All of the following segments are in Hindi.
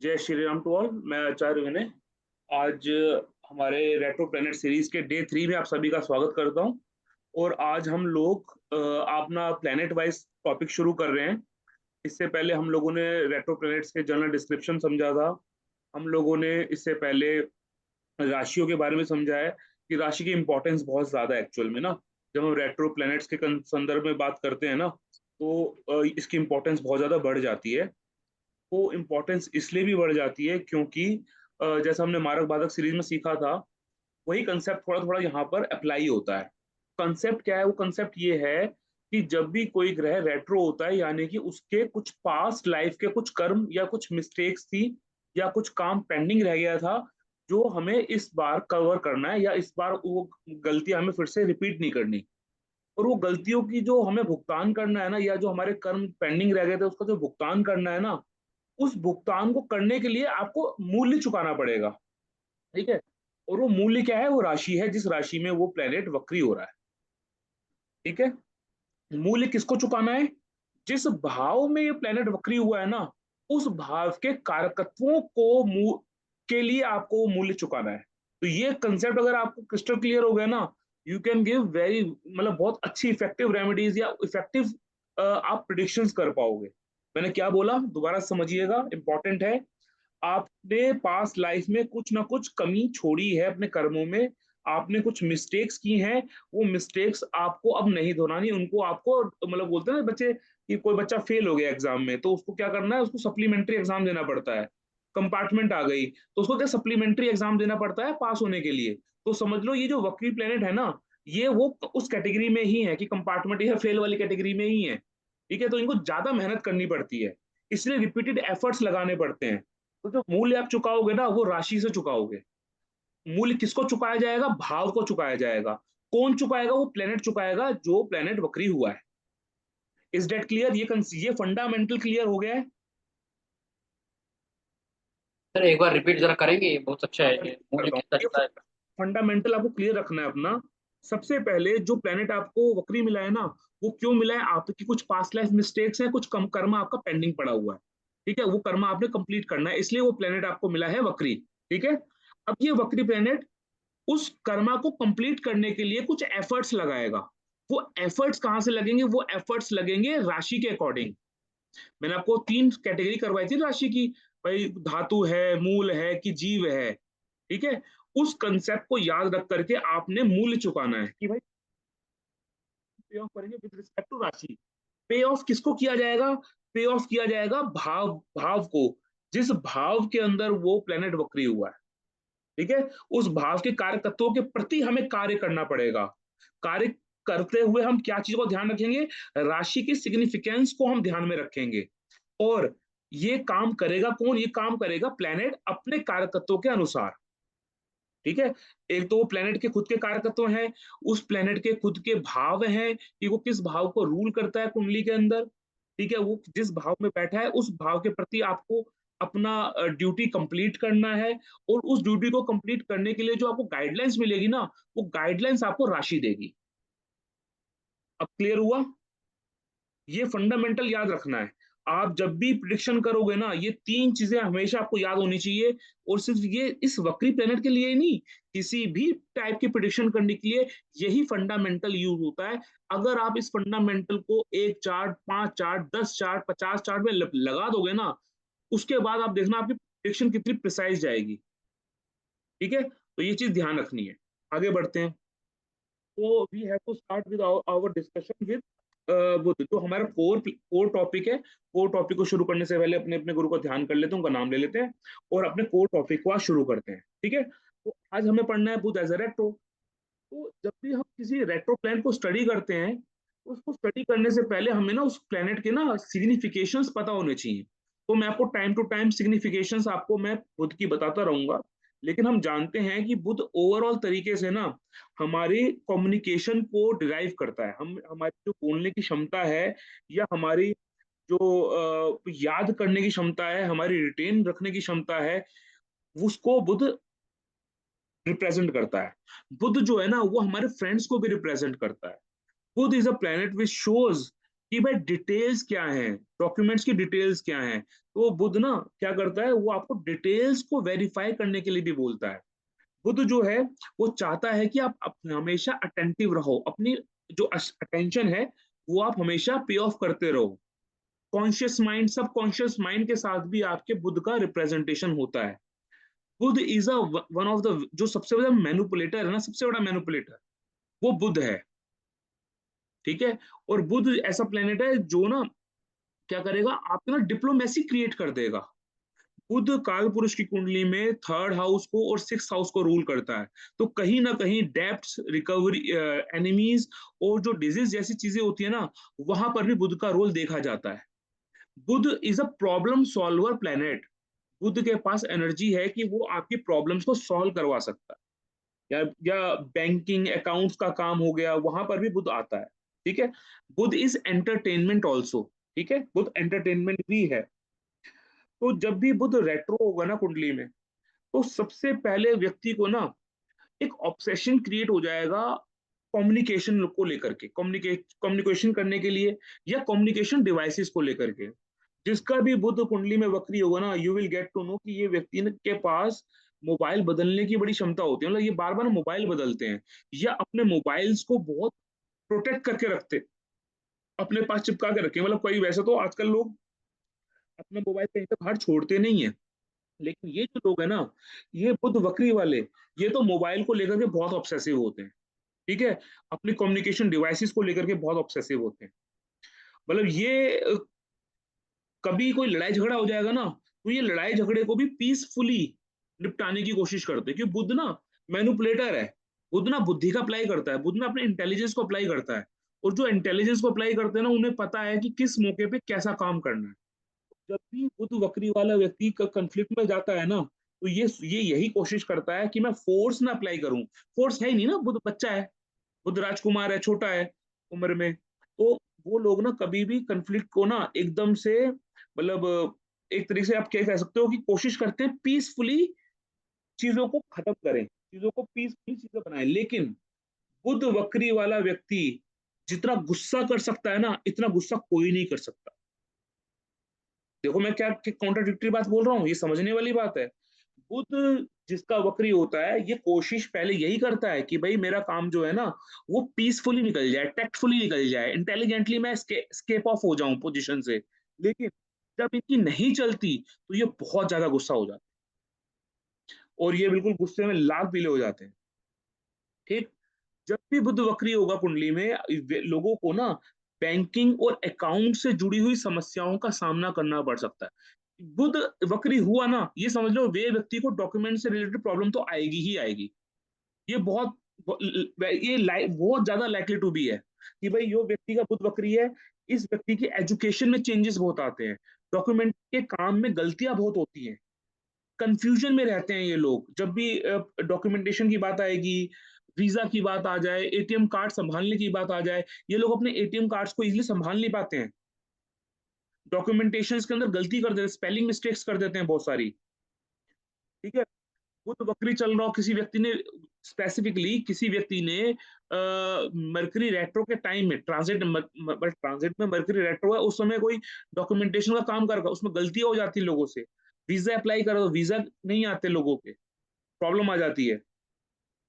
जय श्री राम टू ऑल। मैं आचार्य विनय। आज हमारे रेट्रो प्लेनेट सीरीज के डे 3 में आप सभी का स्वागत करता हूं। और आज हम लोग अपना प्लेनेट वाइज टॉपिक शुरू कर रहे हैं। इससे पहले हम लोगों ने रेट्रो प्लेनेट्स के जनरल डिस्क्रिप्शन समझा था। हम लोगों ने इससे पहले राशियों के बारे में समझा है कि राशि की इंपॉर्टेंस बहुत ज्यादा है एक्चुअल में ना। जब हम रेट्रो प्लैनेट्स के संदर्भ में बात करते हैं ना, तो इसकी इंपॉर्टेंस बहुत ज्यादा बढ़ जाती है। वो इम्पोर्टेंस इसलिए भी बढ़ जाती है क्योंकि जैसा हमने मारक बाधक सीरीज में सीखा था, वही कंसेप्ट थोड़ा थोड़ा यहाँ पर अप्लाई होता है। कंसेप्ट क्या है? वो कंसेप्ट ये है कि जब भी कोई ग्रह रेट्रो होता है, यानी कि उसके कुछ पास्ट लाइफ के कुछ कर्म या कुछ मिस्टेक्स थी या कुछ काम पेंडिंग रह गया था, जो हमें इस बार कवर करना है, या इस बार वो गलतियां हमें फिर से रिपीट नहीं करनी। और वो गलतियों की जो हमें भुगतान करना है ना, या जो हमारे कर्म पेंडिंग रह गए थे उसका जो भुगतान करना है ना, उस भुगतान को करने के लिए आपको मूल्य चुकाना पड़ेगा। ठीक है। और वो मूल्य क्या है? वो राशि है जिस राशि में वो प्लेनेट वक्री हो रहा है। ठीक है। मूल्य किसको चुकाना है? जिस भाव में ये प्लेनेट वक्री हुआ है ना, उस भाव के कारकत्वों के लिए आपको वो मूल्य चुकाना है। तो ये कंसेप्ट अगर आपको क्रिस्टल क्लियर हो गया ना, यू कैन गिव वेरी मतलब बहुत अच्छी इफेक्टिव रेमेडीज या इफेक्टिव आप प्रिडिक्शंस कर पाओगे। मैंने क्या बोला दोबारा समझिएगा, इंपॉर्टेंट है। आपने पास्ट लाइफ में कुछ ना कुछ कमी छोड़ी है अपने कर्मों में। आपने कुछ मिस्टेक्स की हैं। वो मिस्टेक्स आपको अब नहीं दोहरानी। उनको आपको मतलब बोलते हैं ना बच्चे, कि कोई बच्चा फेल हो गया एग्जाम में तो उसको क्या करना है? उसको सप्लीमेंट्री एग्जाम देना पड़ता है। कंपार्टमेंट आ गई तो उसको क्या सप्लीमेंट्री एग्जाम देना पड़ता है पास होने के लिए। तो समझ लो ये जो वक्री प्लेनेट है ना, ये वो उस कैटेगरी में ही है कि कंपार्टमेंट या फेल वाली कैटेगरी में ही है। ठीक है। तो इनको ज्यादा मेहनत करनी पड़ती है, इसलिए रिपीटेड एफर्ट्स लगाने पड़ते हैं। तो जो मूल्य आप चुकाओगे ना, वो राशि से चुकाओगे। मूल्य किसको चुकाया जाएगा? भाव को चुकाया जाएगा। कौन चुकाएगा? वो प्लेनेट चुकाएगा जो प्लेनेट वक्री हुआ है। Is that clear? ये फंडामेंटल क्लियर हो गया है। सर एक बार रिपीट जरा करेंगे, ये बहुत अच्छा है। ये मूल्य करता हूँ कितना ये चुका है? फंडामेंटल आपको क्लियर रखना है अपना। सबसे पहले जो प्लेनेट आपको वक्री मिला है ना, वो क्यों मिला है? आपकी कुछ पास्ट लाइफ मिस्टेक्स हैं, कुछ कम कर्म आपका पेंडिंग पड़ा हुआ है। ठीक है। वो कर्म आपने कंप्लीट करना है, इसलिए वो प्लेनेट आपको मिला है वक्री। ठीक है। अब ये वक्री प्लेनेट उस कर्मा को कंप्लीट करने के लिए कुछ एफर्ट्स लगाएगा। वो एफर्ट्स कहां से लगेंगे? वो एफर्ट्स लगेंगे राशि के अकॉर्डिंग। मैंने आपको 3 कैटेगरी करवाई थी राशि की। भाई धातु है, मूल है कि जीव है। ठीक है। उस कंसेप्ट को याद रख करके आपने मूल्य चुकाना है कि भाई पे ऑफ करेंगे विद रिस्पेक्ट टू राशि। पे ऑफ किसको किया जाएगा? पे ऑफ किया जाएगा भाव भाव को, जिस भाव के अंदर वो प्लेनेट वक्री हुआ है। ठीक है। उस भाव के कार्य तत्वों के प्रति हमें कार्य करना पड़ेगा। कार्य करते हुए हम क्या चीज को ध्यान रखेंगे? राशि की सिग्निफिकेंस को हम ध्यान में रखेंगे। और ये काम करेगा कौन? ये काम करेगा प्लेनेट अपने कार्य तत्वों के अनुसार। ठीक है। एक तो वो प्लेनेट के खुद के कार्य तत्व हैं, उस प्लेनेट के खुद के भाव हैं कि वो किस भाव को रूल करता है कुंडली के अंदर। ठीक है। वो जिस भाव में बैठा है उस भाव के प्रति आपको अपना ड्यूटी कंप्लीट करना है। और उस ड्यूटी को कंप्लीट करने के लिए जो आपको गाइडलाइंस मिलेगी ना, वो गाइडलाइंस आपको राशि देगी। अब क्लियर हुआ? ये फंडामेंटल याद रखना है। आप जब भी प्रिडिक्शन करोगे ना, ये 3 चीजें हमेशा आपको याद होनी चाहिए। और सिर्फ ये इस वक्री प्लेनेट के लिए ही नहीं, किसी भी टाइप की प्रिडिक्शन करने के लिए यही फंडामेंटल यूज होता है। अगर आप इस फंडामेंटल को 1 चार्ट, 5 चार्ट, 10 चार्ट, 50 चार्ट में लगा दोगे ना, उसके बाद आप देखना आपकी प्रिडिक्शन कितनी प्रिसाइज जाएगी। ठीक है। तो ये चीज ध्यान रखनी है। आगे बढ़ते हैं। तो we have to start with our discussion with Budh. तो हमारा कोर टॉपिक है। कोर टॉपिक को शुरू करने से पहले अपने अपने गुरु को ध्यान कर लेते हैं, उनका नाम ले लेते हैं और अपने कोर टॉपिक को आज शुरू करते हैं। ठीक है। तो आज हमें पढ़ना है बुद्ध एज अ रेट्रो। तो जब भी हम किसी रेट्रो प्लैनेट को स्टडी करते हैं, तो उसको स्टडी करने से पहले हमें ना उस प्लैनेट के ना सिग्निफिकेशंस पता होने चाहिए। तो मैं आपको टाइम टू टाइम सिग्निफिकेशंस आपको मैं बुद्ध की बताता रहूंगा। लेकिन हम जानते हैं कि बुद्ध ओवरऑल तरीके से ना हमारी कम्युनिकेशन को डिराइव करता है। हम हमारी जो बोलने की क्षमता है, या हमारी जो याद करने की क्षमता है, हमारी रिटेन रखने की क्षमता है, उसको बुद्ध रिप्रेजेंट करता है। बुद्ध जो है ना, वो हमारे फ्रेंड्स को भी रिप्रेजेंट करता है। Buddha is a planet which shows कि भाई डिटेल्स क्या हैं, डॉक्यूमेंट्स की डिटेल्स क्या हैं। तो बुध ना क्या करता है, वो आपको डिटेल्स को वेरीफाई करने के लिए भी बोलता है। बुध जो है वो चाहता है कि आप हमेशा अटेंटिव रहो, अपनी जो अटेंशन है वो आप हमेशा पे ऑफ करते रहो। Conscious mind, subconscious mind के साथ भी आपके बुध का रिप्रेजेंटेशन होता है। Budh is a one of the, जो सबसे बड़ा मैनिपुलेटर है ना, सबसे बड़ा मैनिपुलेटर वो बुध है। ठीक है। और बुध ऐसा प्लेनेट है जो ना क्या करेगा, आपके ना डिप्लोमेसी क्रिएट कर देगा। बुध काल पुरुष की कुंडली में थर्ड हाउस को और सिक्स हाउस को रूल करता है। तो कहीं ना कहीं डेप्ट रिकवरी, एनिमीज और जो डिजीज जैसी चीजें होती है ना, वहां पर भी बुध का रोल देखा जाता है। Budh is a problem solver planet. Budh के पास एनर्जी है कि वो आपकी प्रॉब्लम्स को सॉल्व करवा सकता है। या बैंकिंग अकाउंट्स का काम हो गया, वहां पर भी बुध आता है। ठीक है। Budh is entertainment also. ठीक है, बुध एंटरटेनमेंट भी है। तो जब भी बुध रेट्रो होगा ना कुंडली में, तो सबसे पहले व्यक्ति को ना एक ऑब्सेशन क्रिएट हो जाएगा कम्युनिकेशन को लेकर के, कम्युनिकेशन करने के लिए, या कम्युनिकेशन डिवाइसेस को लेकर के। जिसका भी बुध कुंडली में वक्री होगा ना, you will get to know कि ये व्यक्ति के पास मोबाइल बदलने की बड़ी क्षमता होती है। मतलब ये बार बार मोबाइल बदलते हैं, या अपने मोबाइल्स को बहुत प्रोटेक्ट करके रखते, अपने पास चिपका के रखे। मतलब कोई, वैसे तो आजकल लोग अपना मोबाइल कहीं पे बाहर छोड़ते नहीं है, लेकिन ये जो लोग है ना, ये बुध वक्री वाले, ये तो मोबाइल को लेकर के बहुत ऑब्सेसिव होते हैं। ठीक है। अपनी कम्युनिकेशन डिवाइसेस को लेकर के बहुत ऑब्सेसिव होते हैं। मतलब ये कभी कोई लड़ाई झगड़ा हो जाएगा ना, तो ये लड़ाई झगड़े को भी पीसफुली निपटाने की कोशिश करते हैं, क्योंकि बुध ना मैनिपुलेटर है। बुध ना बुद्धि का अप्लाई करता है, बुध ना अपने इंटेलिजेंस को अप्लाई करता है। और जो इंटेलिजेंस को अप्लाई करते हैं ना, उन्हें पता है कि किस मौके पे कैसा काम करना है। जब भी बुध वक्री वाला व्यक्ति कंफ्लिक्ट में जाता है ना, तो ये यही कोशिश करता है कि मैं फोर्स ना अप्लाई करूं। फोर्स है ही नहीं ना, बुध बच्चा है, बुध राजकुमार है, छोटा है उम्र में। तो वो लोग ना कभी भी कंफ्लिक्ट को ना एकदम से, मतलब एक तरीके से आप क्या कह सकते हो कि कोशिश करते हैं पीसफुली चीजों को खत्म करें, चीजों को पीसफुली चीजें बनाएं। लेकिन बुध वक्री वाला व्यक्ति जितना गुस्सा कर सकता है ना, इतना गुस्सा कोई नहीं कर सकता। देखो मैं क्या कॉन्ट्राडिक्टरी बात बोल रहा हूँ, ये समझने वाली बात है। बुध जिसका वक्री होता है, ये कोशिश पहले यही करता है कि भाई मेरा काम जो है ना, वो पीसफुली निकल जाए, टैक्टफुली निकल जाए, इंटेलिजेंटली मैं स्केप ऑफ हो जाऊं पोजीशन से। लेकिन जब इनकी नहीं चलती, तो ये बहुत ज्यादा गुस्सा हो जाता है, और ये बिल्कुल गुस्से में लाल पीले हो जाते हैं। ठीक। जब भी बुध वक्री होगा कुंडली में, लोगों को ना बैंकिंग और अकाउंट से जुड़ी हुई समस्याओं का सामना करना पड़ सकता है। बुध वक्री हुआ ना, ये समझ लो वे व्यक्ति को डॉक्यूमेंट से रिलेटेड प्रॉब्लम तो आएगी ही आएगी। ये बहुत, बहुत ज्यादा लाइकली टू बी है कि भाई यो व्यक्ति का बुध वक्री है, इस व्यक्ति की एजुकेशन में चेंजेस बहुत आते हैं, डॉक्यूमेंट के काम में गलतियां बहुत होती हैं, कंफ्यूजन में रहते हैं ये लोग। जब भी डॉक्यूमेंटेशन की बात आएगी, वीजा की बात आ जाए, एटीएम कार्ड संभालने की बात आ जाए, ये लोग अपने एटीएम कार्ड्स को इजीली संभाल नहीं पाते हैं। डॉक्यूमेंटेशन के अंदर गलती कर देते हैं, स्पेलिंग मिस्टेक्स कर देते हैं बहुत सारी। ठीक है। वो तो बकरी चल रहा हो, किसी व्यक्ति ने, स्पेसिफिकली किसी व्यक्ति ने मरकरी रेट्रो के टाइम में, ट्रांजिट में मरकरी रेट्रो है उस समय, कोई डॉक्यूमेंटेशन का काम कर, उसमें गलतियां हो जाती है लोगों से। वीजा अप्लाई करो तो वीजा नहीं आते लोगों के, प्रॉब्लम आ जाती है।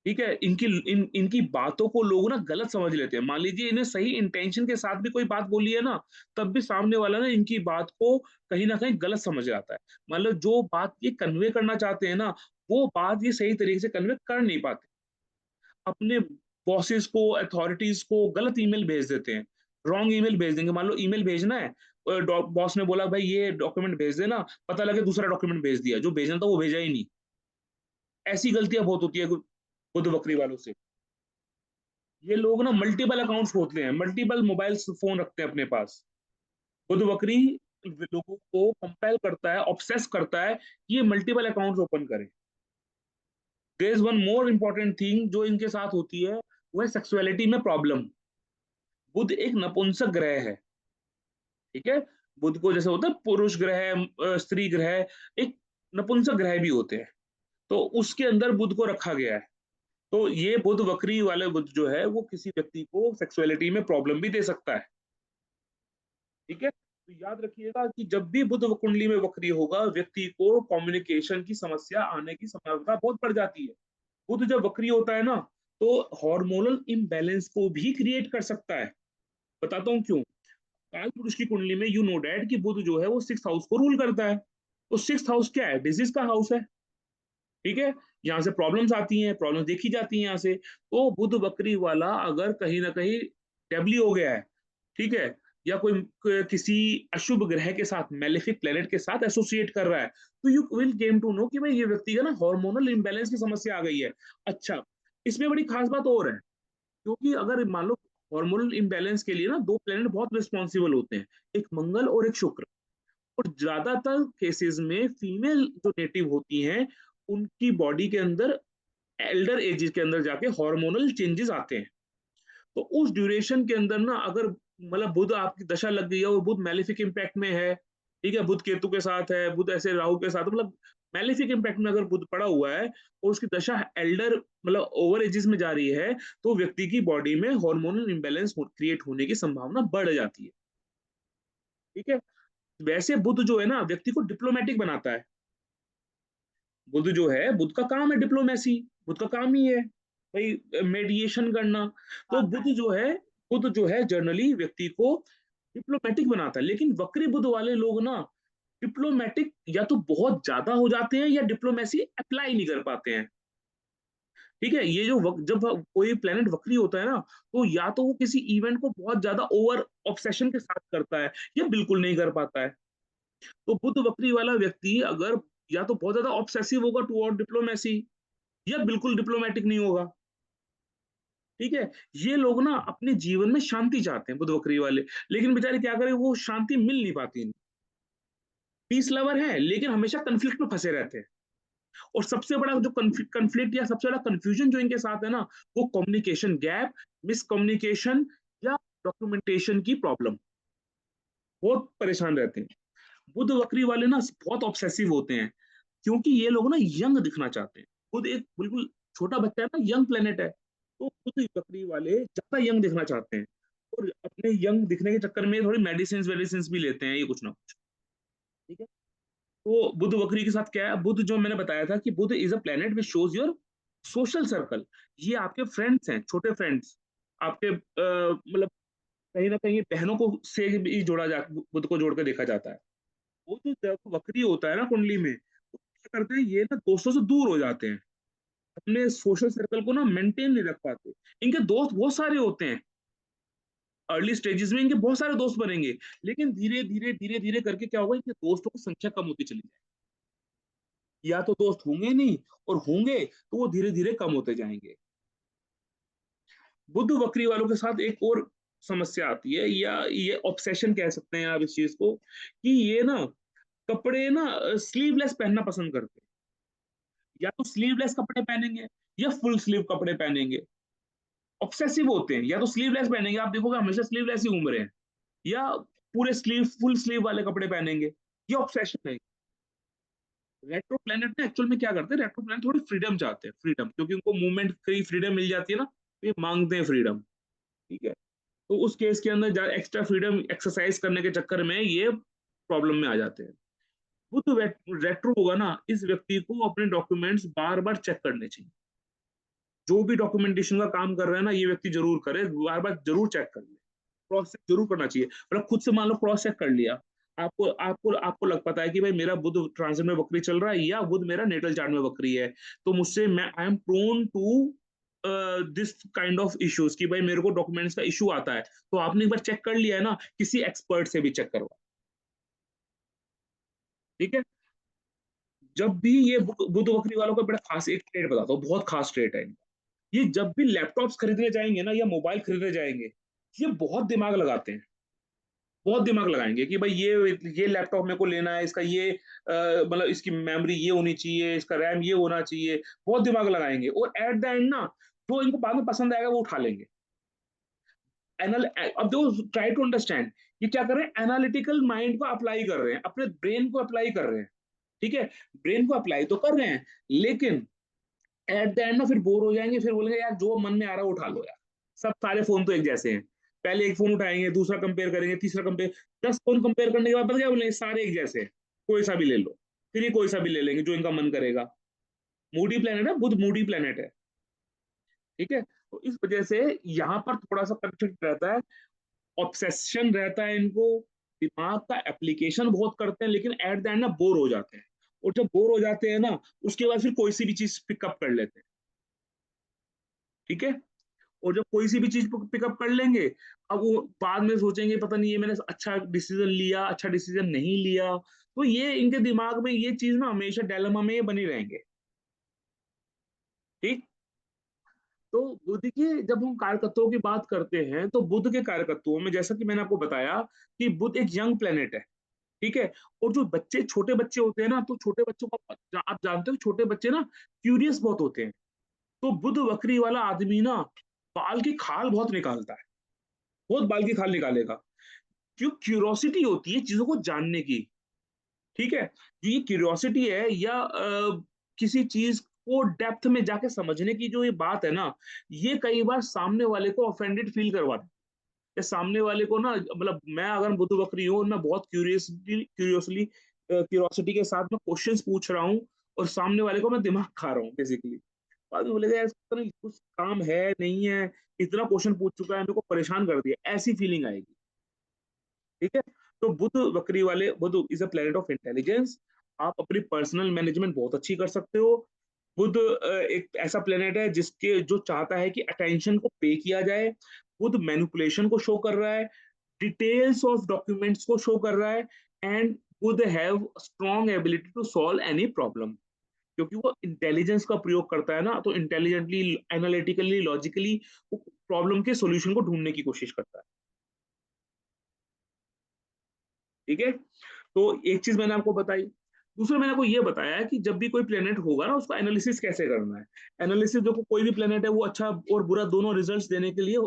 ठीक है। इनकी बातों को लोग ना गलत समझ लेते हैं। मान लीजिए इन्हें सही इंटेंशन के साथ भी कोई बात बोली है ना, तब भी सामने वाला ना इनकी बात को कहीं ना कहीं गलत समझ आता है। मतलब जो बात ये कन्वे करना चाहते हैं ना, वो बात ये सही तरीके से कन्वे कर नहीं पाते। अपने बॉसेस को, अथॉरिटीज को गलत ईमेल भेज देते हैं, रॉन्ग ईमेल भेज देंगे। मान लो ईमेल भेजना है, बॉस ने बोला भाई ये डॉक्यूमेंट भेज देना, पता लगे दूसरा डॉक्यूमेंट भेज दिया, जो भेजना था वो भेजा ही नहीं। ऐसी गलतियां बहुत होती है बुध बकरी वालों से। ये लोग ना मल्टीपल अकाउंट्स खोलते हैं, मल्टीपल मोबाइल फोन रखते हैं अपने पास। बुध बकरी लोगों को कंपेल करता है, ऑब्सेस करता है कि ये मल्टीपल अकाउंट्स ओपन करें। There is one more important thing जो इनके साथ होती है, वो है सेक्सुअलिटी में प्रॉब्लम। बुध एक नपुंसक ग्रह है। ठीक है। बुध को जैसे होता है पुरुष ग्रह, स्त्री ग्रह, एक नपुंसक ग्रह भी होते हैं। तो उसके अंदर बुध को रखा गया है। तो ये बुध वक्री वाले बुध जो है, वो किसी व्यक्ति को सेक्सुअलिटी में प्रॉब्लम भी दे सकता है। ठीक है, तो याद रखिएगा कि जब भी बुध कुंडली में वक्री होगा, व्यक्ति को कम्युनिकेशन की समस्या आने की संभावना बहुत बढ़ जाती है। बुध जब वक्री होता है ना, तो हार्मोनल इम्बैलेंस को भी क्रिएट कर सकता है। बताता हूँ क्यों। काल पुरुष की कुंडली में यू नो डैट कि बुध जो है वो सिक्स हाउस को रूल करता है। तो सिक्स हाउस क्या है? डिजीज का हाउस है। ठीक है, यहाँ से प्रॉब्लम्स आती हैं, प्रॉब्लम्स देखी जाती हैं यहाँ से। तो बुध वक्री वाला अगर कहीं ना कहीं डेबली हो गया है, ठीक है, या कोई किसी अशुभ ग्रह के साथ, मेलेफिक प्लेनेट के साथ एसोसिएट कर रहा है, तो you will get to know कि भाई ये व्यक्ति का ना हार्मोनल इम्बैलेंस की समस्या आ गई है। अच्छा, इसमें बड़ी खास बात और है, क्योंकि अगर मान लो हार्मोनल इम्बैलेंस के लिए ना दो प्लेनेट बहुत रिस्पॉन्सिबल होते हैं, एक मंगल और एक शुक्र। और ज्यादातर केसेस में फीमेल जो नेटिव होती हैं, उनकी बॉडी के अंदर एल्डर एज के अंदर जाके हार्मोनल चेंजेस आते हैं। तो उस ड्यूरेशन के अंदर ना, अगर मतलब बुध आपकी दशा लग गई है और बुध मैलेफिक इम्पैक्ट में है, ठीक है, बुध केतु के साथ है, बुध ऐसे राहु के साथ, मतलब मैलेफिक इम्पैक्ट में अगर बुध पड़ा हुआ है और उसकी दशा एल्डर मतलब ओवर एजेस में जा रही है, तो व्यक्ति की बॉडी में हार्मोनल इम्बैलेंस क्रिएट होने की संभावना बढ़ जाती है। ठीक है, वैसे बुध जो है ना व्यक्ति को डिप्लोमेटिक बनाता है। बुध जो है, बुध का काम है डिप्लोमेसी, बुध का काम ही है भाई मेडिएशन करना। तो बुध जो है जनरली व्यक्ति को डिप्लोमेटिक बनाता है। लेकिन वक्री बुध वाले लोग ना डिप्लोमेटिक या तो बहुत ज्यादा हो जाते हैं या डिप्लोमेसी अप्लाई नहीं कर पाते हैं। ठीक है, ये जो जब कोई प्लेनेट वक्री होता है ना, तो या तो वो किसी इवेंट को बहुत ज्यादा ओवर ऑब्सेशन के साथ करता है या बिल्कुल नहीं कर पाता है। तो बुध वक्री वाला व्यक्ति अगर या तो बहुत ज्यादा ऑब्सेसिव होगा टुवर्ड डिप्लोमेसी, या बिल्कुल डिप्लोमेटिक नहीं होगा। ठीक है, ये लोग ना अपने जीवन में शांति चाहते हैं बुध वक्री वाले, लेकिन बेचारे क्या करें, वो शांति मिल नहीं पाती इन्हें। पीस लवर है लेकिन हमेशा कंफ्लिक्ट में फंसे रहते हैं। और सबसे बड़ा जो कंफ्लिक्ट या सबसे बड़ा कंफ्यूजन जो इनके साथ है ना, वो कम्युनिकेशन गैप, मिसकम्युनिकेशन या डॉक्यूमेंटेशन की प्रॉब्लम। बहुत परेशान रहते हैं बुध वक्री वाले ना, बहुत ऑब्सेसिव होते हैं, क्योंकि ये लोग ना यंग दिखना चाहते हैं। खुद एक बिल्कुल छोटा बच्चा है ना, यंग प्लेनेट है, तो खुद बकरी वाले ज्यादा यंग दिखना चाहते हैं। और अपने यंग दिखने के चक्कर में थोड़ी मेडिसिन वेडिसिन भी लेते हैं ये कुछ ना कुछ। ठीक है, तो बुध बकरी के साथ क्या है, बुध जो मैंने बताया था कि Budh is a planet which shows your social circle. ये आपके फ्रेंड्स हैं, छोटे फ्रेंड्स, आपके मतलब कहीं ना कहीं बहनों को से भी जोड़ा जा, बुध को जोड़ के देखा जाता है। वो जो जब वक्री होता है ना कुंडली में, तो क्या करते हैं ये ना दोस्तों से दूर हो जाते हैं, अपने सोशल सर्कल को ना मेंटेन नहीं रख पाते। इनके दोस्त बहुत सारे होते हैं, अर्ली स्टेजेस में इनके बहुत सारे दोस्त बनेंगे, लेकिन धीरे धीरे करके क्या होगा, इनके दोस्तों की संख्या कम होती चली जाएगी, या तो दोस्त होंगे नहीं, और होंगे तो वो धीरे धीरे कम होते जाएंगे। बुध वक्री वालों के साथ एक और समस्या आती है, या ये ऑब्सेशन कह सकते हैं आप इस चीज को, कि ये ना कपड़े ना स्लीवलेस पहनना पसंद करते हैं। या तो स्लीवलेस कपड़े पहनेंगे या फुल स्लीव कपड़े पहनेंगे। ऑब्सेसिव होते हैं, या तो स्लीवलेस पहनेंगे, आप देखोगे हमेशा स्लीवलेस ही घूम रहे हैं, या पूरे स्लीव फुल स्लीव वाले कपड़े पहनेंगे। ये ऑब्सेशन है। रेट्रो प्लेनेट ना एक्चुअल में क्या करते हैं, रेट्रो प्लेनेट थोड़ी फ्रीडम चाहते हैं, फ्रीडम, क्योंकि उनको मूवमेंट की फ्रीडम मिल जाती है ना, तो ये मांगते हैं फ्रीडम। ठीक है, तो उस केस के अंदर एक्स्ट्रा फ्रीडम एक्सरसाइज करने के चक्कर में ये प्रॉब्लम में आ जाते हैं। वो तो रेट्रो होगा ना, इस व्यक्ति को अपने डॉक्यूमेंट्स बार बार चेक करने चाहिए। जो भी डॉक्यूमेंटेशन का काम कर रहा है ना, ये व्यक्ति जरूर करे, बार बार जरूर चेक कर ले, क्रॉस चेक जरूर करना चाहिए। मतलब खुद से मान लो क्रॉस चेक कर लिया, आपको आपको आपको लग पता है कि भाई मेरा बुध ट्रांजिट में वक्री चल रहा है, या बुध मेरा नेटल चार्ट में वक्री है, तो मुझसे मैं I am prone to this kind of issues, कि भाई मेरे को डॉक्यूमेंट्स का इशू आता है। तो आपने एक बार चेक कर लिया है ना, किसी एक्सपर्ट से भी चेक करवा। ठीक है, जब भी ये बुध बकरी वालों का बड़ा खास एक ट्रेड बताता हूँ, बहुत खास ट्रेड है इनका। ये जब भी लैपटॉप्स खरीदने जाएंगे ना, या मोबाइल खरीदने जाएंगे, ये बहुत दिमाग लगाते हैं। बहुत दिमाग लगाएंगे कि भाई ये लैपटॉप मेरे को लेना है, इसका ये मतलब इसकी मेमोरी ये होनी चाहिए, इसका रैम ये होना चाहिए। बहुत दिमाग लगाएंगे, और एट द एंड ना जो इनको बाद में पसंद आएगा वो उठा लेंगे। एनल अब जो ट्राई टू अंडरस्टैंड, ये क्या कर रहे हैं, एनालिटिकल माइंड को अप्लाई कर रहे हैं, अपने ब्रेन को अप्लाई कर रहे हैं। ठीक है, ब्रेन को अप्लाई तो कर रहे हैं, लेकिन एट द एंड ना फिर बोर हो जाएंगे, फिर बोलेंगे यार जो मन में आ रहा है उठा लो यार, सब सारे फोन तो एक जैसे हैं। पहले एक फोन उठाएंगे, दूसरा कंपेयर करेंगे, तीसरा कंपेयर, 10 फोन कंपेयर करने के बाद पता क्या बोलेंगे, सारे एक जैसे हैं, कोई सा भी ले लो। फिर ये कोई सा भी ले लेंगे जो इनका मन करेगा। मूडी प्लेनेट है, बुध मूडी प्लेनेट है। ठीक है, तो इस वजह से यहाँ पर थोड़ा सा कन्फ्लिक्ट रहता है, ऑब्सेशन रहता है इनको, दिमाग का एप्लीकेशन बहुत करते हैं, लेकिन एट द एंड ना बोर हो जाते हैं। और जब बोर हो जाते हैं ना, उसके बाद फिर कोई सी भी चीज पिकअप कर लेते हैं। ठीक है, और जब कोई सी भी चीज पिकअप कर लेंगे, अब वो बाद में सोचेंगे पता नहीं ये मैंने अच्छा डिसीजन लिया, अच्छा डिसीजन नहीं लिया। तो ये इनके दिमाग में ये चीज ना हमेशा डायलेमा में ये बनी रहेंगे। ठीक, तो बुध के जब हम कारकत्वों की बात करते हैं, तो बुध के कारकत्वों में जैसा कि मैंने आपको बताया कि बुध एक यंग प्लेनेट है। ठीक है, और जो बच्चे छोटे बच्चे होते हैं ना, तो छोटे बच्चों को आप जानते हो छोटे बच्चे ना क्यूरियस बहुत होते हैं। तो बुध वक्री वाला आदमी ना बाल की खाल बहुत निकालता है, बहुत बाल की खाल निकालेगा। क्यों? क्यूरोसिटी होती है चीजों को जानने की। ठीक है, जो ये क्यूरियोसिटी है या किसी चीज को डेप्थ में जाके समझने की जो ये बात है ना, ये कई बार सामने वाले को ऑफेंडेड फील करवाता है। या सामने वाले को ना, मतलब मैं अगर बुद्ध बकरी हूँ और मैं बहुत क्यूरियोसिटी के साथ में क्वेश्चंस पूछ रहा हूँ, और सामने वाले को मैं दिमाग खा रहा हूँ बेसिकली, बाद में बोलेगा यार पता नहीं कुछ काम है नहीं है, इतना क्वेश्चन पूछ चुका है, मेरे को परेशान कर दिया, ऐसी फीलिंग आएगी। ठीक है, तो बुध बकरी वाले, Budh is a planet of intelligence. आप अपनी पर्सनल मैनेजमेंट बहुत अच्छी कर सकते हो। बुध एक ऐसा प्लेनेट है जिसके जो चाहता है कि अटेंशन को पे किया जाए। बुध मैनिपुलेशन को शो कर रहा है, डिटेल्स ऑफ डॉक्यूमेंट्स को शो कर रहा है, and Budh have strong ability to solve any problem. क्योंकि वो इंटेलिजेंस का प्रयोग करता है ना, तो इंटेलिजेंटली, एनालिटिकली, लॉजिकली वो प्रॉब्लम के सॉल्यूशन को ढूंढने की कोशिश करता है। ठीक है, तो एक चीज मैंने आपको बताई। दूसरा मैंने आपको ये बताया कि जब भी कोई प्लेनेट होगा ना, उसका एनालिसिस कैसे करना है। एनालिसिस देखो, कोई भी प्लेनेट है वो अच्छा और बुरा दोनों रिजल्ट्स देने के लिए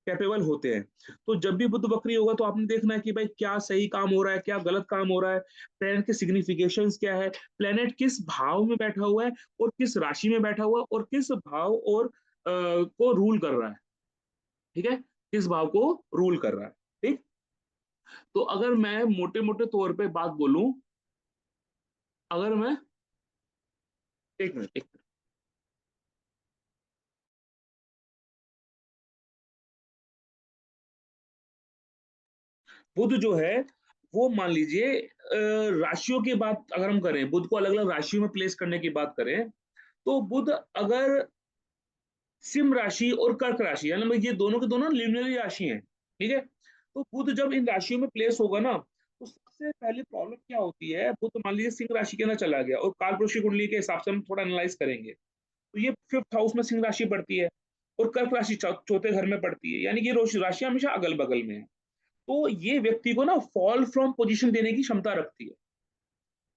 कैपेबल होते हैं। तो जब भी बुध बकरी होगा तो आपने देखना है कि भाई क्या सही काम हो रहा है, क्या गलत काम हो रहा है, प्लेनेट के सिग्निफिकेशंस क्या है, प्लेनेट किस भाव में बैठा हुआ है, और किस राशि में बैठा हुआ है, और किस भाव और को रूल कर रहा है। ठीक है, किस भाव को रूल कर रहा है। ठीक, तो अगर मैं मोटे मोटे तौर पे बात बोलूं, अगर मैं, एक मिनट, एक मिनट, बुध जो है वो मान लीजिए राशियों की बात अगर हम करें, बुध को अलग अलग राशियों में प्लेस करने की बात करें, तो बुध अगर सिंह राशि और कर्क राशि, यानी ये दोनों के दोनों लिमिनरी राशि हैं। ठीक है, तो बुध जब इन राशियों में प्लेस होगा ना, तो सबसे पहले प्रॉब्लम क्या होती है, बुध मान लीजिए सिंह राशि के अंदर चला गया, और कालपुरुषी कुंडली के हिसाब से हम थोड़ा एनालाइज करेंगे, तो ये फिफ्थ हाउस में सिंह राशि पड़ती है, और कर्क राशि चौथे घर में पड़ती है, यानी कि राशि हमेशा अगल बगल में है। तो ये व्यक्ति को ना फॉल फ्रॉम पोजीशन देने की क्षमता रखती है।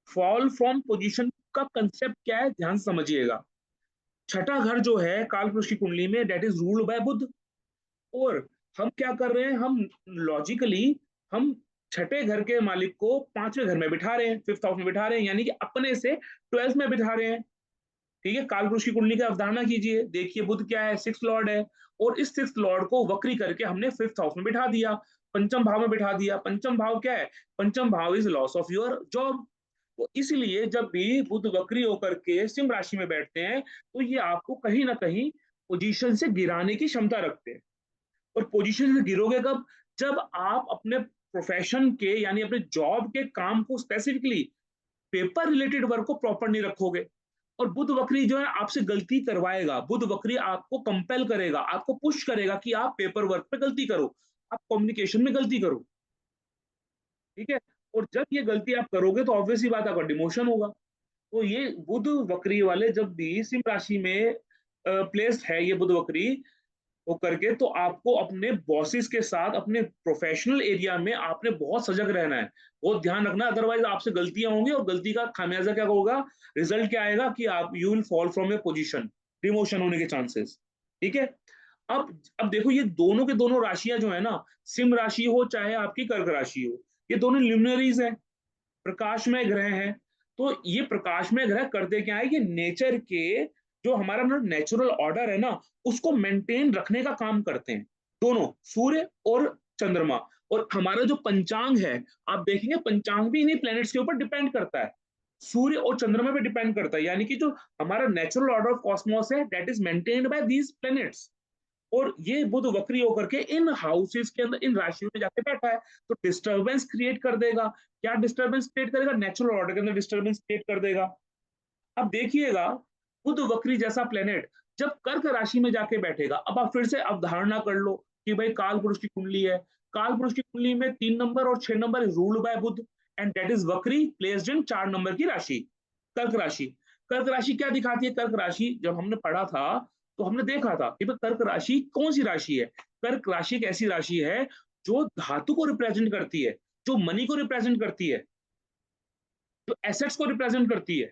फॉल फ्रॉम पोजीशन का कंसेप्ट क्या है, ध्यान से समझिएगा। छठा घर जो है कालपुरुष की कुंडली में, डेट इज रूल्ड बाय बुध। और हम क्या कर रहे हैं, हम लॉजिकली हम छठे घर के मालिक को पांचवें घर में बिठा रहे हैं, फिफ्थ हाउस में बिठा रहे हैं, यानी कि अपने से ट्वेल्थ में बिठा रहे हैं। ठीक है, कालपुरुष की कुंडली की अवधारणा कीजिए, देखिए बुध क्या है, सिक्स लॉर्ड है, और इस सिक्स लॉर्ड को वक्री करके हमने फिफ्थ हाउस में बिठा दिया, पंचम भाव में बिठा दिया। पंचम भाव क्या है? पंचम भाव is loss of your job. तो इसलिए जब भी बुध वक्री होकर के सिंह राशि में बैठते हैं, तो ये आपको कहीं ना कहीं पोजीशन से गिराने की क्षमता रखते हैं। और पोजीशन से गिरोगे कब? जब आप अपने प्रोफेशन के यानी अपने जॉब के काम को स्पेसिफिकली, पेपर रिलेटेड वर्क को प्रॉपर नहीं रखोगे। और बुध वक्री जो है आपसे गलती करवाएगा, बुध वक्री आपको कंपेल करेगा, आपको पुश करेगा कि आप पेपर वर्क पे गलती करो, आप कम्युनिकेशन में गलती करो। ठीक है, और जब ये गलती आप करोगे तो ऑब्वियस ही बात आपका डिमोशन होगा। तो ये बुध वक्री वाले जब भी सिंह राशि में प्लेस्ड है, ये बुध वक्री वो करके, तो आपको अपने बॉसेस के साथ अपने प्रोफेशनल एरिया में आपने बहुत सजग रहना है, बहुत ध्यान रखना है, अदरवाइज आपसे गलतियां होंगी, और गलती का खामियाजा क्या होगा, रिजल्ट क्या आएगा कि आप you will fall from your position, demotion होने के चांसेस। ठीक है, अब देखो ये दोनों के दोनों राशियां जो है ना, सिंह राशि हो चाहे आपकी कर्क राशि हो, ये दोनों ल्यूमिनरीज है, प्रकाशमय ग्रह हैं। तो ये प्रकाशमय ग्रह करते क्या है, ये नेचर के जो हमारा ना नेचुरल ऑर्डर है ना, उसको मेंटेन रखने का काम करते हैं। दोनों, सूर्य और चंद्रमा। और हमारा जो पंचांग है, आप देखेंगे पंचांग भी इन्हीं प्लैनेट्स के ऊपर डिपेंड करता है, सूर्य और चंद्रमा पे डिपेंड करता है। यानी कि जो हमारा नेचुरल ऑर्डर ऑफ कॉस्मोस है, that is maintained by these planets. और ये बुध वक्री होकर के इन हाउसेस के अंदर, इन राशियों में जाके बैठा है, तो डिस्टर्बेंस क्रिएट कर देगा। क्या डिस्टर्बेंस क्रिएट करेगा? नेचुरल ऑर्डर के अंदर डिस्टर्बेंस क्रिएट कर देगा। अब देखिएगा, बुध वक्री जैसा प्लेनेट जब कर्क राशि में जाके बैठेगा, अब आप फिर से अवधारणा कर लो कि भाई काल पुरुष की कुंडली है, काल पुरुष की कुंडली में 3 नंबर और 6 number ruled by Budh, and that is vakri placed in 4 number की राशि, कर्क राशि। कर्क राशि क्या दिखाती है? कर्क राशि जब हमने पढ़ा था तो हमने देखा था कि कर्क राशि कौन सी राशि है। कर्क राशि एक ऐसी राशि है जो धातु को रिप्रेजेंट करती है, जो मनी को रिप्रेजेंट करती है, जो एसेट्स को रिप्रेजेंट करती है।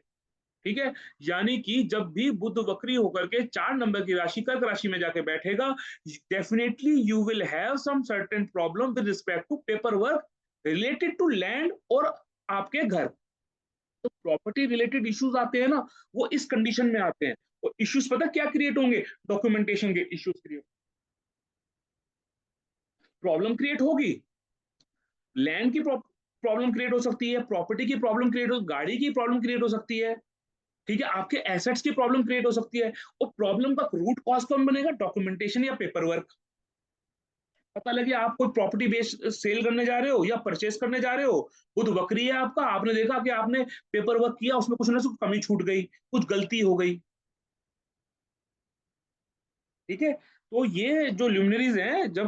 ठीक है, यानी कि जब भी बुध वक्री होकर के 4 नंबर की राशि कर्क राशि में जाके बैठेगा, definitely you will have some certain problem with respect to paper work related to land और आपके घर। तो प्रॉपर्टी रिलेटेड इश्यूज आते हैं ना, वो इस कंडीशन में आते हैं। और इश्यूज पता क्या क्रिएट होंगे? डॉक्यूमेंटेशन के इश्यूज क्रिएट, प्रॉब्लम क्रिएट होगी, लैंड की प्रॉब्लम क्रिएट हो सकती है, प्रॉपर्टी की प्रॉब्लम क्रिएट हो, गाड़ी की प्रॉब्लम क्रिएट हो सकती है, ठीक है, आपके एसेट्स की प्रॉब्लम क्रिएट हो सकती है। और प्रॉब्लम का रूट कॉज कौन बनेगा? डॉक्यूमेंटेशन या पेपर वर्क। पता लगे आप कोई प्रॉपर्टी बेस सेल करने जा रहे हो या परचेस करने जा रहे हो, खुद वक्री है आपका, आपने देखा कि आपने पेपर वर्क किया, उसमें कुछ ना कुछ कमी छूट गई, कुछ गलती हो गई। ठीक है, तो ये जो ल्यूमिनरीज हैं, जब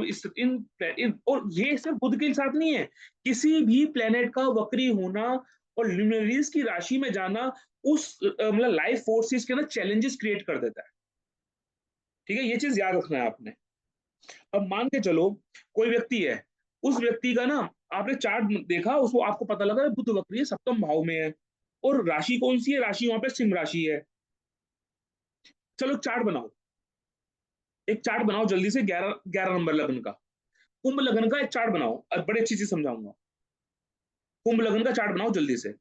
और ये सिर्फ बुध के साथ नहीं है, किसी भी प्लेनेट का वक्री होना और ल्यूमिनरीज की राशि में जाना उस मतलब लाइफ फोर्सेस के अंदर चैलेंजेस क्रिएट कर देता है। ठीक है, ये चीज याद रखना है आपने। अब मान के चलो कोई व्यक्ति है, उस व्यक्ति का ना आपने चार्ट देखा, उसको आपको पता लगा बुध वक्री है, सप्तम भाव में है, और राशि कौन सी है? राशि वहां पे सिंह राशि है। चलो चार्ट बनाओ, एक चार्ट बनाओ जल्दी से, 11 11 नंबर लगन का, कुंभ लगन का एक चार्ट बनाओ, और बड़ी अच्छी चीज समझाऊंगा। कुंभ लगन का चार्ट बनाओ जल्दी से।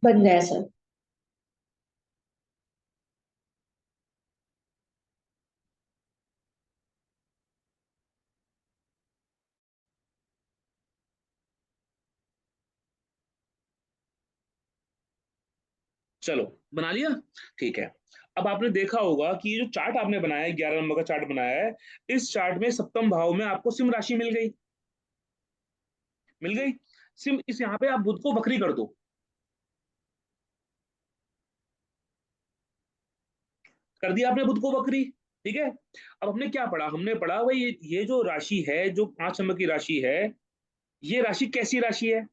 बन गया सर। चलो बना लिया, ठीक है। अब आपने देखा होगा कि ये जो चार्ट आपने बनाया है, 11 नंबर का चार्ट बनाया है, इस चार्ट में सप्तम भाव में आपको सिंह राशि मिल गई, मिल गई। सिंह, इस यहाँ पे आप बुध को बकरी कर दो, कर दिया आपने बुध को बकरी। ठीक है, अब हमने क्या पढ़ा? हमने पढ़ा भाई ये जो राशि है, जो 5 नंबर की राशि है, ये राशि कैसी राशि है?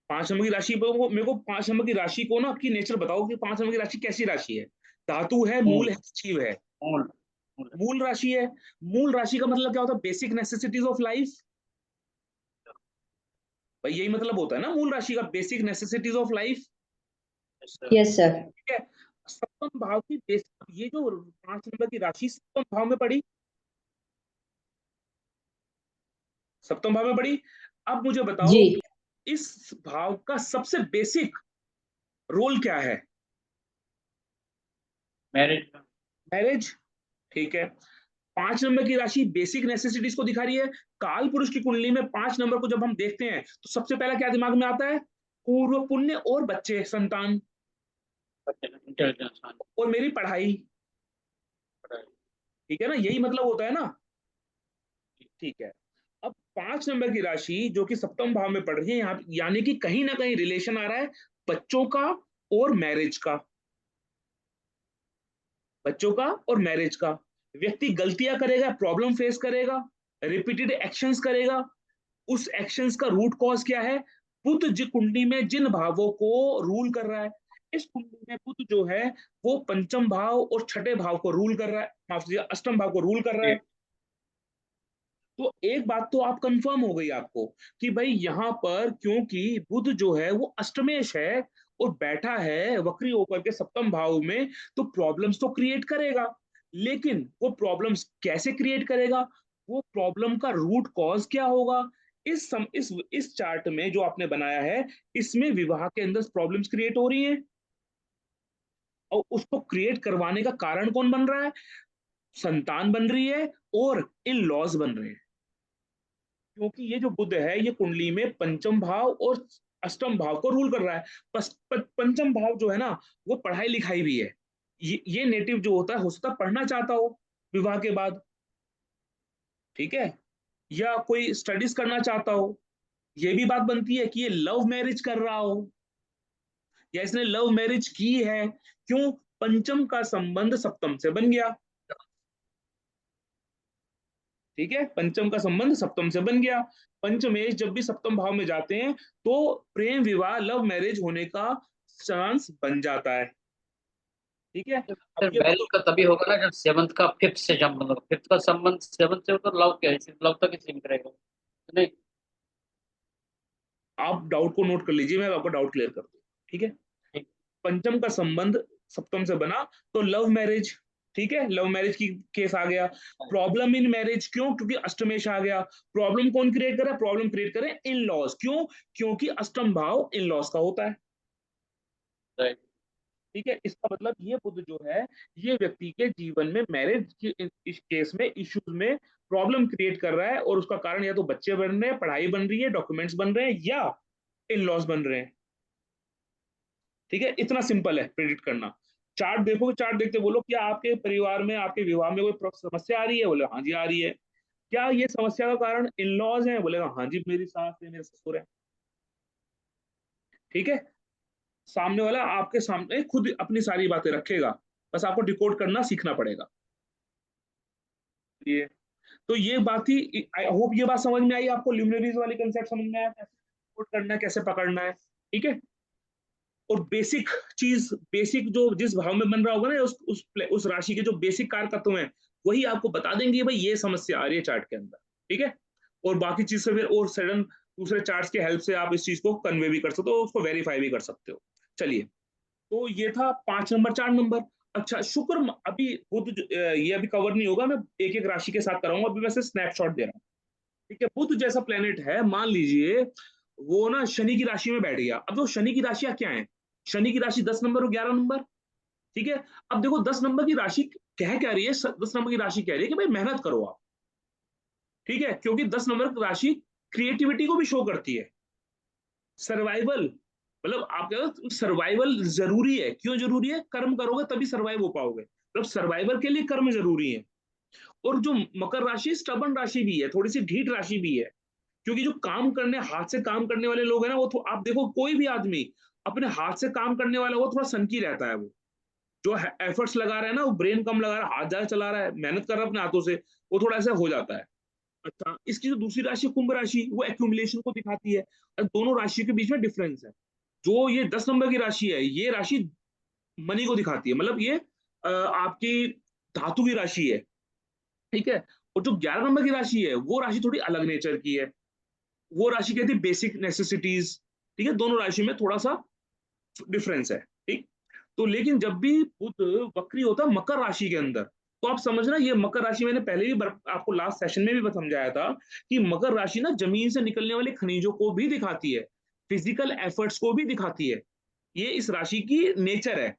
5 नंबर की राशि को, मेरे को 5 नंबर की राशि को ना आपकी नेचर बताओ कि 5 नंबर की राशि कैसी राशि है? धातु है, मूल मूल है, जीव है? मूल मूल मूल राशि है। मूल राशि का मतलब क्या होता है? Basic necessities of life. भाई यही मतलब होता है ना मूल राशि का, basic necessities of life. Yes sir. ठीक है, सप्तम भाव की बेसिक, ये जो 5 नंबर की राशि सप्तम भाव में पड़ी, सप्तम भाव में पड़ी। अब मुझे जी। बताओ इस भाव का सबसे बेसिक रोल क्या है? मैरिज। मैरिज। ठीक है, 5 नंबर की राशि बेसिक नेसेसिटीज को दिखा रही है। काल पुरुष की कुंडली में 5 नंबर को जब हम देखते हैं तो सबसे पहला क्या दिमाग में आता है? पूर्व पुण्य और बच्चे, संतान, इंटेलिजेंस। और मेरी पढ़ाई। ठीक है ना, यही मतलब होता है ना। ठीक है, अब 5 नंबर की राशि जो कि सप्तम भाव में पड़ रही है यहाँ, यानी कि कहीं ना कहीं रिलेशन आ रहा है बच्चों का और मैरिज का, बच्चों का और मैरिज का। व्यक्ति गलतियां करेगा, प्रॉब्लम फेस करेगा, रिपीटेड एक्शंस करेगा। उस एक्शंस का रूट कॉज क्या है? बुध जी कुंडली में जिन भावों को रूल कर रहा है, इस कुंडली में बुध जो है वो पंचम भाव और छठे भाव को रूल कर रहा है, माफ कीजिए अष्टम भाव को रूल कर रहा है। तो एक बात तो आप कंफर्म हो गई आपको कि भाई यहां पर क्योंकि बुध जो है वो अष्टमेश है, और बैठा है वक्री होकर के सप्तम भाव में, तो प्रॉब्लम्स तो क्रिएट करेगा, लेकिन वो प्रॉब्लम्स कैसे क्रिएट करेगा, वो प्रॉब्लम का रूट कॉज क्या होगा। इस चार्ट में जो आपने बनाया है, इसमें विवाह के अंदर प्रॉब्लम्स क्रिएट हो रही हैं, और उसको क्रिएट करवाने का कारण कौन बन रहा है, संतान बन रही है और इन लॉज बन रहे हैं। क्योंकि ये जो बुध है ये कुंडली में पंचम भाव और अष्टम भाव को रूल कर रहा है। पंचम भाव जो है ना, वो पढ़ाई लिखाई भी है। ये नेटिव जो होता है हो सकता है पढ़ना चाहता हो विवाह के बाद, ठीक है, या कोई स्टडीज करना चाहता हो। ये भी बात बनती है कि ये लव मैरिज कर रहा हो, या इसने लव मैरिज की है। क्यों, पंचम का संबंध सप्तम से बन गया, ठीक है, पंचम का संबंध सप्तम से बन गया। पंचमेश जब भी सप्तम भाव में जाते हैं तो प्रेम विवाह लव मैरिज होने का चांस बन जाता है, ठीक है। अब सर ये मैरिज का तभी होगा ना जब सेवंथ का फिफ्थ से जब मतलब फिफ्थ का संबंध सेवंथ से हो तो लव क्या है, सिर्फ लव तक ही सीमित रहेगा नहीं। आप डाउट को नोट कर लीजिए, मैं आपका डाउट क्लियर कर दूं, ठीक है। ठीक। पंचम का संबंध सप्तम से बना तो लव मैरिज, ठीक है, लव मैरिज की केस आ गया। प्रॉब्लम इन मैरिज, क्यों, क्योंकि अष्टमेश आ गया। प्रॉब्लम कौन क्रिएट करे, प्रॉब्लम क्रिएट करे इन लॉज, क्यों, क्योंकि अष्टम भाव इन लॉज का होता है, राइट। ठीक है। इसका मतलब ये बुध जो है, ये व्यक्ति के जीवन में मैरिज के इस केस में इश्यूज में प्रॉब्लम क्रिएट कर रहा है, और उसका कारण या तो बच्चे बन रहे हैं, पढ़ाई बन रही है, डॉक्यूमेंट्स बन रहे हैं, या इन लॉज बन रहे हैं, ठीक है। इतना सिंपल है प्रेडिक्ट करना। चार्ट देखोगे, चार्ट देखते बोलो क्या आपके परिवार में, आपके विवाह में कोई समस्या आ रही है, बोले हाँ जी आ रही है। क्या ये समस्या का कारण इन लॉज है, बोलेगा हाँ जी मेरी सास है, मेरे ससुर है, ठीक है। सामने वाला आपके सामने खुद अपनी सारी बातें रखेगा, बस आपको डिकोड करना सीखना पड़ेगा। ये तो ये बात ही, आई होप ये बात समझ में आई आपको, ल्यूमिनरीज वाली कंसेप्ट समझ में आया, कैसे डिकोड करना है, कैसे पकड़ना है, ठीक है। और बेसिक चीज, बेसिक जो जिस भाव में बन रहा होगा ना, उस राशि के जो बेसिक कारक तत्व हैं, वही आपको बता देंगे भाई ये समस्या आ रही है चार्ट के अंदर, ठीक है। और बाकी चीज से फिर और सडन दूसरे चार्ट्स के हेल्प से आप इस चीज को कन्वे भी कर सकते हो, उसको वेरीफाई भी कर सकते हो। चलिए, तो ये था 5 नंबर, 4 नंबर। अच्छा, शुक्र अभी बुध ये अभी कवर नहीं होगा, मैं एक एक राशि के साथ कराऊंगा, अभी वैसे स्नैपशॉट दे रहा हूँ, ठीक है। बुध जैसा प्लेनेट है, मान लीजिए वो ना शनि की राशि में बैठ गया। अब तो शनि की राशियां क्या है, शनि की राशि 10 नंबर और 11 नंबर, ठीक है। अब देखो 10 नंबर की राशि कह क्या रही है, 10 नंबर की राशि कह रही है कि भाई मेहनत करो आप, ठीक है, क्योंकि 10 नंबर की राशि क्रिएटिविटी को भी शो करती है, सर्वाइवल, मतलब आप कह रहे सर्वाइवल जरूरी है। क्यों जरूरी है, कर्म करोगे तभी सर्वाइव हो पाओगे, मतलब सर्वाइवल के लिए कर्म जरूरी है। और जो मकर राशि स्टबन राशि भी है, थोड़ी सी ढीठ राशि भी है, क्योंकि जो काम करने, हाथ से काम करने वाले लोग हैं ना, वो आप देखो कोई भी आदमी अपने हाथ से काम करने वाला वो थोड़ा सनकी रहता है। वो जो एफर्ट्स लगा रहा है ना, वो ब्रेन कम लगा रहा है, हाथ ज्यादा चला रहा है, मेहनत कर रहा है अपने हाथों से, वो थोड़ा ऐसा हो जाता है। अच्छा, इसकी जो दूसरी राशि कुंभ राशि, वो एक्यूमुलेशन को दिखाती है, और दोनों राशियों के बीच में डिफरेंस है। जो ये 10 नंबर की राशि है, ये राशि मनी को दिखाती है, मतलब ये आपकी धातु की राशि है, ठीक है। और जो 11 नंबर की राशि है, वो राशि थोड़ी अलग नेचर की है, वो राशि कहती है बेसिक नेसेसिटीज, ठीक है। दोनों राशि में थोड़ा सा डिफरेंस है, ठीक। तो लेकिन जब भी बुध वक्री होता है मकर राशि के अंदर, तो आप समझना ये मकर राशि, मैंने पहले भी आपको लास्ट सेशन में भी समझाया था कि मकर राशि ना जमीन से निकलने वाले खनिजों को भी दिखाती है, फिजिकल एफर्ट्स को भी दिखाती है। ये इस राशि की नेचर है,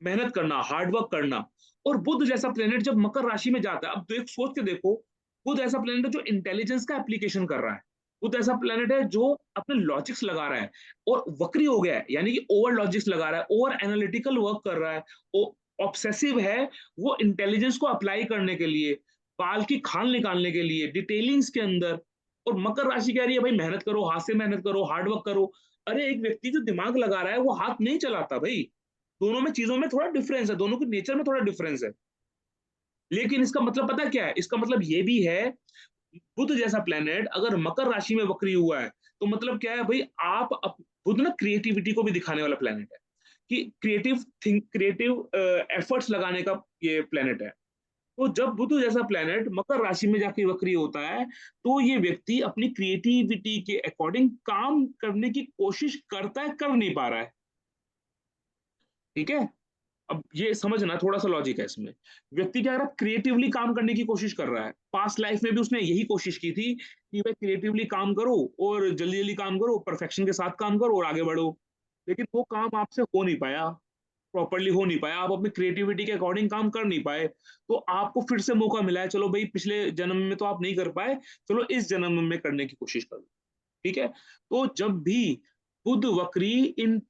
मेहनत करना, हार्डवर्क करना। और बुध जैसा प्लेनेट जब मकर राशि में जाता है, अब देख सोच के देखो, बुध ऐसा प्लेनेट है जो इंटेलिजेंस का एप्लीकेशन कर रहा है, बुध ऐसा प्लेनेट है जो अपने लॉजिक्स लगा रहा है, और वक्री हो गया है यानी कि ओवर लॉजिक्स लगा रहा है, ओवर एनालिटिकल वर्क कर रहा है, ऑब्सेसिव है, वो इंटेलिजेंस को अप्लाई करने के लिए, बाल की खाल निकालने के लिए, डिटेलिंग्स के अंदर। और मकर राशि कह रही है भाई मेहनत करो, हाथ से मेहनत करो, हार्डवर्क करो। अरे एक व्यक्ति जो दिमाग लगा रहा है वो हाथ नहीं चलाता भाई, दोनों में चीजों में थोड़ा डिफरेंस है, दोनों के नेचर में थोड़ा डिफरेंस है। लेकिन इसका मतलब पता क्या है, इसका मतलब ये भी है, बुध जैसा प्लेनेट अगर मकर राशि में वक्री हुआ है, तो मतलब क्या है भाई, बुध ना क्रिएटिविटी को भी दिखाने वाला प्लेनेट है, कि क्रिएटिव एफर्ट्स लगाने का ये प्लेनेट है। तो जब बुध जैसा प्लेनेट मकर राशि में जाके वक्री होता है, तो ये व्यक्ति अपनी क्रिएटिविटी के अकॉर्डिंग काम करने की कोशिश करता है, कर नहीं पा रहा है, ठीक है, अब ये समझना, थोड़ा सा लॉजिक है इसमें। व्यक्ति क्या कर रहा है, क्रिएटिवली काम करने की कोशिश कर रहा है। पास्ट लाइफ में भी उसने यही कोशिश की थी कि भाई क्रिएटिवली काम करो और जल्दी जल्दी काम करो, परफेक्शन के साथ काम करो और आगे बढ़ो। लेकिन वो काम आपसे हो नहीं पाया, प्रॉपरली हो नहीं पाया, आप अपनी क्रिएटिविटी के अकॉर्डिंग काम कर नहीं पाए। तो आपको फिर से मौका मिला है, चलो भाई पिछले जन्म में तो आप नहीं कर पाए, चलो इस जन्म में करने की कोशिश करो। ठीक है, तो जब भी बुध वक्री इन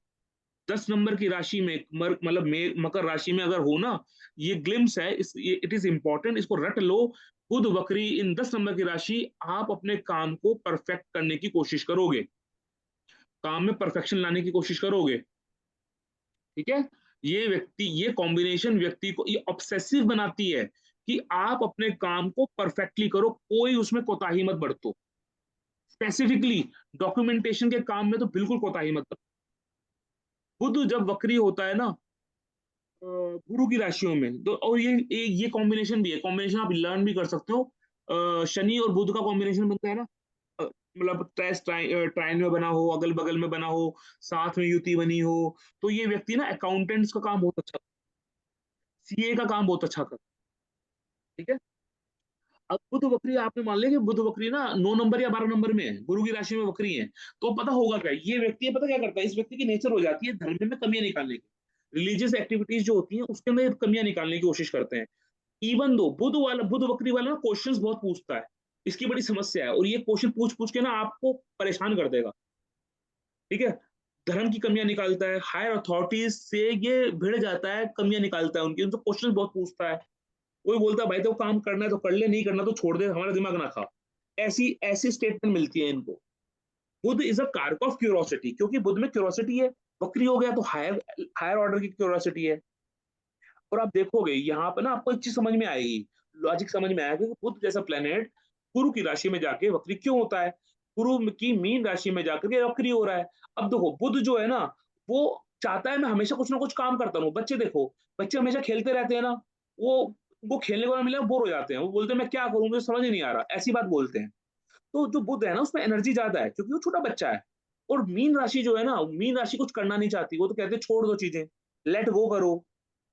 10 नंबर की राशि में मतलब मकर राशि में अगर हो ना, ये ग्लिम्स है, इट इज इंपॉर्टेंट, इसको रट लो। बुध वक्री इन 10 नंबर की राशि, आप अपने काम को परफेक्ट करने की कोशिश करोगे, काम में परफेक्शन लाने की कोशिश करोगे। ठीक है, ये कॉम्बिनेशन व्यक्ति को ये ऑब्सेसिव बनाती है कि आप अपने काम को परफेक्टली करो, कोई उसमें कोताही मत बरतो। स्पेसिफिकली डॉक्यूमेंटेशन के काम में तो बिल्कुल कोताही मत बरतो। बुध जब वक्री होता है ना गुरु की राशियों में, तो और ये कॉम्बिनेशन भी है, कॉम्बिनेशन आप लर्न भी कर सकते हो। शनि और बुध का कॉम्बिनेशन बनता है ना, मतलब ट्राइन में बना हो, अगल बगल में बना हो, साथ में युति बनी हो, तो ये व्यक्ति ना अकाउंटेंट्स का काम बहुत अच्छा, सीए का काम बहुत अच्छा कर। ठीक है, अब बुध वक्री आपने मान लिया कि बुध वक्री ना 9 नंबर या 12 नंबर में है, गुरु की राशि में वक्री है, तो पता होगा क्या, ये व्यक्ति पता क्या करता है, इस व्यक्ति की नेचर हो जाती है धर्म में कमियां निकालने की, रिलीजियस एक्टिविटीज जो होती हैं उसके अंदर कमियां निकालने की कोशिश करते हैं। इवन दो बुध वक्री वाला ना क्वेश्चंस बहुत पूछता है, इसकी बड़ी समस्या है, और ये क्वेश्चन पूछ पूछ के ना आपको परेशान कर देगा। ठीक है, धर्म की कमियां निकालता है, हायर अथॉरिटीज से ये भिड़ जाता है, कमियां निकालता है उनकी, उनसे क्वेश्चन बहुत पूछता है। वही बोलता है भाई तो काम करना है तो कर ले, नहीं करना तो छोड़ दे, हमारा दिमाग ना खा। ऐसी ऐसी स्टेटमेंट मिलती है इनको। बुध is a karak of curiosity, क्योंकि बुध में क्यूरोसिटी है, बकरी हो गया तो हायर हायर ऑर्डर की क्यूरोसिटी है। और आप देखोगे यहाँ पे ना आपको एक चीज समझ में आएगी, लॉजिक समझ में आएगा कि बुध जैसा प्लेनेट गुरु की राशि में जाके वक्री क्यों होता है, गुरु की मीन राशि में जाकर के वक्री हो रहा है। अब देखो बुध जो है ना, वो चाहता है मैं हमेशा कुछ ना कुछ काम करता रहूं। बच्चे देखो, बच्चे हमेशा खेलते रहते हैं ना, वो खेलने को ना मिले बोर हो जाते हैं, वो बोलते हैं मैं क्या करूं, मुझे समझ ही नहीं आ रहा, ऐसी बात बोलते हैं। तो जो बुध है ना उसमें एनर्जी ज्यादा है, क्योंकि वो छोटा बच्चा है। और मीन राशि जो है ना, मीन राशि कुछ करना नहीं चाहती, वो तो कहते हैं छोड़ दो चीजें, लेट गो करो,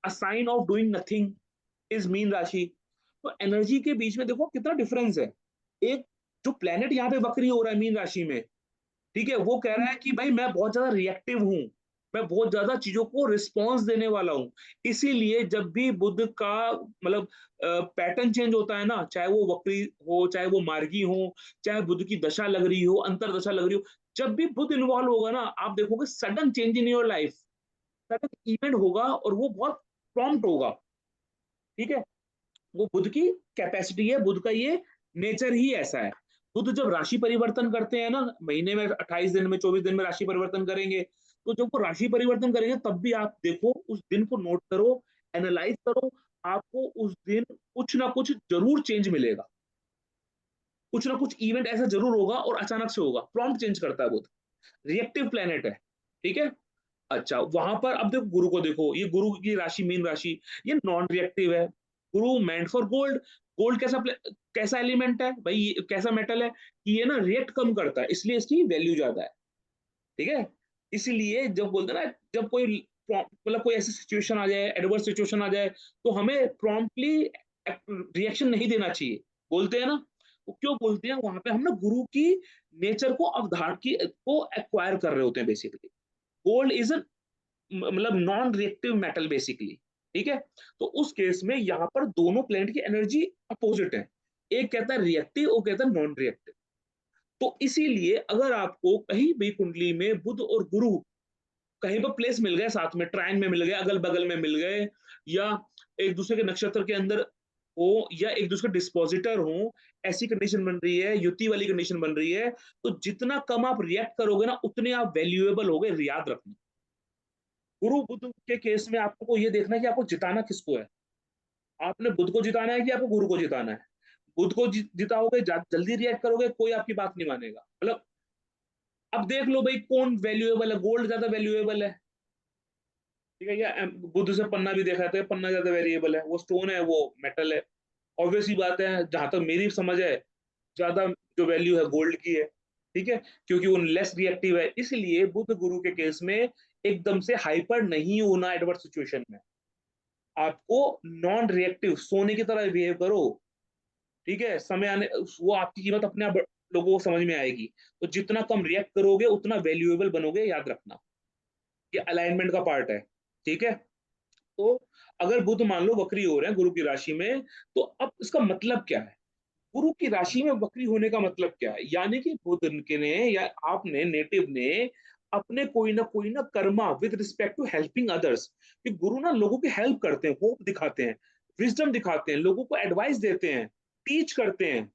a sign of doing nothing is Meen rashi. तो एनर्जी के बीच में देखो कितना डिफरेंस है। एक जो प्लेनेट यहाँ पे वक्री हो रहा है मीन राशि में, ठीक है, वो कह रहा है कि भाई मैं बहुत ज्यादा रिएक्टिव हूँ, मैं बहुत ज्यादा चीजों को रिस्पॉन्स देने वाला हूँ। इसीलिए जब भी बुध का मतलब पैटर्न चेंज होता है ना, चाहे वो वक्री हो, चाहे वो मार्गी हो, चाहे बुध की दशा लग रही हो, अंतर दशा लग रही हो, जब भी बुध इन्वॉल्व होगा ना, आप देखोगे sudden change in your life, sudden event होगा और वो बहुत प्रॉम्प्ट होगा। ठीक है, वो बुध की कैपेसिटी है, बुध का ये नेचर ही ऐसा है। बुध जब राशि परिवर्तन करते हैं ना, महीने में 28 दिन में 24 दिन में राशि परिवर्तन करेंगे, तो जब वो राशि परिवर्तन करेंगे तब भी आप देखो, उस दिन को नोट करो, एनालाइज करो, आपको उस दिन कुछ ना कुछ जरूर चेंज मिलेगा, कुछ ना कुछ इवेंट ऐसा जरूर होगा और अचानक से होगा, प्रॉम्प्ट चेंज करता है बुध, रिएक्टिव प्लेनेट है। ठीक है, अच्छा वहां पर अब देखो गुरु को देखो, ये गुरु की राशि मीन राशि, ये नॉन रिएक्टिव है। गुरु मेंट फॉर गोल्ड, गोल्ड कैसा एलिमेंट है भाई, कैसा मेटल है कि ये ना रिएक्ट कम करता है, इसलिए इसकी वैल्यू ज्यादा है। ठीक है, इसलिए जब बोलते हैं ना, जब कोई मतलब कोई ऐसी सिचुएशन आ जाए, एडवर्स सिचुएशन आ जाए, तो हमें प्रॉम्प्टली रिएक्शन नहीं देना चाहिए, बोलते हैं ना। वो क्यों बोलते हैं, वहां पे हम ना गुरु की नेचर को अवधारण की को एक्वायर कर रहे होते हैं बेसिकली। गोल्ड इज मतलब नॉन रिएक्टिव मेटल बेसिकली। ठीक है, तो उस केस में यहाँ पर दोनों प्लेनेट की एनर्जी अपोजिट है, एक कहता है रिएक्टिव, वो कहता है नॉन रिएक्टिव। तो इसीलिए अगर आपको कहीं भी कुंडली में बुध और गुरु कहीं पर प्लेस मिल गए, साथ में ट्राइन में मिल गए, अगल बगल में मिल गए, या एक दूसरे के नक्षत्र के अंदर हो, या एक दूसरे डिस्पोजिटर हो, ऐसी कंडीशन बन रही है, युति वाली कंडीशन बन रही है, तो जितना कम आप रिएक्ट करोगे ना, उतने आप वैल्यूएबल होगे, याद रखना। गुरु बुध के केस में आपको ये देखना है कि आपको जिताना किसको है, आपने बुध को जिताना है कि आपको गुरु को जिताना है। बुध को जिताओगे, जल्दी रिएक्ट करोगे, कोई आपकी बात नहीं मानेगा। मतलब अब देख लो भाई कौन वैल्यूएबल है, गोल्ड ज्यादा वैल्यूएबल है, ठीक है, या बुध से पन्ना भी देखा था, पन्ना ज्यादा वेरिएबल है, वो स्टोन है, वो मेटल है। ऑब्वियस ही बात है, जहां तक मेरी समझ है, ज्यादा जो वैल्यू है गोल्ड की है। ठीक है, क्योंकि वो लेस रिएक्टिव है, इसलिए बुध गुरु के केस में एकदम से हाइपर नहीं होना एडवर्स सिचुएशन में। आपको नॉन रिएक्टिव सोने की तरह बिहेव करो, ठीक है। समय आने वो आपकी कीमत अपने आप लोगों को समझ में आएगी। तो जितना कम रिएक्ट करोगे उतना वैल्यूएबल बनोगे, याद रखना। ये अलाइनमेंट का पार्ट है, ठीक है। तो अगर बुध मान लो वक्री हो रहे हैं गुरु की राशि में, तो अब इसका मतलब क्या है? गुरु की राशि में वक्री होने का मतलब क्या है? यानी कि बुध के ने या आपने नेटिव ने अपने कोई ना karma with respect to helping others, कि गुरु ना लोगों की हेल्प करते हैं, होप दिखाते हैं, विजडम दिखाते हैं, लोगों को एडवाइस देते हैं, टीच करते हैं,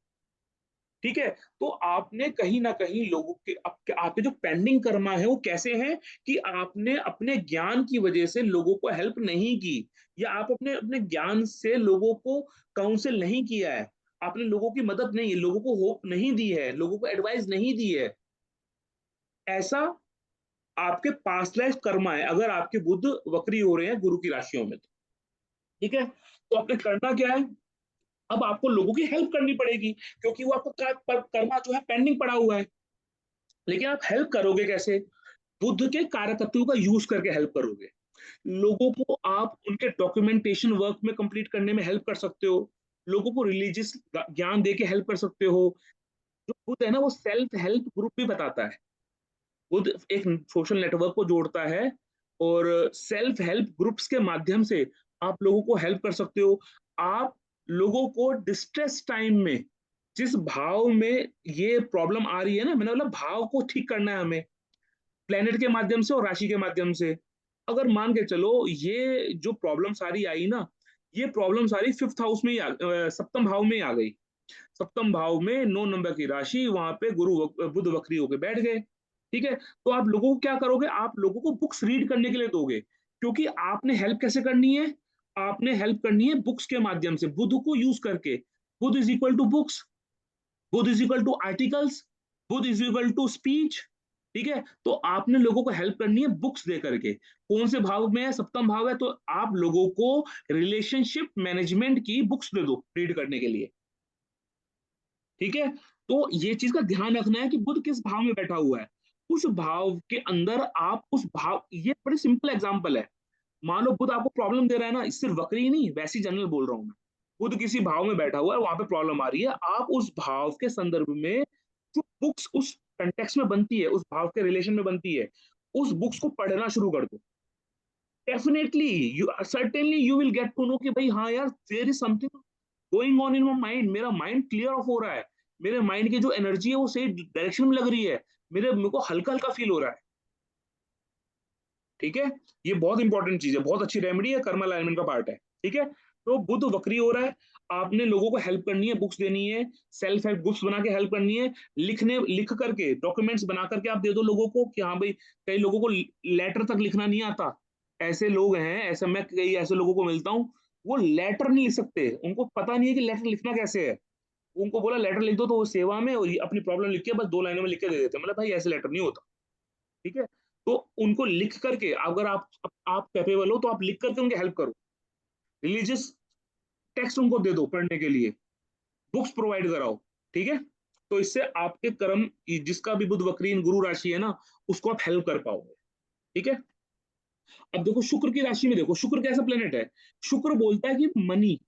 ठीक है। तो आपने कहीं ना कहीं लोगों के आपके जो पेंडिंग कर्मा है वो कैसे हैं, कि आपने अपने ज्ञान की वजह से लोगों को हेल्प नहीं की, या आप अपने अपने ज्ञान से लोगों को काउंसिल नहीं किया है, आपने लोगों की मदद नहीं, लोगों को होप नहीं दी है, लोगों को एडवाइस नहीं दी है। ऐसा आपके पास्ट लाइफ कर्मा है अगर आपके बुध वक्री हो रहे हैं गुरु की राशियों में, तो ठीक है। तो आपने करना क्या है? अब आपको लोगों की हेल्प करनी पड़ेगी, क्योंकि वो आपका कर्मा जो है पेंडिंग पड़ा हुआ है। लेकिन आप हेल्प करोगे कैसे? बुद्ध के कारकत्व का यूज करके हेल्प करोगे। लोगों को आप उनके डॉक्यूमेंटेशन वर्क में कंप्लीट करने में हेल्प कर सकते हो, लोगों को रिलीजियस ज्ञान दे के हेल्प कर सकते हो। जो बुद्ध है ना, वो सेल्फ हेल्प ग्रुप भी बताता है। बुद्ध एक सोशल नेटवर्क को जोड़ता है, और सेल्फ हेल्प ग्रुप्स के माध्यम से आप लोगों को हेल्प कर सकते हो। आप लोगों को डिस्ट्रेस टाइम में, जिस भाव में ये प्रॉब्लम आ रही है ना, मैंने बोला भाव को ठीक करना है हमें, प्लेनेट के माध्यम से और राशि के माध्यम से। अगर मान के चलो ये जो प्रॉब्लम सारी आई ना, ये प्रॉब्लम सारी फिफ्थ हाउस में ही सप्तम भाव में ही आ गई। सप्तम भाव में 9 नंबर की राशि, वहां पे बुध वक्री होके बैठ गए, ठीक है। तो आप लोगों को क्या करोगे? आप लोगों को बुक्स रीड करने के लिए दोगे, क्योंकि आपने हेल्प कैसे करनी है? आपने हेल्प करनी है बुक्स के माध्यम से, बुध को यूज करके। Budh is equal to books, Budh is equal to articles, Budh is equal to speech, ठीक है। तो आपने लोगों को हेल्प करनी है बुक्स दे करके। कौन से भाव में है? सप्तम भाव है, तो आप लोगों को रिलेशनशिप मैनेजमेंट की बुक्स दे दो रीड करने के लिए, ठीक है। तो ये चीज का ध्यान रखना है कि बुध किस भाव में बैठा हुआ है, उस भाव के अंदर आप उस भाव, ये बड़ी सिंपल एग्जांपल है। मान लो बुध आपको प्रॉब्लम दे रहा है ना, सिर्फ वक्री ही नहीं, वैसी जनरल बोल रहा हूं मैं। बुध किसी भाव में बैठा हुआ है, वहां पे प्रॉब्लम आ रही है, आप उस भाव के संदर्भ में जो बुक्स उस कंटेक्स्ट में बनती है, उस भाव के रिलेशन में बनती है, उस बुक्स को पढ़ना शुरू कर दो। Definitely you certainly you will get to know कि भाई हाँ यार, there is something going on in my mind, मेरा माइंड क्लियर ऑफ हो रहा है, मेरे माइंड की जो एनर्जी है वो सही डायरेक्शन में लग रही है, मेरे को हल्का हल्का फील हो रहा है, ठीक है। ये बहुत इंपॉर्टेंट चीज है, बहुत अच्छी रेमेडी है, कर्मा अलाइनमेंट का पार्ट है, ठीक है। तो बुध वक्री हो रहा है, आपने लोगों को हेल्प करनी है, बुक्स देनी है, सेल्फ हेल्प बुक्स बना के हेल्प करनी है, लिख करके डॉक्यूमेंट्स बना करके आप दे दो लोगों को, कि हाँ भाई, कई लोगों को लेटर तक लिखना नहीं आता। ऐसे लोग हैं, ऐसे मैं कई ऐसे लोगों को मिलता हूँ, वो लेटर नहीं लिख सकते, उनको पता नहीं है कि लेटर लिखना कैसे है। उनको बोला लेटर लिख दो, तो वो सेवा में और अपनी प्रॉब्लम लिख के बस 2 लाइनों में लिख के दे देते हैं। मतलब भाई ऐसे लेटर नहीं होता, ठीक है। तो उनको लिख करके, अगर आप कैपेबल हो तो आप लिख करके उनकी हेल्प करो, रिलीजियस टेक्स्ट उनको दे दो पढ़ने के लिए, बुक्स प्रोवाइड कराओ, ठीक है। तो इससे आपके कर्म, जिसका भी बुध वक्री इन गुरु राशि है ना, उसको आप हेल्प कर पाओगे, ठीक है। अब देखो शुक्र की राशि में, देखो शुक्र कैसा प्लेनेट है। शुक्र बोलता है कि मनी,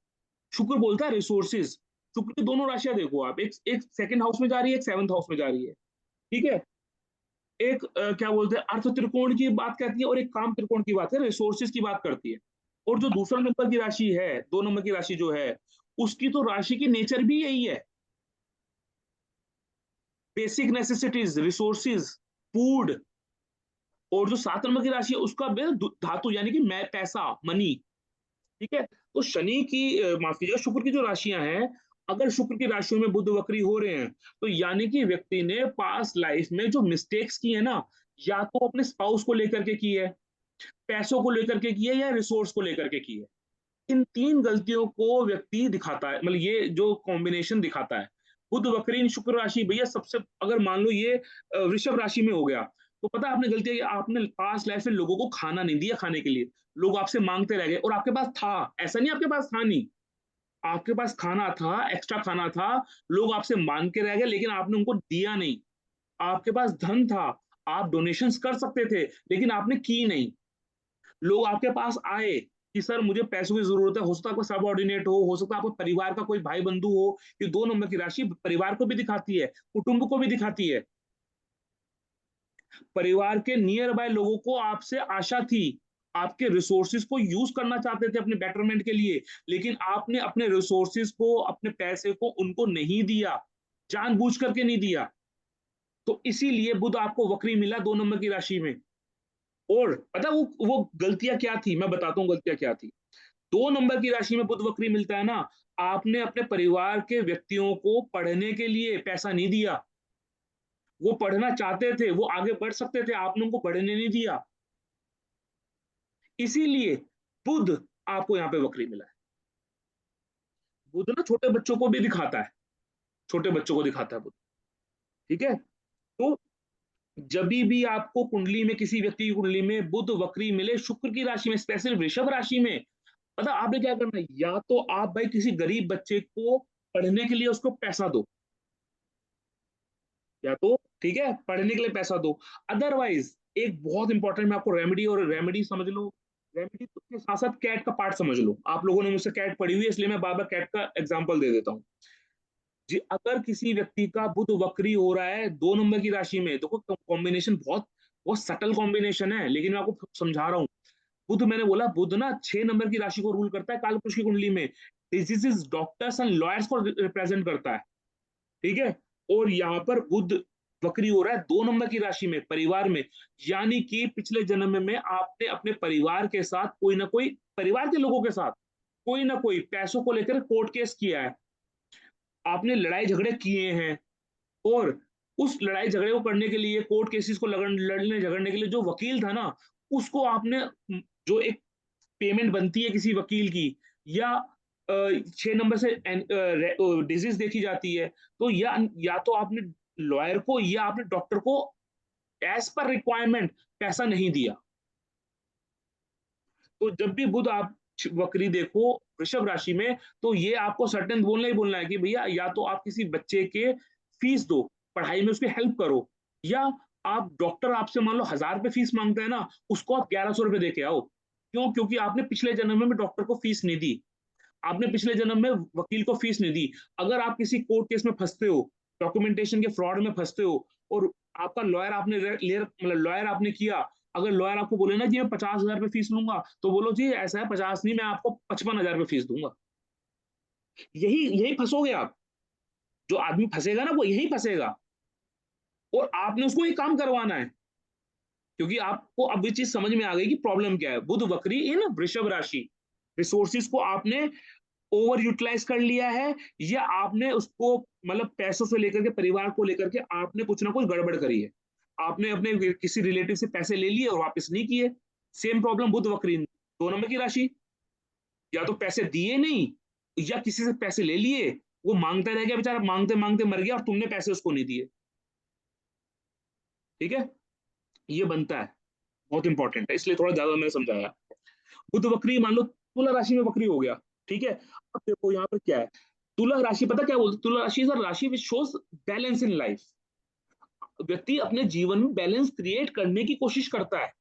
शुक्र बोलता है रिसोर्सेज। शुक्र की दोनों राशियां देखो आप, एक एक सेकंड हाउस में जा रही है, एक सेवंथ हाउस में जा रही है, ठीक है। एक क्या बोलते हैं, अर्थ त्रिकोण की बात करती है, और एक काम त्रिकोण की बात है, रिसोर्सेज की बात करती है। और जो दूसरा नंबर की राशि है, 2 नंबर की राशि जो है, उसकी तो राशि की नेचर भी यही है, बेसिक नेसेसिटीज, रिसोर्सेज, फूड। और जो 7 नंबर की राशि है, उसका धातु, यानी कि मैं पैसा, मनी, ठीक है। तो शनि की माफ कीजिएगा, शुक्र की जो राशियां हैं, अगर शुक्र की राशियों में बुध वक्री हो रहे हैं, तो यानी कि व्यक्ति ने पास्ट लाइफ में जो मिस्टेक्स की है ना, या तो अपने स्पाउस को लेकर के की है, पैसों को लेकर के की है, या रिसोर्स को लेकर के की है। इन 3 गलतियों को व्यक्ति दिखाता है, मतलब ये जो कॉम्बिनेशन दिखाता है। बुध वक्री शुक्र राशि, भैया सबसे, अगर मान लो ये वृषभ राशि में हो गया, तो पता है आपने गलती है, आपने पास्ट लाइफ में लोगों को खाना नहीं दिया, खाने के लिए लोग आपसे मांगते रह गए, और आपके पास था, ऐसा नहीं आपके पास था नहीं, आपके पास खाना था, एक्स्ट्रा खाना था, लोग आपसे मांग के रह गए, लेकिन आपने उनको दिया नहीं। आपके पास धन था, आप डोनेशंस कर सकते थे लेकिन आपने की नहीं। लोग आपके पास आए कि सर मुझे पैसों की जरूरत है, हो सकता है आपका सबऑर्डिनेट हो सकता है आपके परिवार का कोई भाई बंधु हो। कि 2 नंबर की राशि परिवार को भी दिखाती है, कुटुंब को भी दिखाती है। परिवार के नियर बाय लोगों को आपसे आशा थी, आपके रिसोर्सेज को यूज करना चाहते थे अपने बेटरमेंट के लिए, लेकिन आपने अपने रिसोर्सेज को, अपने पैसे को उनको नहीं दिया, जानबूझ करके नहीं दिया। तो इसीलिए बुध आपको वक्री मिला 2 नंबर की राशि में। और पता वो गलतियां क्या थी, मैं बताता हूँ गलतियां क्या थी। 2 नंबर की राशि में बुध वक्री मिलता है ना, आपने अपने परिवार के व्यक्तियों को पढ़ने के लिए पैसा नहीं दिया। वो पढ़ना चाहते थे, वो आगे बढ़ सकते थे, आपने उनको बढ़ने नहीं दिया। इसीलिए बुध आपको यहाँ पे वक्री मिला है। बुध ना छोटे बच्चों को भी दिखाता है, छोटे बच्चों को दिखाता है बुध। ठीक है। तो जब भी आपको कुंडली में, किसी व्यक्ति की कुंडली में बुध वक्री मिले शुक्र की राशि में, स्पेशल वृषभ राशि में, पता आपने क्या करना है, या तो आप भाई किसी गरीब बच्चे को पढ़ने के लिए उसको पैसा दो, या तो ठीक है पढ़ने के लिए पैसा दो। अदरवाइज एक बहुत इंपॉर्टेंट, मैं आपको रेमेडी, और रेमेडी समझ लो, रेमेडी के साथ साथ कैट का पार्ट समझ लो। आप लोगों ने मुझसे कैट पढ़ी हुई है इसलिए मैं बार बार कैट का एग्जाम्पल दे देता हूँ। जी, अगर किसी व्यक्ति का बुध वक्री हो रहा है 2 नंबर की राशि में, देखो कॉम्बिनेशन बहुत बहुत सटल कॉम्बिनेशन है, लेकिन मैं आपको समझा रहा हूँ। बुध, मैंने बोला बुध ना 6 नंबर की राशि को रूल करता है कालपुरुष की कुंडली में। डिजीजेस, डॉक्टर्स एंड लॉयर्स को रिप्रेजेंट करता है। ठीक है। और यहाँ पर बुध वक्री हो रहा है 2 नंबर की राशि में, परिवार में। यानी कि पिछले जन्म में आपने अपने परिवार के साथ कोई ना कोई, परिवार के लोगों के साथ कोई ना कोई पैसों को लेकर कोर्ट केस किया है, आपने लड़ाई झगड़े किए हैं। और उस लड़ाई झगड़े को करने के लिए, कोर्ट केसेस को लड़ने झगड़ने के लिए जो वकील था ना, उसको आपने, जो एक पेमेंट बनती है किसी वकील की, या 6 नंबर से डिजीज देखी जाती है, तो या तो आपने लॉयर को या आपने डॉक्टर को एज पर रिक्वायरमेंट पैसा नहीं दिया। तो जब भी बुध आप वक्री देखो वृषभ राशि में, तो ये आपको सर्टेन बोलना ही बोलना है कि भैया या तो आप किसी बच्चे के फीस दो, पढ़ाई में उसकी हेल्प करो, या आप डॉक्टर आपसे मान लो 1000 रुपये फीस मांगता है ना, उसको आप 1100 रुपये दे के आओ। क्यों? क्योंकि आपने पिछले जन्म में डॉक्टर को फीस नहीं दी, आपने पिछले जन्म में वकील को फीस नहीं दी। अगर आप किसी कोर्ट केस में फंसते हो, डॉक्यूमेंटेशन के फ्रॉड में फंसते हो, और आपका लॉयर आपने मतलब लॉयर आपने किया, अगर लॉयर आपको बोले ना कि मैं 50,000 रुपये फीस लूंगा, तो बोलो जी ऐसा है 50 नहीं, मैं आपको 55,000 रुपये फीस दूंगा। यही यही फंसोगे आप। जो आदमी फंसेगा ना वो यही फंसेगा, और आपने उसको ये काम करवाना है। क्योंकि आपको अब ये चीज समझ में आ गई कि प्रॉब्लम क्या है। बुध वक्री इन वृषभ राशि, रिसोर्सिस को आपने ओवर यूटिलाइज कर लिया है, या आपने उसको मतलब पैसों से लेकर के, परिवार को लेकर के आपने कुछ ना कुछ गड़बड़ करी है। आपने अपने किसी रिलेटिव से पैसे ले लिए और वापस नहीं किए। सेम प्रॉब्लम बुध वक्री 2 नंबर की राशि, या तो पैसे दिए नहीं, या किसी से पैसे ले लिए, वो मांगता रह गया बेचारा, मांगते मांगते मर गया और तुमने पैसे उसको नहीं दिए। ठीक है। ये बनता है, बहुत इंपॉर्टेंट है, इसलिए थोड़ा ज्यादा मैंने समझाया। बुध वक्री मान लो तुला राशि में वक्री हो गया। ठीक है। अब देखो यहाँ पर क्या है, तुला राशि पता क्या बोलते, तुला राशि इज अ राशि which shows balance in life. व्यक्ति अपने जीवन में बैलेंस क्रिएट करने की कोशिश करता है।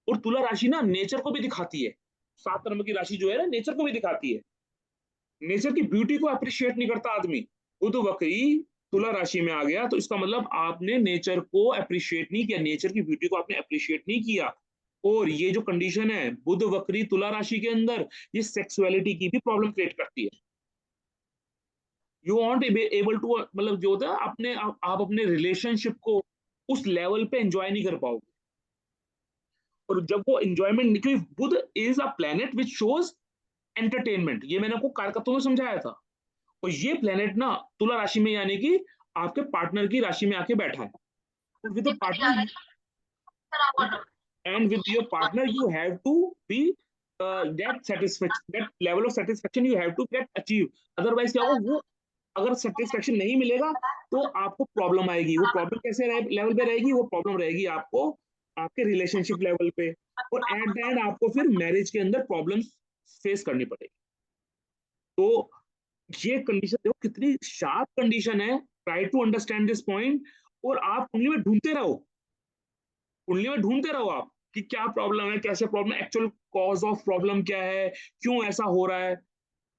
और तुला राशि ना नेचर को भी दिखाती है। 7 नंबर की राशि जो है ना, नेचर को भी दिखाती है। नेचर की ब्यूटी को अप्रिशिएट नहीं करता आदमी। बुध वक्री तुला राशि में आ गया तो इसका मतलब आपने नेचर को अप्रिशिएट नहीं किया, नेचर की ब्यूटी को आपने अप्रिशिएट नहीं किया। और ये जो कंडीशन है बुध वक्री तुला राशि के अंदर, ये सेक्सुअलिटी की भी प्रॉब्लम क्रिएट करती है। यू वॉन्ट एबल टू, मतलब जो होता है अपने आप अपने रिलेशनशिप को उस लेवल पे एंजॉय नहीं कर पाओगे। और जब वो एंजॉयमेंट, क्योंकि Budh is a planet which shows entertainment, ये मैंने आपको कारकत्वों में समझाया था। और ये प्लेनेट ना तुला राशि में, यानी कि आपके पार्टनर की राशि में आके बैठा है। With partner, and with your partner you have to be that satisfaction, that level of satisfaction you have to get achieve। otherwise क्या होगा, वो अगर सेटिस्फेक्शन नहीं मिलेगा तो आपको प्रॉब्लम आएगी। वो प्रॉब्लम कैसे लेवल पे रहेगी, वो प्रॉब्लम रहेगी आपको आपके रिलेशनशिप लेवल पे। और एट द एंड आपको फिर मैरिज के अंदर प्रॉब्लम फेस करनी पड़ेगी। तो ये कंडीशन देखो कितनी शार्प कंडीशन है। Try to understand this point, और आप कुंडली में ढूंढते रहो। कुंडली में ढूंढते रहो आप कि क्या प्रॉब्लम है, कैसे problem, actual cause of problem क्या है, क्यों ऐसा हो रहा है,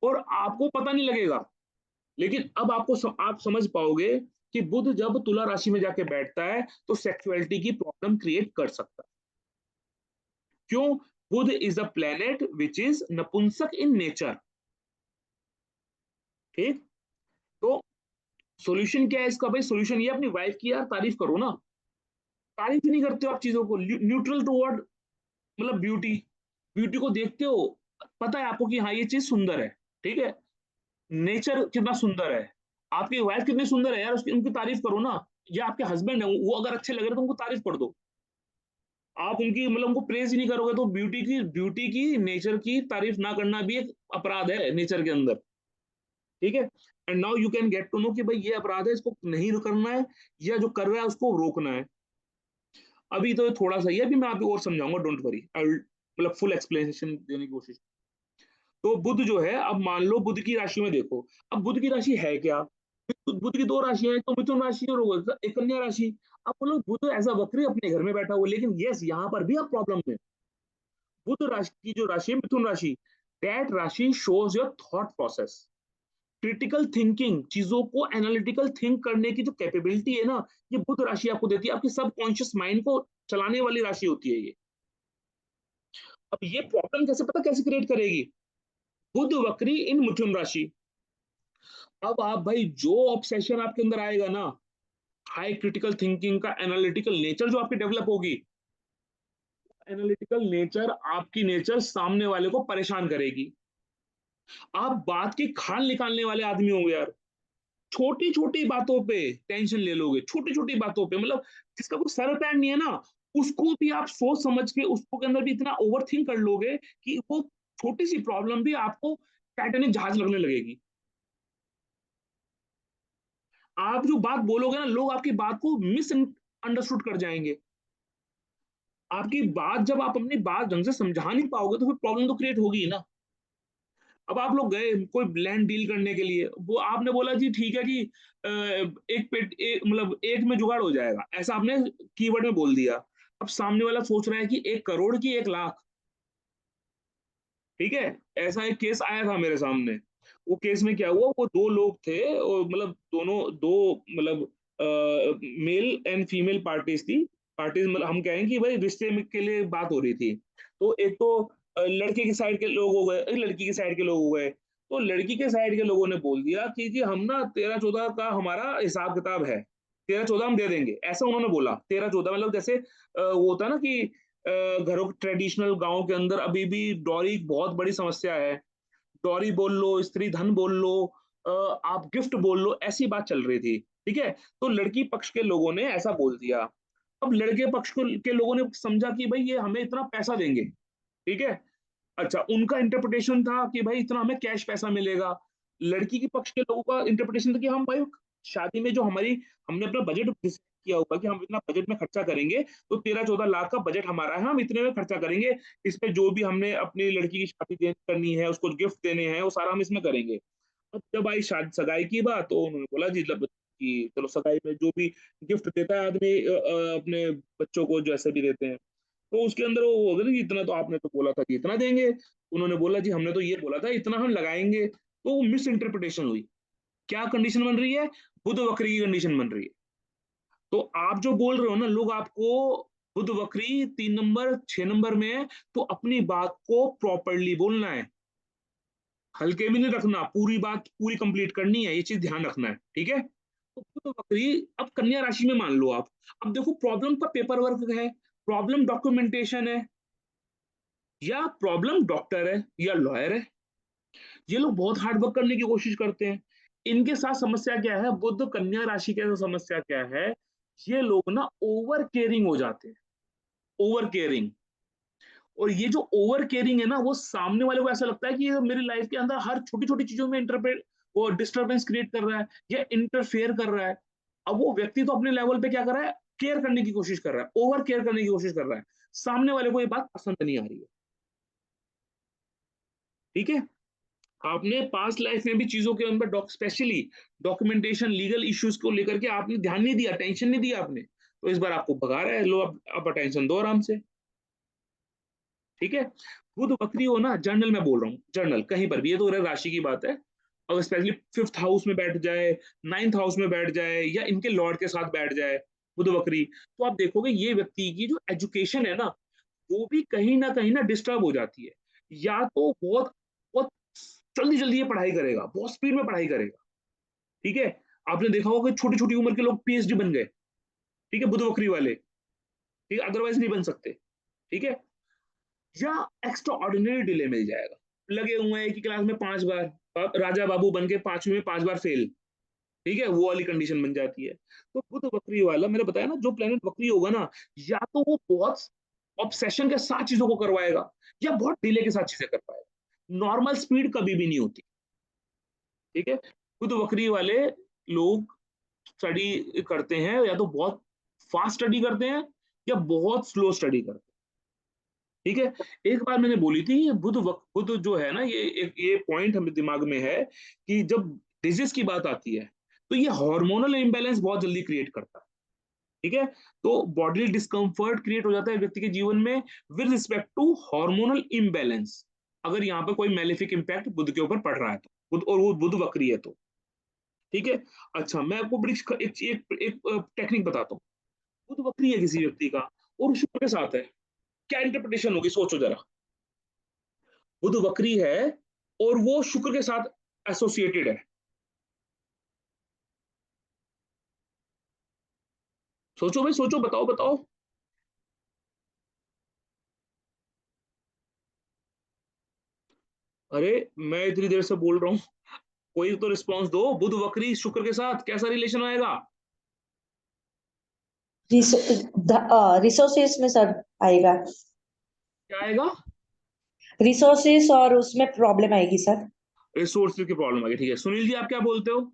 और आपको पता नहीं लगेगा। लेकिन अब आप समझ पाओगे कि बुध जब तुला राशि में जाके बैठता है तो सेक्सुअलिटी की प्रॉब्लम क्रिएट कर सकता है। क्यों? Budh is a planet which is नपुंसक इन नेचर। ठीक, तो सॉल्यूशन क्या है इसका? भाई सॉल्यूशन ये, अपनी वाइफ की यार तारीफ करो ना। तारीफ ही नहीं करते हो आप चीजों को, न्यूट्रल टुवर्ड, मतलब ब्यूटी, ब्यूटी को देखते हो, पता है आपको कि हाँ ये चीज सुंदर है, ठीक है, नेचर कितना सुंदर है, आपकी वाइफ कितनी सुंदर है यार, उसकी उनकी तारीफ करो ना। या आपके हस्बैंड है वो अगर अच्छे लग रहे तो उनको तारीफ कर दो। आप उनकी मतलब उनको प्रेज ही नहीं करोगे तो ब्यूटी की नेचर की तारीफ ना करना भी एक अपराध है नेचर के अंदर। ठीक है, and now you can get to know कि भाई ये अपराध है, इसको नहीं करना है, या जो कर रहा है उसको रोकना है। अभी तो थोड़ा सा ही है, अभी मैं आपको और समझाऊंगा, डोंट वरी, आई मतलब फुल एक्सप्लेनेशन देने की कोशिश। तो बुध जो है, अब मान लो बुध की राशि में देखो, अब बुध की राशि है क्या? बुध की दो राशियां हैं, तो मिथुन राशि और एक कन्या राशि। अब बोलो बुध एज अ वक्री अपने घर में बैठा हुआ, लेकिन यस यहाँ पर भी आप प्रॉब्लम में, बुध राशि की जो राशि है मिथुन राशि, दैट राशि shows your thought process, critical thinking, चीजों को एनालिटिकल थिंक करने की जो कैपेबिलिटी है ना, ये बुध राशि आपको देती है। आपकी सबकॉन्शियस माइंड को चलाने वाली राशि होती है ये। अब ये प्रॉब्लम कैसे, पता कैसे क्रिएट करेगी? बुध वक्री इन मिथुन राशि। अब आप भाई जो ऑब्सेशन आपके अंदर आएगा ना, हाई क्रिटिकल थिंकिंग का एनालिटिकल नेचर जो आपकी डेवलप होगी, एनालिटिकल नेचर आपकी नेचर सामने वाले को परेशान करेगी। आप बात की खाल निकालने वाले आदमी होंगे यार, छोटी छोटी बातों पे टेंशन ले लोगे, छोटी छोटी बातों पे, मतलब जिसका कोई सर पैर नहीं है ना, उसको भी आप सोच समझ के उसको के अंदर भी इतना ओवर थिंक कर लोगे कि वो छोटी सी प्रॉब्लम भी आपको टाइटैनिक जहाज लगने लगेगी। आप जो बात बोलोगे ना, लोग आपकी बात को मिस अंडरस्टूड कर जाएंगे। आपकी बात, जब आप अपनी बात ढंग से समझा नहीं पाओगे तो फिर प्रॉब्लम तो क्रिएट होगी ना। अब आप लोग गए कोई लैंड डील करने के लिए, वो आपने बोला जी ठीक है जी, एक पेट मतलब एक में जुगाड़ हो जाएगा, ऐसा आपने कीवर्ड में बोल दिया। अब सामने वाला सोच रहा है कि 1 करोड़ की 1 लाख। ठीक है, ऐसा एक केस आया था मेरे सामने। वो केस में क्या हुआ, वो दो लोग थे, और मतलब दोनों दो मतलब मेल एंड फीमेल पार्टीज थी। पार्टीज मतलब हम कहें कि भाई रिश्ते के लिए बात हो रही थी। तो एक तो लड़के की साइड के लोग हो गए, एक लड़की की साइड के लोग हो गए। तो लड़की के साइड के लोगों ने बोल दिया कि जी हम ना 13-14 का हमारा हिसाब किताब है, 13-14 हम दे देंगे, ऐसा उन्होंने बोला। 13-14 मतलब जैसे वो होता है ना कि घरों ट्रेडिशनल गांव के अंदर अभी भी डॉरी बहुत बड़ी समस्या है। डॉरी बोल लो, स्त्री धन बोल लो, आप गिफ्ट बोल लो, ऐसी बात चल रही थी। ठीक है, तो लड़की पक्ष के लोगों ने ऐसा बोल दिया। अब लड़के पक्ष के लोगों ने समझा कि भाई ये हमें इतना पैसा देंगे। ठीक है, अच्छा उनका इंटरप्रिटेशन था कि भाई इतना हमें कैश पैसा मिलेगा। लड़की के पक्ष के लोगों का इंटरप्रिटेशन था कि हम भाई शादी में जो हमारी, हमने अपना बजट डिसाइड किया होगा कि हम इतना बजट में खर्चा करेंगे, तो 13-14 लाख का बजट हमारा है, हम इतने में खर्चा करेंगे। इसमें जो भी हमने अपनी लड़की की शादी करनी है, उसको गिफ्ट देने हैं, वो सारा हम इसमें करेंगे। अब जब आई शादी सगाई की बात, तो उन्होंने बोला जी कि चलो सगाई में जो भी गिफ्ट देता है आदमी अपने बच्चों को जैसे भी देते हैं, तो उसके अंदर वो होगा ना कि इतना तो आपने तो बोला था कि इतना देंगे। उन्होंने बोला जी हमने तो ये बोला था इतना हम लगाएंगे। तो वो मिस इंटरप्रिटेशन हुई। क्या कंडीशन बन रही है? बुध वक्री की कंडीशन बन रही है। तो आप जो बोल रहे हो ना, लोग आपको बुध वक्री 3 नंबर 6 नंबर में है, तो अपनी बात को प्रॉपरली बोलना है, हल्के में नहीं रखना, पूरी बात पूरी कंप्लीट करनी है, ये चीज ध्यान रखना है। ठीक है, तो बुध वक्री, अब कन्या राशि में मान लो आप, अब देखो प्रॉब्लम का पेपर वर्क है, प्रॉब्लम डॉक्यूमेंटेशन है, या प्रॉब्लम डॉक्टर है या लॉयर है। ये लोग बहुत हार्ड वर्क करने की कोशिश करते हैं। इनके साथ समस्या क्या है, बुध कन्या राशि के साथ समस्या क्या है, ये लोग ना ओवर केयरिंग हो जाते हैं, ओवर केयरिंग। और ये जो ओवर केयरिंग है ना, वो सामने वाले को ऐसा लगता है कि ये मेरी लाइफ के अंदर हर छोटी छोटी चीजों में इंटरप्रेट, वो डिस्टर्बेंस क्रिएट कर रहा है या इंटरफेयर कर रहा है। अब वो व्यक्ति तो अपने लेवल पे क्या कर रहा है, केयर करने की कोशिश कर रहा है, ओवर केयर करने की कोशिश कर रहा है, सामने वाले को ये बात पसंद नहीं आ रही है। ठीक है, आपने पास्ट लाइफ में भी चीजों के अंदर स्पेशली डॉक्यूमेंटेशन लीगल इश्यूज को लेकर के आपने ध्यान नहीं दिया, टेंशन नहीं दिया आपने, तो इस बार आपको भगा रहा है, लो अब अटेंशन दो आराम से, ठीक है। बुध वक्री हो ना, जर्नल में बोल रहा हूँ, जर्नल कहीं पर भी, ये तो राशि की बात है, अगर स्पेशली 5th हाउस में बैठ जाए, 9th हाउस में बैठ जाए, या इनके लॉर्ड के साथ बैठ जाए बुध वक्री, तो आप देखोगे ये व्यक्ति की जो एजुकेशन है ना, वो भी कहीं ना डिस्टर्ब हो जाती है। या तो बहुत बहुत जल्दी जल्दी ये पढ़ाई करेगा, बहुत स्पीड में पढ़ाई करेगा, ठीक है। आपने देखा होगा कि छोटी छोटी उम्र के लोग पीएचडी बन गए, ठीक है, बुध वक्री वाले, ठीक है, अदरवाइज नहीं बन सकते, ठीक है। या एक्स्ट्रा ऑर्डिनरी डिले मिल जाएगा, लगे हुए हैं कि क्लास में 5 बार राजा बाबू बन के 5वीं में 5 बार फेल, ठीक है, वो वाली कंडीशन बन जाती है। तो बुध वक्री वाला मैंने बताया ना, जो प्लेनेट वक्री होगा ना, या तो वो बहुत ऑब्सेशन के साथ चीजों को करवाएगा, या बहुत डिले के साथ चीजें कर पाएगा, नॉर्मल स्पीड कभी भी नहीं होती, ठीक है। बुध वक्री वाले लोग स्टडी करते हैं, या तो बहुत फास्ट स्टडी करते हैं, या बहुत स्लो स्टडी करते हैं, ठीक है। एक बार मैंने बोली थी, बुध जो है ना, ये पॉइंट हमें दिमाग में है कि जब डिजीज की बात आती है, तो ये हार्मोनल इम्बैलेंस बहुत जल्दी क्रिएट करता है, ठीक है। तो बॉडी डिस्कम्फर्ट क्रिएट हो जाता है व्यक्ति के जीवन में with respect to hormonal imbalance, अगर यहाँ पर कोई मेलेफिक इम्पैक्ट बुध के ऊपर पड़ रहा है तो, बुध और वो बुध वक्री है तो, ठीक है। अच्छा, मैं आपको बड़ी एक टेक्निक बताता हूँ। बुध वक्री है किसी व्यक्ति का और शुक्र के साथ है, क्या इंटरप्रिटेशन होगी, सोचो जरा। बुध वक्री है और वो शुक्र के साथ एसोसिएटेड है, सोचो भाई, सोचो, बताओ बताओ। अरे मैं इतनी देर से बोल रहा हूं, कोई तो रिस्पांस दो। बुध वक्री शुक्र के साथ कैसा रिलेशन आएगा? रिसोर्सेस में सर आएगा, क्या आएगा? रिसोर्सेस, और उसमें प्रॉब्लम आएगी सर। रिसोर्सेज की प्रॉब्लम आ गई, ठीक है। सुनील जी, आप क्या बोलते हो?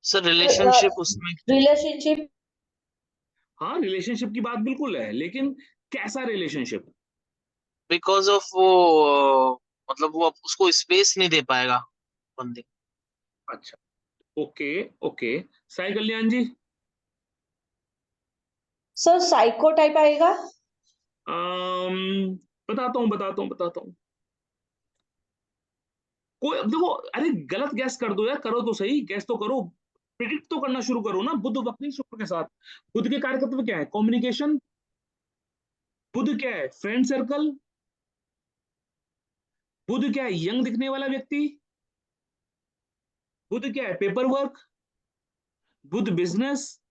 सर रिलेशनशिप उसमें रिलेशनशिप, हाँ, रिलेशनशिप की बात बिल्कुल है, लेकिन कैसा रिलेशनशिप? बिकॉज ऑफ वो मतलब वो उसको स्पेस नहीं दे पाएगा बंदे। अच्छा, ओके ओके। साई कल्याण जी? सर साइको टाइप आएगा। बताता हूँ। कोई देखो, अरे गलत गैस कर दो यार, करो तो सही, गैस तो करो, प्रिडिक्ट तो करना शुरू करो ना। बुध वक्री शुक्र के साथ, बुध के कार्यतत्व क्या है? कम्युनिकेशन। बुध क्या है? Friend circle. बुध क्या है? यंग दिखने वाला व्यक्ति। बुध क्या है? Paper work. Budh business.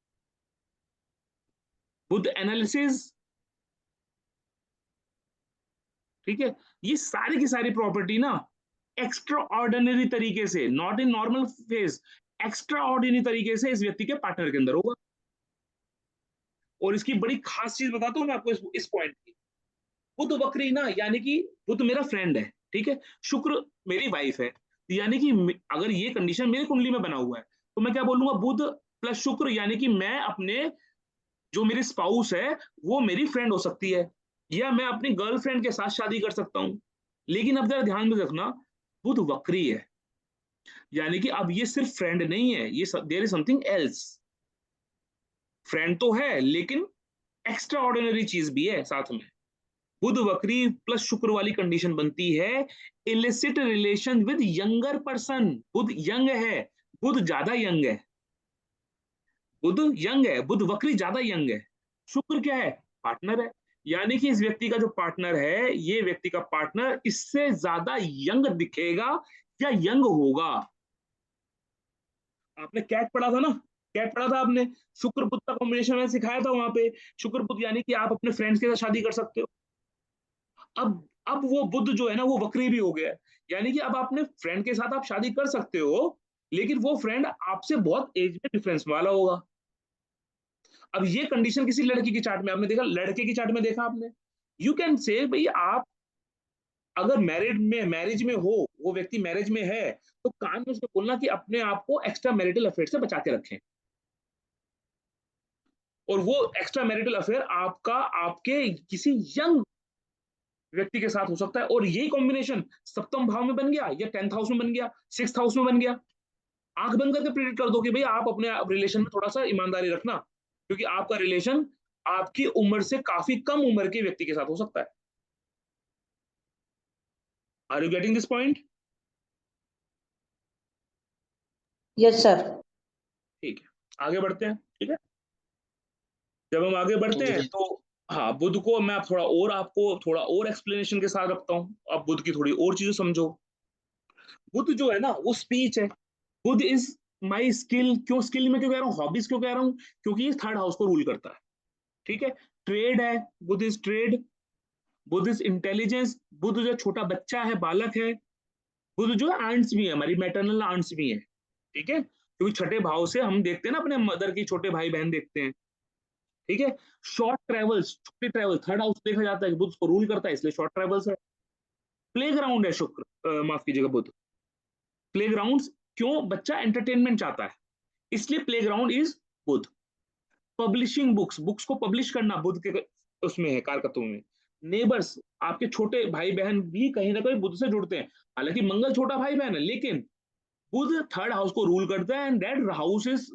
Budh analysis, ठीक है। ये सारी की सारी प्रॉपर्टी ना एक्स्ट्रा ऑर्डिनरी तरीके से, not in normal phase, extra ordinary तरीके से इस व्यक्ति के पार्टनर के अंदर होगा। और इसकी बड़ी खास चीज बताता हूं मैं आपको इस पॉइंट की। बुध वक्री ना, यानी कि बुध मेरा फ्रेंड है, ठीक है, शुक्र मेरी वाइफ है, यानी कि अगर ये कंडीशन मेरी कुंडली में बना हुआ है, तो मैं क्या बोलूंगा? बुध प्लस शुक्र, यानी कि मैं अपने जो मेरी स्पाउस है वो मेरी फ्रेंड हो सकती है, या मैं अपनी गर्लफ्रेंड के साथ शादी कर सकता हूं। लेकिन अब जरा ध्यान में रखना, बुध वक्री है, यानी कि अब ये सिर्फ फ्रेंड नहीं है, ये there is something else. Friend तो है, लेकिन एक्स्ट्रा ऑर्डिनरी चीज भी है साथ में। बुध वक्री प्लस शुक्र वाली कंडीशन बनती है illicit relation with younger person. Budh young है, बुध ज्यादा यंग है, बुध यंग है, बुध वक्री ज्यादा यंग है। शुक्र क्या है? पार्टनर है, यानी कि इस व्यक्ति का जो पार्टनर है, ये व्यक्ति का पार्टनर इससे ज्यादा यंग दिखेगा या यंग होगा। आपने कैट पढ़ा था ना, कैट पढ़ा था आपने, शुक्र बुध का कॉम्बिनेशन में सिखाया था वहां पे। शुक्र बुध यानी कि आप अपने फ्रेंड्स के साथ शादी कर सकते हो। अब वो बुध जो है ना, वो वक्री भी हो गया है, यानी कि अब अपने फ्रेंड के साथ आप शादी कर सकते हो, लेकिन वो फ्रेंड आपसे बहुत एज में डिफरेंस वाला होगा। अब ये कंडीशन किसी लड़की की चार्ट में आपने देखा, लड़के की चार्ट में देखा आपने? यू कैन से भाई, आप अगर मैरिज में हो, वो व्यक्ति मैरिज में है, तो कान में उसको बोलना कि अपने आप को एक्स्ट्रा मैरिटल अफेयर से बचा के रखें। और वो एक्स्ट्रा मैरिटल अफेयर आपका आपके किसी यंग व्यक्ति के साथ हो सकता है, और यही कॉम्बिनेशन सप्तम भाव में बन गया, या 10th हाउस में बन गया, 6th हाउस में बन गया, आंख बंद करके प्रेडिक्ट कर दो कि भाई आप अपने रिलेशन में थोड़ा सा ईमानदारी रखना, क्योंकि आपका रिलेशन आपकी उम्र से काफी कम उम्र के व्यक्ति के साथ हो सकता है। Are you getting this point? Yes sir. ठीक है, आगे बढ़ते हैं। ठीक है, जब हम आगे बढ़ते हैं जी तो हाँ, बुध को मैं आपको थोड़ा और एक्सप्लेनेशन के साथ रखता हूँ, अब बुध की थोड़ी और चीजें समझो। बुध जो है ना वो स्पीच है। Budh is my skill. क्यों स्किल में क्यों कह रहा हूँ, हॉबीज क्यों कह रहा हूँ, क्योंकि ये थर्ड हाउस को रूल करता है। ठीक है, ट्रेड है, Budh is trade. Budh is intelligence. Budh जो छोटा बच्चा है, बालक है। बुध जो आंट्स भी है, हमारी मैटरनल आंट्स भी है। ठीक है, क्योंकि छठे भाव से हम देखते हैं ना अपने मदर की छोटे भाई बहन देखते हैं। ठीक है, शॉर्ट ट्रेवल्स, छोटे ट्रेवल, थर्ड हाउस देखा जाता है कि बुध उसको रूल करता है, इसलिए शॉर्ट ट्रेवल्स है। प्ले ग्राउंड है शुक्र, माफ कीजिएगा, बुध प्ले ग्राउंड। क्यों, बच्चा एंटरटेनमेंट चाहता है, इसलिए playground is Budh. Publishing books, books को पब्लिश करना बुध के उसमें है, कारकत्वों में। नेबर्स, आपके छोटे भाई बहन भी कहीं ना कहीं बुध से जुड़ते हैं। हालांकि मंगल छोटा भाई बहन है, लेकिन बुध थर्ड हाउस को रूल करता है, and that house is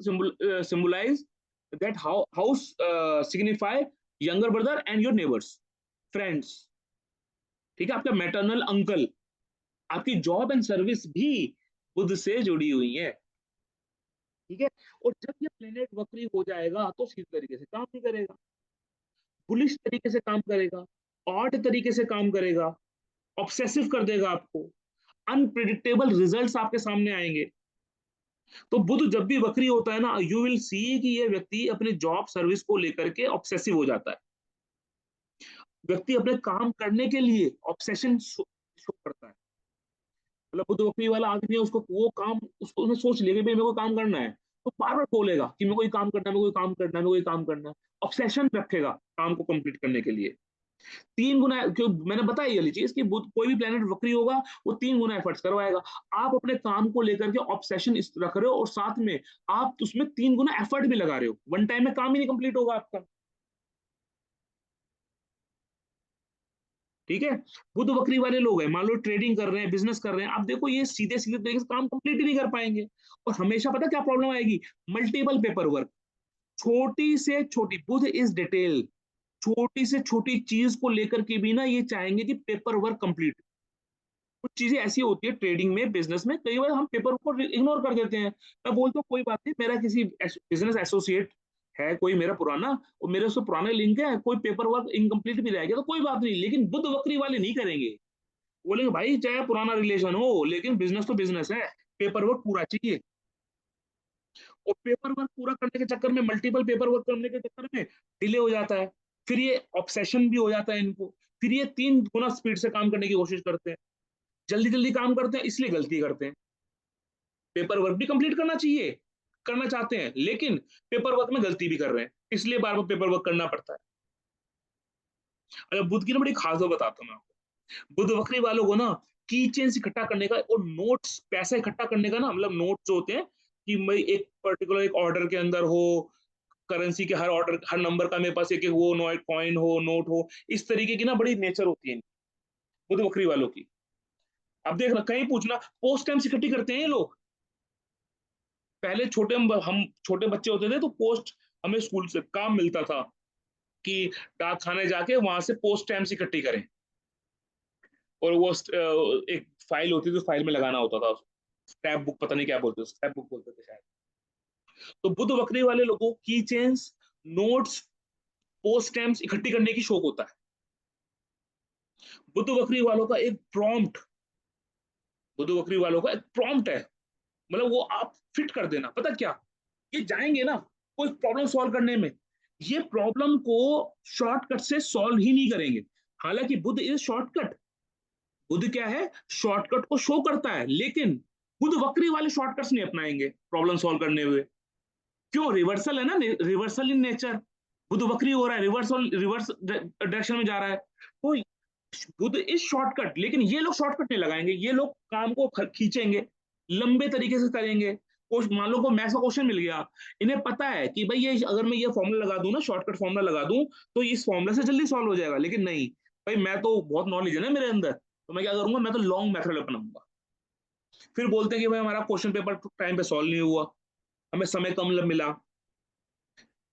symbolize, that house signify younger brother and your neighbours, friends. ठीक है, आपका मैटरनल अंकल, आपकी जॉब एंड सर्विस भी बुध से जुड़ी हुई है। ठीक है, और जब ये प्लेनेट वक्री हो जाएगा तो सीधे तरीके से काम नहीं करेगा, बुलिश तरीके से काम करेगा, ऑड तरीके से काम करेगा, ऑब्सेसिव कर देगा आपको, अनप्रिडिक्टेबल रिजल्ट्स आपके सामने आएंगे। तो बुध जब भी वक्री होता है ना, यू विल सी कि ये व्यक्ति अपने जॉब सर्विस को लेकर के ऑब्सेसिव हो जाता है। व्यक्ति अपने काम करने के लिए ऑब्सेशन शो करता है। मतलब बुध वक्री वाला आदमी है, उसको वो काम, उसको उसने सोच लिया कि भाई मेरे को काम करना है, तो बार बार बोलेगा कि मेरे को ये काम करना है, मेरे को ये काम करना है, मेरे को ये काम करना है। ऑब्सेशन रखेगा काम को कंप्लीट करने के लिए। 3 गुना, क्यों मैंने बताया ये वाली चीज कि बुध कोई भी प्लेनेट वक्री होगा वो 3 गुना एफर्ट्स करवाएगा। आप अपने काम को लेकर के ऑब्सेशन रख रहे हो, और साथ में आप उसमें 3 गुना एफर्ट भी लगा रहे हो, वन टाइम में काम ही नहीं कंप्लीट होगा आपका। ठीक है, बुध वक्री वाले लोग हैं, मान लो ट्रेडिंग कर रहे हैं, बिजनेस कर रहे हैं, आप देखो ये सीधे सीधे तरीके से काम कंप्लीट ही नहीं कर पाएंगे। और हमेशा पता क्या प्रॉब्लम आएगी, मल्टीपल पेपर वर्क। छोटी से छोटी, बुध इज डिटेल, छोटी से छोटी चीज को लेकर के भी ना ये चाहेंगे कि पेपर वर्क कंप्लीट। कुछ चीजें ऐसी होती है ट्रेडिंग में, बिजनेस में, कई बार हम पेपर को इग्नोर कर देते हैं। मैं बोलता हूँ कोई बात नहीं, मेरा किसी बिजनेस एसोसिएट है कोई मेरा पुराना, और मेरे उससे पुराने लिंक है, कोई पेपर वर्क इनकम्प्लीट भी रहेगा तो कोई बात नहीं, लेकिन बुध वक्री वाले नहीं करेंगे। बोलेंगे भाई चाहे पुराना रिलेशन हो, लेकिन बिजनेस तो बिजनेस है, पेपर वर्क पूरा चाहिए। और पेपर वर्क पूरा करने के चक्कर में, मल्टीपल पेपर वर्क करने के चक्कर में डिले हो जाता है, फिर ये ऑब्सेशन भी हो जाता है इनको, फिर ये 3 गुना स्पीड से काम करने की कोशिश करते हैं, जल्दी जल्दी काम करते हैं, इसलिए गलती करते हैं। पेपर वर्क भी कंप्लीट करना चाहिए, करना चाहते हैं, लेकिन पेपर वर्क में गलती भी कर रहे हैं, इसलिए बार बार पेपर वर्क करना पड़ता है। अच्छा, बुध की ना बड़ी खास बात बताता हूँ मैं आपको। बुध वक्री वालों को ना की चेन्स इकट्ठा करने का और नोट्स, पैसा इकट्ठा करने का ना, मतलब नोट्स जो होते हैं कि भाई एक पर्टिकुलर एक ऑर्डर के अंदर हो, करेंसी के हर ऑर्डर हर नंबर का मेरे पास एक एक वो नोट कॉइन हो, नोट हो, इस तरीके की ना बड़ी नेचर होती है बुध वक्री वालों की। अब देखना, कहीं पूछना, पोस्ट टाइम्स इकट्ठी करते हैं ये लोग। पहले हम छोटे बच्चे होते थे तो पोस्ट, हमें स्कूल से काम मिलता था कि डाक खाने जाके वहां से पोस्ट स्टैम्प्स इकट्ठी करें, और वो एक फाइल होती थी, उस फाइल में लगाना होता था। स्क्रैप बुक, पता नहीं क्या बोलते थे, स्क्रैप बुक बोलते थे शायद। तो बुध वक्री वाले लोगों की चेन्स, नोट्स, पोस्ट स्टैम्प्स इकट्ठी करने की शौक होता है। बुध वक्री वालों का एक प्रॉम्प्ट, बुध वक्री वालों का एक प्रॉम्प्ट है, मतलब वो आप फिट कर देना, पता क्या, ये जाएंगे ना कोई प्रॉब्लम सॉल्व करने में, ये प्रॉब्लम को शॉर्टकट से सॉल्व ही नहीं करेंगे। हालांकि बुध इज शॉर्टकट, बुध क्या है, शॉर्टकट को शो करता है, लेकिन बुध वक्री वाले शॉर्टकट्स नहीं अपनाएंगे प्रॉब्लम सॉल्व करने हुए। क्यों, रिवर्सल है ना, रिवर्सल इन नेचर। बुध वक्री हो रहा है, रिवर्स डायरेक्शन में जा रहा है, तो बुध इज शॉर्टकट, लेकिन ये लोग शॉर्टकट नहीं लगाएंगे, ये लोग काम को खींचेंगे, लंबे तरीके से करेंगे। मान लो को मैथ्स का क्वेश्चन मिल गया, इन्हें पता है कि भाई ये अगर मैं ये फॉर्मूला लगा दूं ना, शॉर्टकट फॉर्मूला लगा दूं, तो इस फॉर्मूला से जल्दी सॉल्व हो जाएगा, लेकिन नहीं, भाई मैं तो बहुत नॉलेज है ना मेरे अंदर, तो मैं क्या करूंगा, मैं तो लॉन्ग मेथड अपनाऊंगा। फिर बोलते हैं कि भाई हमारा क्वेश्चन पेपर टाइम पे सॉल्व नहीं हुआ, हमें समय कम मिला।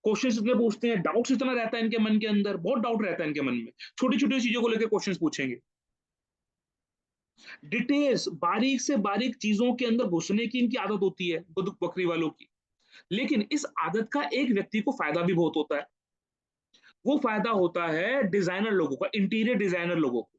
क्वेश्चन इतने पूछते हैं, डाउट्स इतना रहता है इनके मन के अंदर, बहुत डाउट रहता है इनके मन में, छोटी छोटी चीजों को लेकर क्वेश्चन पूछेंगे। डिटेल्स, बारीक से बारीक चीजों के अंदर घुसने की इनकी आदत होती है बुध बकरी वालों की। लेकिन इस आदत का एक व्यक्ति को फायदा भी बहुत होता है, वो फायदा होता है डिजाइनर लोगों का, इंटीरियर डिजाइनर लोगों को।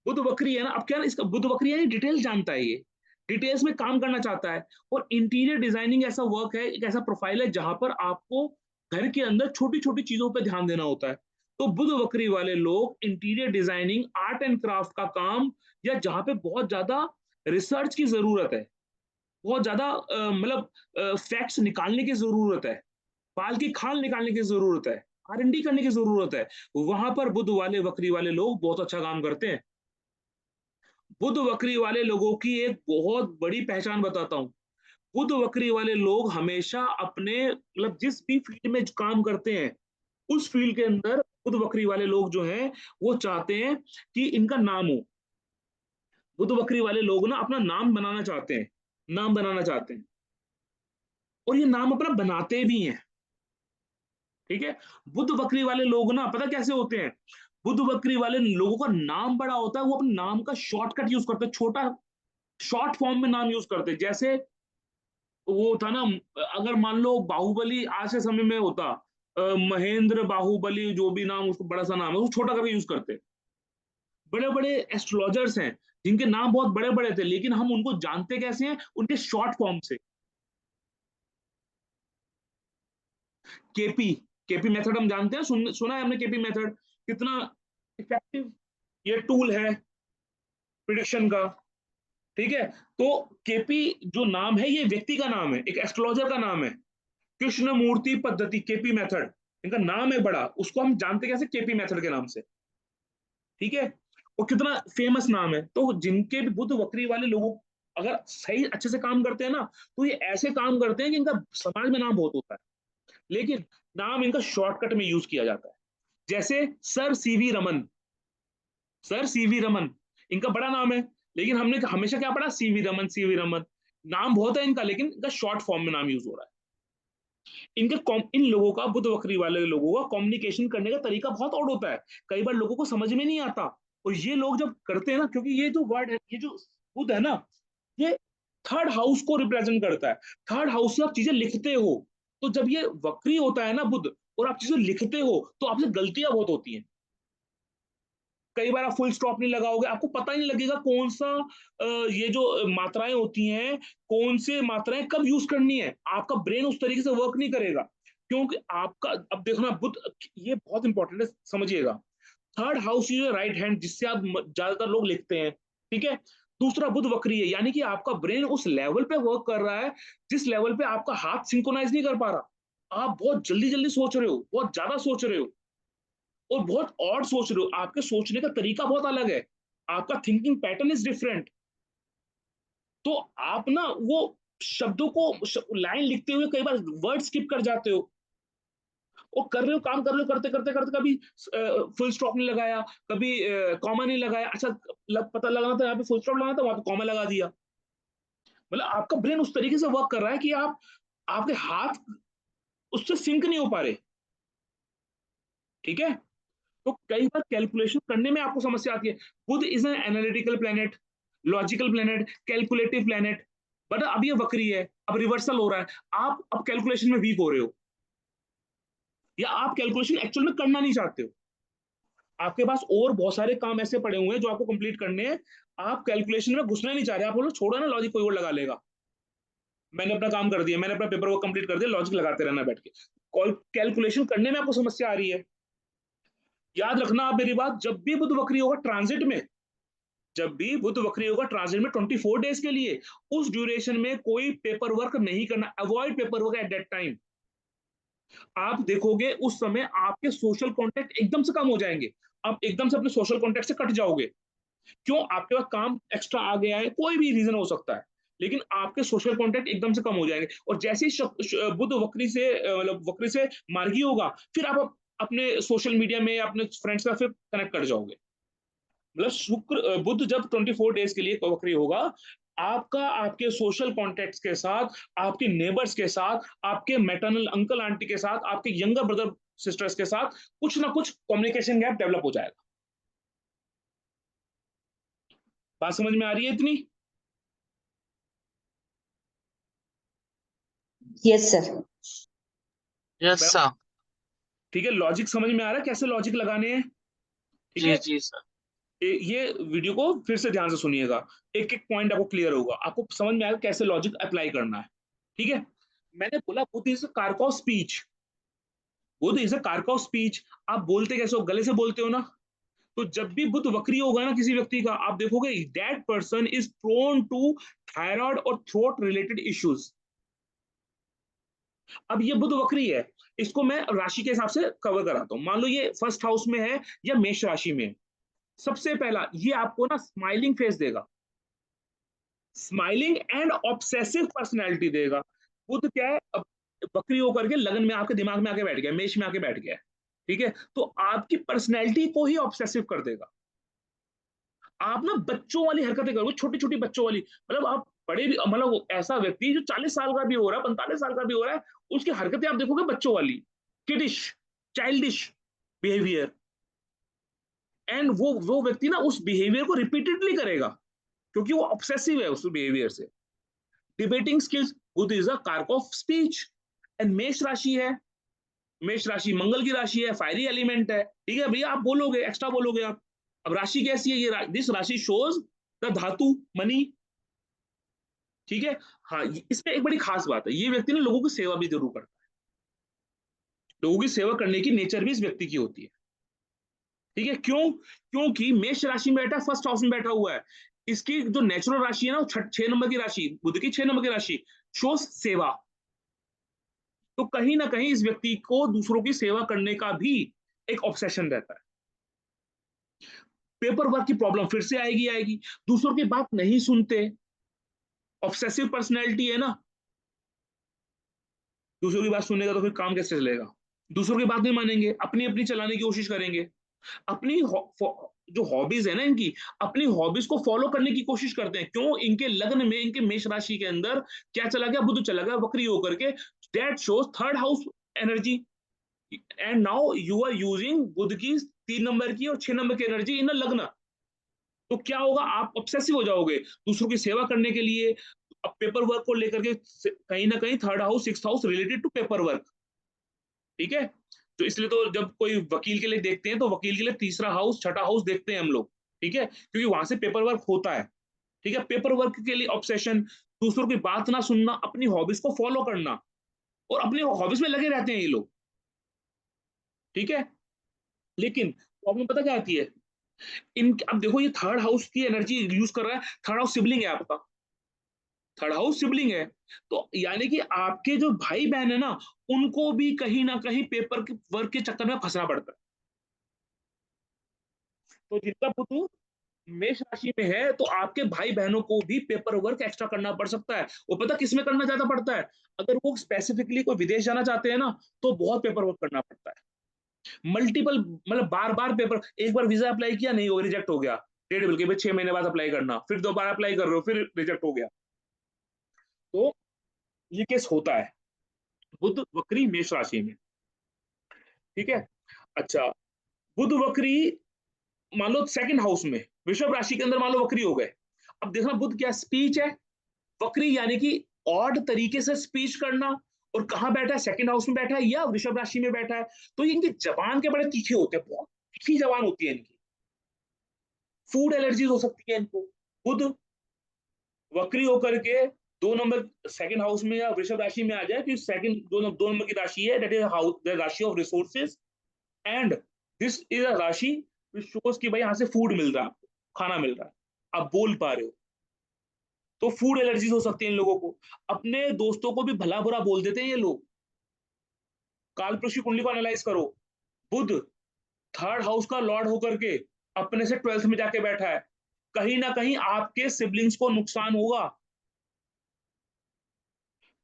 बुध बकरी है ना, अब क्या ना, इसका बुध बकरी यानी डिटेल जानता है, ये डिटेल्स में काम करना चाहता है। और इंटीरियर डिजाइनिंग ऐसा वर्क है, एक ऐसा प्रोफाइल है जहां पर आपको घर के अंदर छोटी छोटी चीजों पर ध्यान देना होता है। तो बुध बकरी वाले लोग interior designing, art and craft का काम, या जहां पे बहुत ज्यादा रिसर्च की जरूरत है, बहुत ज्यादा मतलब फैक्ट्स निकालने की जरूरत है, बाल की खाल निकालने की जरूरत है, R&D करने की जरूरत है, वहां पर बुध वाले बकरी वाले लोग बहुत अच्छा काम करते हैं। बुध बकरी वाले लोगों की एक बहुत बड़ी पहचान बताता हूं। बुध बकरी वाले लोग हमेशा अपने मतलब जिस भी फील्ड में काम करते हैं, उस फील्ड के अंदर बुध बकरी वाले लोग जो हैं वो चाहते हैं कि इनका नाम हो। बुध बकरी वाले लोग ना अपना नाम बनाना चाहते हैं, नाम बनाना चाहते हैं, और ये नाम अपना बनाते भी हैं। ठीक है, बुध बकरी वाले लोग ना पता कैसे होते हैं, बुध बकरी वाले लोगों का नाम बड़ा होता है, वो अपने नाम का शॉर्टकट यूज करते हैं, छोटा शॉर्ट फॉर्म में नाम यूज करते हैं। जैसे वो था ना, अगर मान लो बाहुबली आज के समय में होता, महेंद्र बाहुबली, जो भी नाम उसको बड़ा सा नाम है, वो छोटा करके यूज करते। बड़े बड़े एस्ट्रोलॉजर्स हैं जिनके नाम बहुत बड़े बड़े थे, लेकिन हम उनको जानते कैसे हैं, उनके शॉर्ट फॉर्म से। केपी, केपी मेथड हम जानते हैं, सुना है हमने केपी मेथड, कितना इफेक्टिव ये टूल है प्रिडिक्शन का। ठीक है, तो केपी जो नाम है, ये व्यक्ति का नाम है, एक एस्ट्रोलॉजर का नाम है, कृष्ण मूर्ति पद्धति, केपी मेथड, इनका नाम है बड़ा, उसको हम जानते कैसे, केपी मेथड के नाम से। ठीक है, और कितना फेमस नाम है। तो जिनके भी बुध बकरी वाले लोगों अगर सही अच्छे से काम करते हैं ना, तो ये ऐसे काम करते हैं कि इनका समाज में नाम बहुत होता है, लेकिन नाम इनका शॉर्टकट में यूज किया जाता है। जैसे sir CV Raman, sir CV Raman इनका बड़ा नाम है, लेकिन हमने हमेशा क्या पढ़ा, सीवी रमन, सीवी रमन, नाम बहुत है इनका, लेकिन इनका शॉर्ट फॉर्म में नाम यूज हो रहा है। इन लोगों का, बुध बकरी वाले लोगों का कम्युनिकेशन करने का तरीका बहुत ऑड होता है, कई बार लोगों को समझ में नहीं आता। और ये लोग जब करते हैं ना, क्योंकि ये जो वर्ड है, ये जो बुध है ना, ये थर्ड हाउस को रिप्रेजेंट करता है। थर्ड हाउस से आप चीजें लिखते हो, तो जब ये वक्री होता है ना बुध, और आप चीजें लिखते हो, तो आपसे गलतियां बहुत होती हैं। कई बार आप फुल स्टॉप नहीं लगाओगे, आपको पता ही नहीं लगेगा कौन सा ये जो मात्राएं होती हैं, कौन से मात्राएं कब यूज करनी है, आपका ब्रेन उस तरीके से वर्क नहीं करेगा। क्योंकि आपका, अब देखना बुध, ये बहुत इंपॉर्टेंट है, समझिएगा। Third house is right hand, जिससे आप ज्यादातर लोग लिखते हैं। ठीक है, दूसरा बुध वक्री है, यानी कि आपका ब्रेन उस लेवल पे वर्क कर रहा है जिस लेवल पे आपका हाथ सिंक्रोनाइज नहीं कर पा रहा। आप बहुत जल्दी जल्दी सोच रहे हो, बहुत ज्यादा सोच रहे हो, और बहुत और सोच रहे हो, आपके सोचने का तरीका बहुत अलग है, आपका थिंकिंग पैटर्न इज डिफरेंट। तो आप ना वो शब्दों को, लाइन लिखते हुए कई बार वर्ड स्किप कर जाते हो, और कर रहे हो, काम कर रहे हो, करते करते करते कभी फुल स्टॉप नहीं लगाया, कभी कॉमा नहीं लगाया, अच्छा पता लगाना था यहाँ पे फुल स्टॉप लगाना था, वहां पे कॉमा लगा दिया। मतलब आपका ब्रेन उस तरीके से वर्क कर रहा है कि आप, आपके हाथ उससे सिंक नहीं हो पा रहे। ठीक है, तो कई बार कैलकुलेशन करने में आपको समस्या आती है। Budh is an analytical planet, logical planet, calculative planet, but अब ये वक्री है, अब रिवर्सल हो रहा है, आप अब कैलकुलेशन में वीक हो रहे हो, या आप कैलकुलेशन एक्चुअल में करना नहीं चाहते हो, आपके पास और बहुत सारे काम ऐसे पड़े हुए हैं जो आपको कंप्लीट करने हैं, आप कैलकुलेशन में घुसना नहीं चाह रहे, आप बोलो छोड़ो ना, लॉजिक कोई और लगा लेगा, मैंने अपना काम कर दिया, मैंने अपना पेपर वर्क कंप्लीट कर दिया, लॉजिक लगाते रहना बैठ के। कैलकुलेशन करने में आपको समस्या आ रही है। याद रखना आप मेरी बात, जब भी बुध वक्री होगा ट्रांजिट में, जब भी बुध वक्री होगा ट्रांजिट में 24 डेज के लिए, उस ड्यूरेशन में कोई पेपर वर्क नहीं करना, avoid paper work at that time. आप देखोगे उस समय आपके सोशल कॉन्टेक्ट एकदम से कम हो जाएंगे, आप एकदम से अपने सोशल कॉन्टेक्ट से कट जाओगे। क्यों? आपके पास काम एक्स्ट्रा आ गया है, कोई भी रीजन हो सकता है, लेकिन आपके सोशल कॉन्टेक्ट एकदम से कम हो जाएंगे। और जैसे ही बुध वक्री से मतलब वक्री से मार्गी होगा, फिर आप अपने सोशल मीडिया में अपने फ्रेंड्स का फिर कनेक्ट कर जाओगे। मतलब शुक्र बुध जब 24 डेज के लिए वक्री होगा, आपका आपके सोशल कॉन्टेक्ट्स के साथ, आपके नेबर्स के साथ, आपके मैटरनल अंकल आंटी के साथ, आपके यंगर ब्रदर सिस्टर्स के साथ कुछ ना कुछ कम्युनिकेशन गैप डेवलप हो जाएगा। बात समझ में आ रही है इतनी? Yes sir. Yes sir. ठीक है, लॉजिक समझ में आ रहा है कैसे लॉजिक लगाने हैं? ठीक जी है, जी सर। ये वीडियो को फिर से ध्यान से सुनिएगा, एक एक पॉइंट आपको क्लियर होगा, आपको समझ में आएगा कैसे लॉजिक अप्लाई करना है। ठीक है, मैंने बोला Buddha is a karak of speech. Buddha is a karak of speech. आप बोलते कैसे हो? गले से बोलते हो ना। तो जब भी बुद्ध वक्री होगा ना किसी व्यक्ति का, आप देखोगे that person is prone to thyroid और थ्रोट रिलेटेड इश्यूज। अब ये बुध वक्री है, इसको मैं राशि के हिसाब से कवर कराता हूं। मान लो ये फर्स्ट हाउस में है या मेष राशि में है। सबसे पहला ये आपको ना स्माइलिंग फेस देगा, स्माइलिंग एंड ऑब्सेसिव पर्सनैलिटी देगा। बुध क्या है, अब वक्री होकर के लगन में आपके दिमाग में आके बैठ गया, मेष में आके बैठ गया। ठीक है, तो आपकी पर्सनैलिटी को ही ऑब्सेसिव कर देगा। आप ना बच्चों वाली हरकतें करोगे, छोटी छोटी बच्चों वाली। मतलब आप बड़े भी, मतलब ऐसा व्यक्ति जो 40 साल का भी हो रहा है, 45 साल का भी हो रहा है, उसकी हरकतें आप देखोगे बच्चों वाली, किडिश, चाइल्डिश बिहेवियर। एंड वो व्यक्ति ना उस बिहेवियर को रिपीटेडली करेगा क्योंकि वो ऑब्सेसिव है उस बिहेवियर से। Debating skills, Budh is a karak of speech. And मेष राशि है, मेष राशि मंगल की राशि है, फायरी एलिमेंट है। ठीक है भैया, आप बोलोगे, एक्स्ट्रा बोलोगे आप। अब राशि कैसी है ये? दिस राशि शोज द धातु मनी। ठीक है, हाँ, इसमें एक बड़ी खास बात है, ये व्यक्ति ना लोगों की सेवा भी जरूर करता है। लोगों की सेवा करने की नेचर भी इस व्यक्ति की होती है। ठीक है, क्यों? क्योंकि मेष राशि में बैठा है, फर्स्ट हाउस में बैठा हुआ है। इसकी जो नेचुरल राशि है ना, वो 6 नंबर की राशि, बुध की 6 नंबर की राशि शोज सेवा। तो कहीं ना कहीं इस व्यक्ति को दूसरों की सेवा करने का भी एक ऑब्सेशन रहता है। पेपर वर्क की प्रॉब्लम फिर से आएगी आएगी, दूसरों की बात नहीं सुनते, ऑब्सेसिव पर्सनैलिटी है ना। दूसरों की बात सुनेगा तो फिर काम कैसे चलेगा? दूसरों की बात नहीं मानेंगे, अपनी अपनी चलाने की कोशिश करेंगे। अपनी जो हॉबीज है ना इनकी, अपनी हॉबीज को फॉलो करने की कोशिश करते हैं। क्यों? इनके लग्न में, इनके मेष राशि के अंदर क्या चला गया? बुध चला गया वक्री होकर के। That shows third house energy. And now you are using Budh की 3 नंबर की और 6 नंबर की एनर्जी इन लग्न। तो क्या होगा? आप ऑब्सेसिव हो जाओगे दूसरों की सेवा करने के लिए। अब पेपर वर्क को लेकर के कहीं ना कहीं third house, sixth house related to paper work. ठीक है, तो इसलिए तो जब कोई वकील के लिए देखते हैं तो वकील के लिए तीसरा हाउस, छठा हाउस देखते हैं हम लोग। ठीक है, क्योंकि वहां से पेपर वर्क होता है। ठीक है, पेपर वर्क के लिए ऑब्सेशन, दूसरों की बात ना सुनना, अपनी हॉबीज को फॉलो करना, और अपनी हॉबीज में लगे रहते हैं ये लोग। ठीक है, लेकिन प्रॉब्लम पता क्या आती है? इन अब देखो ये थर्ड हाउस की एनर्जी यूज कर रहा है। थर्ड हाउस सिबलिंग है आपका, थर्ड हाउस सिबलिंग है। तो यानी कि आपके जो भाई बहन है ना, उनको भी कहीं ना कहीं पेपर वर्क के चक्कर में फंसना पड़ता है। तो जिनका पुत्र मेष राशि में है, तो आपके भाई बहनों को भी पेपर वर्क एक्स्ट्रा करना पड़ सकता है। वो पता किस में करना ज्यादा पड़ता है? अगर वो स्पेसिफिकली कोई विदेश जाना चाहते हैं ना, तो बहुत पेपर वर्क करना पड़ता है। मल्टीपल, मतलब बार बार पेपर, एक बार वीजा अप्लाई किया, नहीं हो, रिजेक्ट हो गया, डेट बिल के 6 महीने बाद अप्लाई करना, फिर दोबारा अप्लाई कर रहे हो, फिर रिजेक्ट हो गया। तो ये केस होता है बुध वक्री मेष राशि में। ठीक है, अच्छा, बुध वक्री मान लो सेकंड हाउस में, वृषभ राशि के अंदर मान लो वक्री हो गए। अब देखना बुध क्या स्पीच है, वक्री यानी कि ऑड तरीके से स्पीच करना। और कहां बैठा है? सेकंड हाउस में बैठा है या वृषभ राशि में बैठा है। तो ये इनकी जबान के बड़े तीखे होते हैं, बहुत तीखी जबान होती है इनकी। फूड एलर्जीज हो सकती है इनको। बुध वक्री होकर के 2 नंबर सेकंड हाउस में या वृषभ राशि में आ जाए, कि सेकंड 2 नंबर की राशि है, दैट इज हाउस द राशि of resources. And this is a राशि विच शोज कि भाई यहाँ से फूड मिल रहा है, खाना मिल रहा है, आप बोल पा रहे हो। तो फूड एलर्जीज हो सकती है इन लोगों को। अपने दोस्तों को भी भला बुरा बोल देते हैं ये लोग। कालपुरुष की कुंडली को एनालाइज करो, बुध थर्ड हाउस का लॉर्ड होकर के अपने से 12th में जाके बैठा है। कहीं ना कहीं आपके सिबलिंग्स को नुकसान होगा।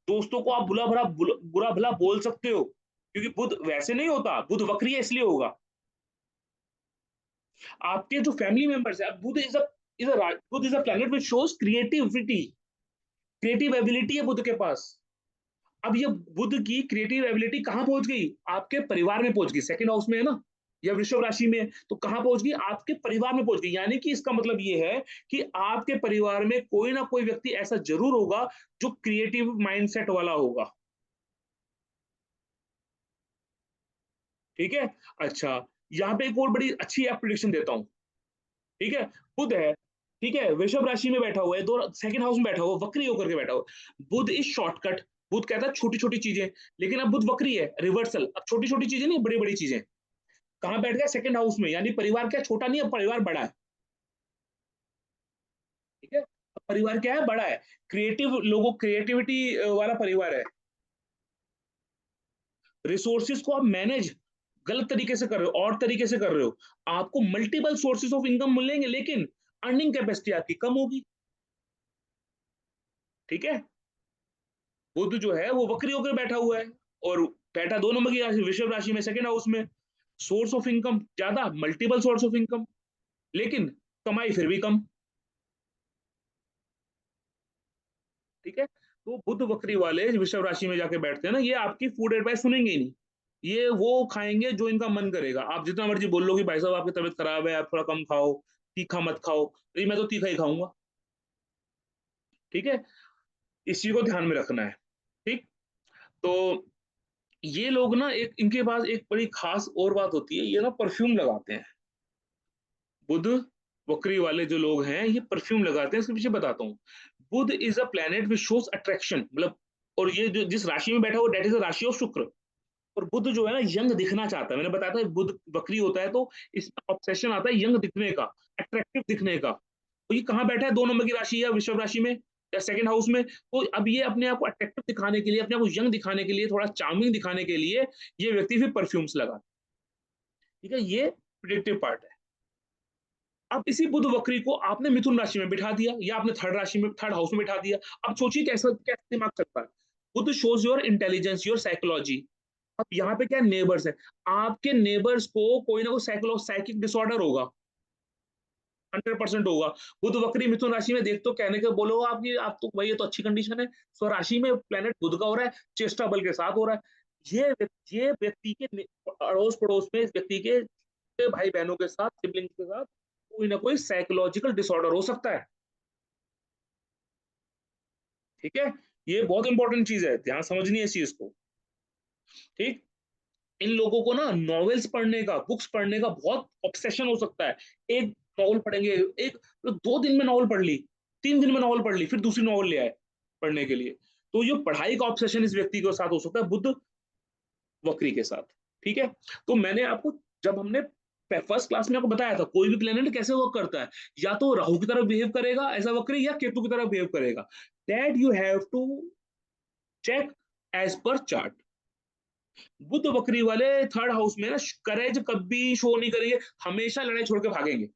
दोस्तों को आप बुरा भला बोल सकते हो, क्योंकि बुध वैसे नहीं होता, बुध वक्री है इसलिए होगा। आपके जो फैमिली मेंबर्स है, Budh is Budh is a planet which shows creativity, creative ability है बुध के पास। अब ये बुध की क्रिएटिव एबिलिटी कहां पहुंच गई? आपके परिवार में पहुंच गई, सेकंड हाउस में है ना, या वृषभ राशि में है, तो कहां पहुंच गई? आपके परिवार में पहुंच गई। यानी कि इसका मतलब ये है कि आपके परिवार में कोई ना कोई व्यक्ति ऐसा जरूर होगा जो क्रिएटिव माइंडसेट वाला होगा। ठीक है। अच्छा, यहाँ पे एक और बड़ी अच्छी प्रेडिक्शन देता हूँ। ठीक है, बुध है, ठीक है, वृषभ राशि में बैठा हुआ है, दो सेकंड हाउस में बैठा हुआ, वक्री होकर के बैठा हुआ। बुध इज शॉर्टकट, बुध कहता है छोटी छोटी चीजें, लेकिन अब बुध वक्री है, रिवर्सल। अब छोटी छोटी चीजें नहीं, बड़ी बड़ी चीजें। कहां बैठ गया? सेकंड हाउस में। यानी परिवार क्या छोटा नहीं है, परिवार बड़ा है। ठीक है, अब परिवार क्या है? बड़ा है, क्रिएटिव लोगों, क्रिएटिविटी वाला परिवार है। रिसोर्सेज को आप मैनेज गलत तरीके से कर रहे हो, और तरीके से कर रहे हो, आपको मल्टीपल सोर्सेज ऑफ इनकम मिलेंगे, लेकिन अर्निंग कैपेसिटी आपकी कम होगी। ठीक है, बुध जो है वो वक्री होकर बैठा हुआ है, और बैठा 2 नंबर की राशि वृषभ राशि में, सेकंड हाउस में। सोर्स ऑफ इनकम ज्यादा, मल्टीपल सोर्स ऑफ इनकम, लेकिन कमाई फिर भी कम। ठीक है, तो बुध वक्री वाले वृषभ राशि में जाके बैठते हैं ना, ये आपकी फूड एडवाइस सुनेंगे ही नहीं। ये वो खाएंगे जो इनका मन करेगा। आप जितना मर्जी बोल लो कि भाई साहब आपकी तबीयत खराब है, आप थोड़ा कम खाओ, तीखा मत खाओ, अरे मैं तो तीखा ही खाऊंगा। ठीक है, इस चीज को ध्यान में रखना है। ठीक, तो ये लोग ना, एक इनके पास एक बड़ी खास और बात होती है, ये ना परफ्यूम लगाते हैं। बुध वक्री वाले जो लोग हैं ये परफ्यूम लगाते हैं, इसके पीछे बताता हूँ। Budh is a planet which shows attraction, मतलब, और ये जो जिस राशि में बैठा हुआ, date is a rashi of शुक्र। और बुध जो है ना, यंग दिखना चाहता है। मैंने बताया था बुध वक्री होता है तो इसमें ऑब्सेशन आता है यंग दिखने का, अट्रैक्टिव दिखने का। तो ये कहाँ बैठा है? 2 नंबर की राशि है, वृषभ राशि में या सेकंड हाउस में। तो अब ये अपने आप को अट्रैक्टिव दिखाने के लिए, अपने आप को यंग दिखाने के लिए, थोड़ा चार्मिंग दिखाने के लिए ये व्यक्ति फिर परफ्यूम्स लगा। ठीक है, ये प्रिडिक्टिव पार्ट है। अब इसी बुध वक्री को आपने मिथुन राशि में बिठा दिया, या आपने थर्ड राशि में, थर्ड हाउस में बिठा दिया। अब सोचिए कैसा कैसा दिमाग चलता है। Budh shows your intelligence, your psychology. अब यहाँ पे क्या नेबर्स है, आपके नेबर्स को कोई ना कोई साइकिक डिसऑर्डर होगा, 100% होगा। बुध वक्री मिथुन राशि में देख तो कहने के बोलो आपकी, आप तो भाई ये तो अच्छी कंडीशन है, स्व राशि में प्लेनेट बुध का हो रहा है, चेष्टा बल के साथ हो रहा है। ये व्यक्ति के अड़ोस पड़ोस में, इस व्यक्ति के भाई बहनों के साथ, सिबलिंग्स के साथ कोई ना कोई साइकोलॉजिकल डिसऑर्डर हो सकता है। ठीक है, ये बहुत इंपॉर्टेंट चीज है, ध्यान समझनी है इस चीज को। ठीक, इन लोगों को ना नॉवेल्स पढ़ने का, बुक्स पढ़ने का बहुत ऑब्सेशन हो सकता है। एक नॉवल पढ़ेंगे, एक तो 2 दिन में नॉवल पढ़ ली, 3 दिन में नॉवल पढ़ ली, फिर दूसरी नॉवल ले आए पढ़ने के लिए। तो ये पढ़ाई का ऑब्सेशन इस व्यक्ति के साथ हो सकता है बुध वक्री के साथ। ठीक है, तो मैंने आपको, जब हमने फर्स्ट क्लास में आपको बताया था कोई भी प्लेनेट कैसे वर्क करता है, या तो राहु की तरफ बिहेव करेगा ऐसा वक्री, या केतु की तरफ बिहेव करेगा। That you have to check as per chart. Budh वक्री वाले थर्ड हाउस में ना करेज कभी शो नहीं करेंगे, हमेशा लड़ाई छोड़ के भागेंगे,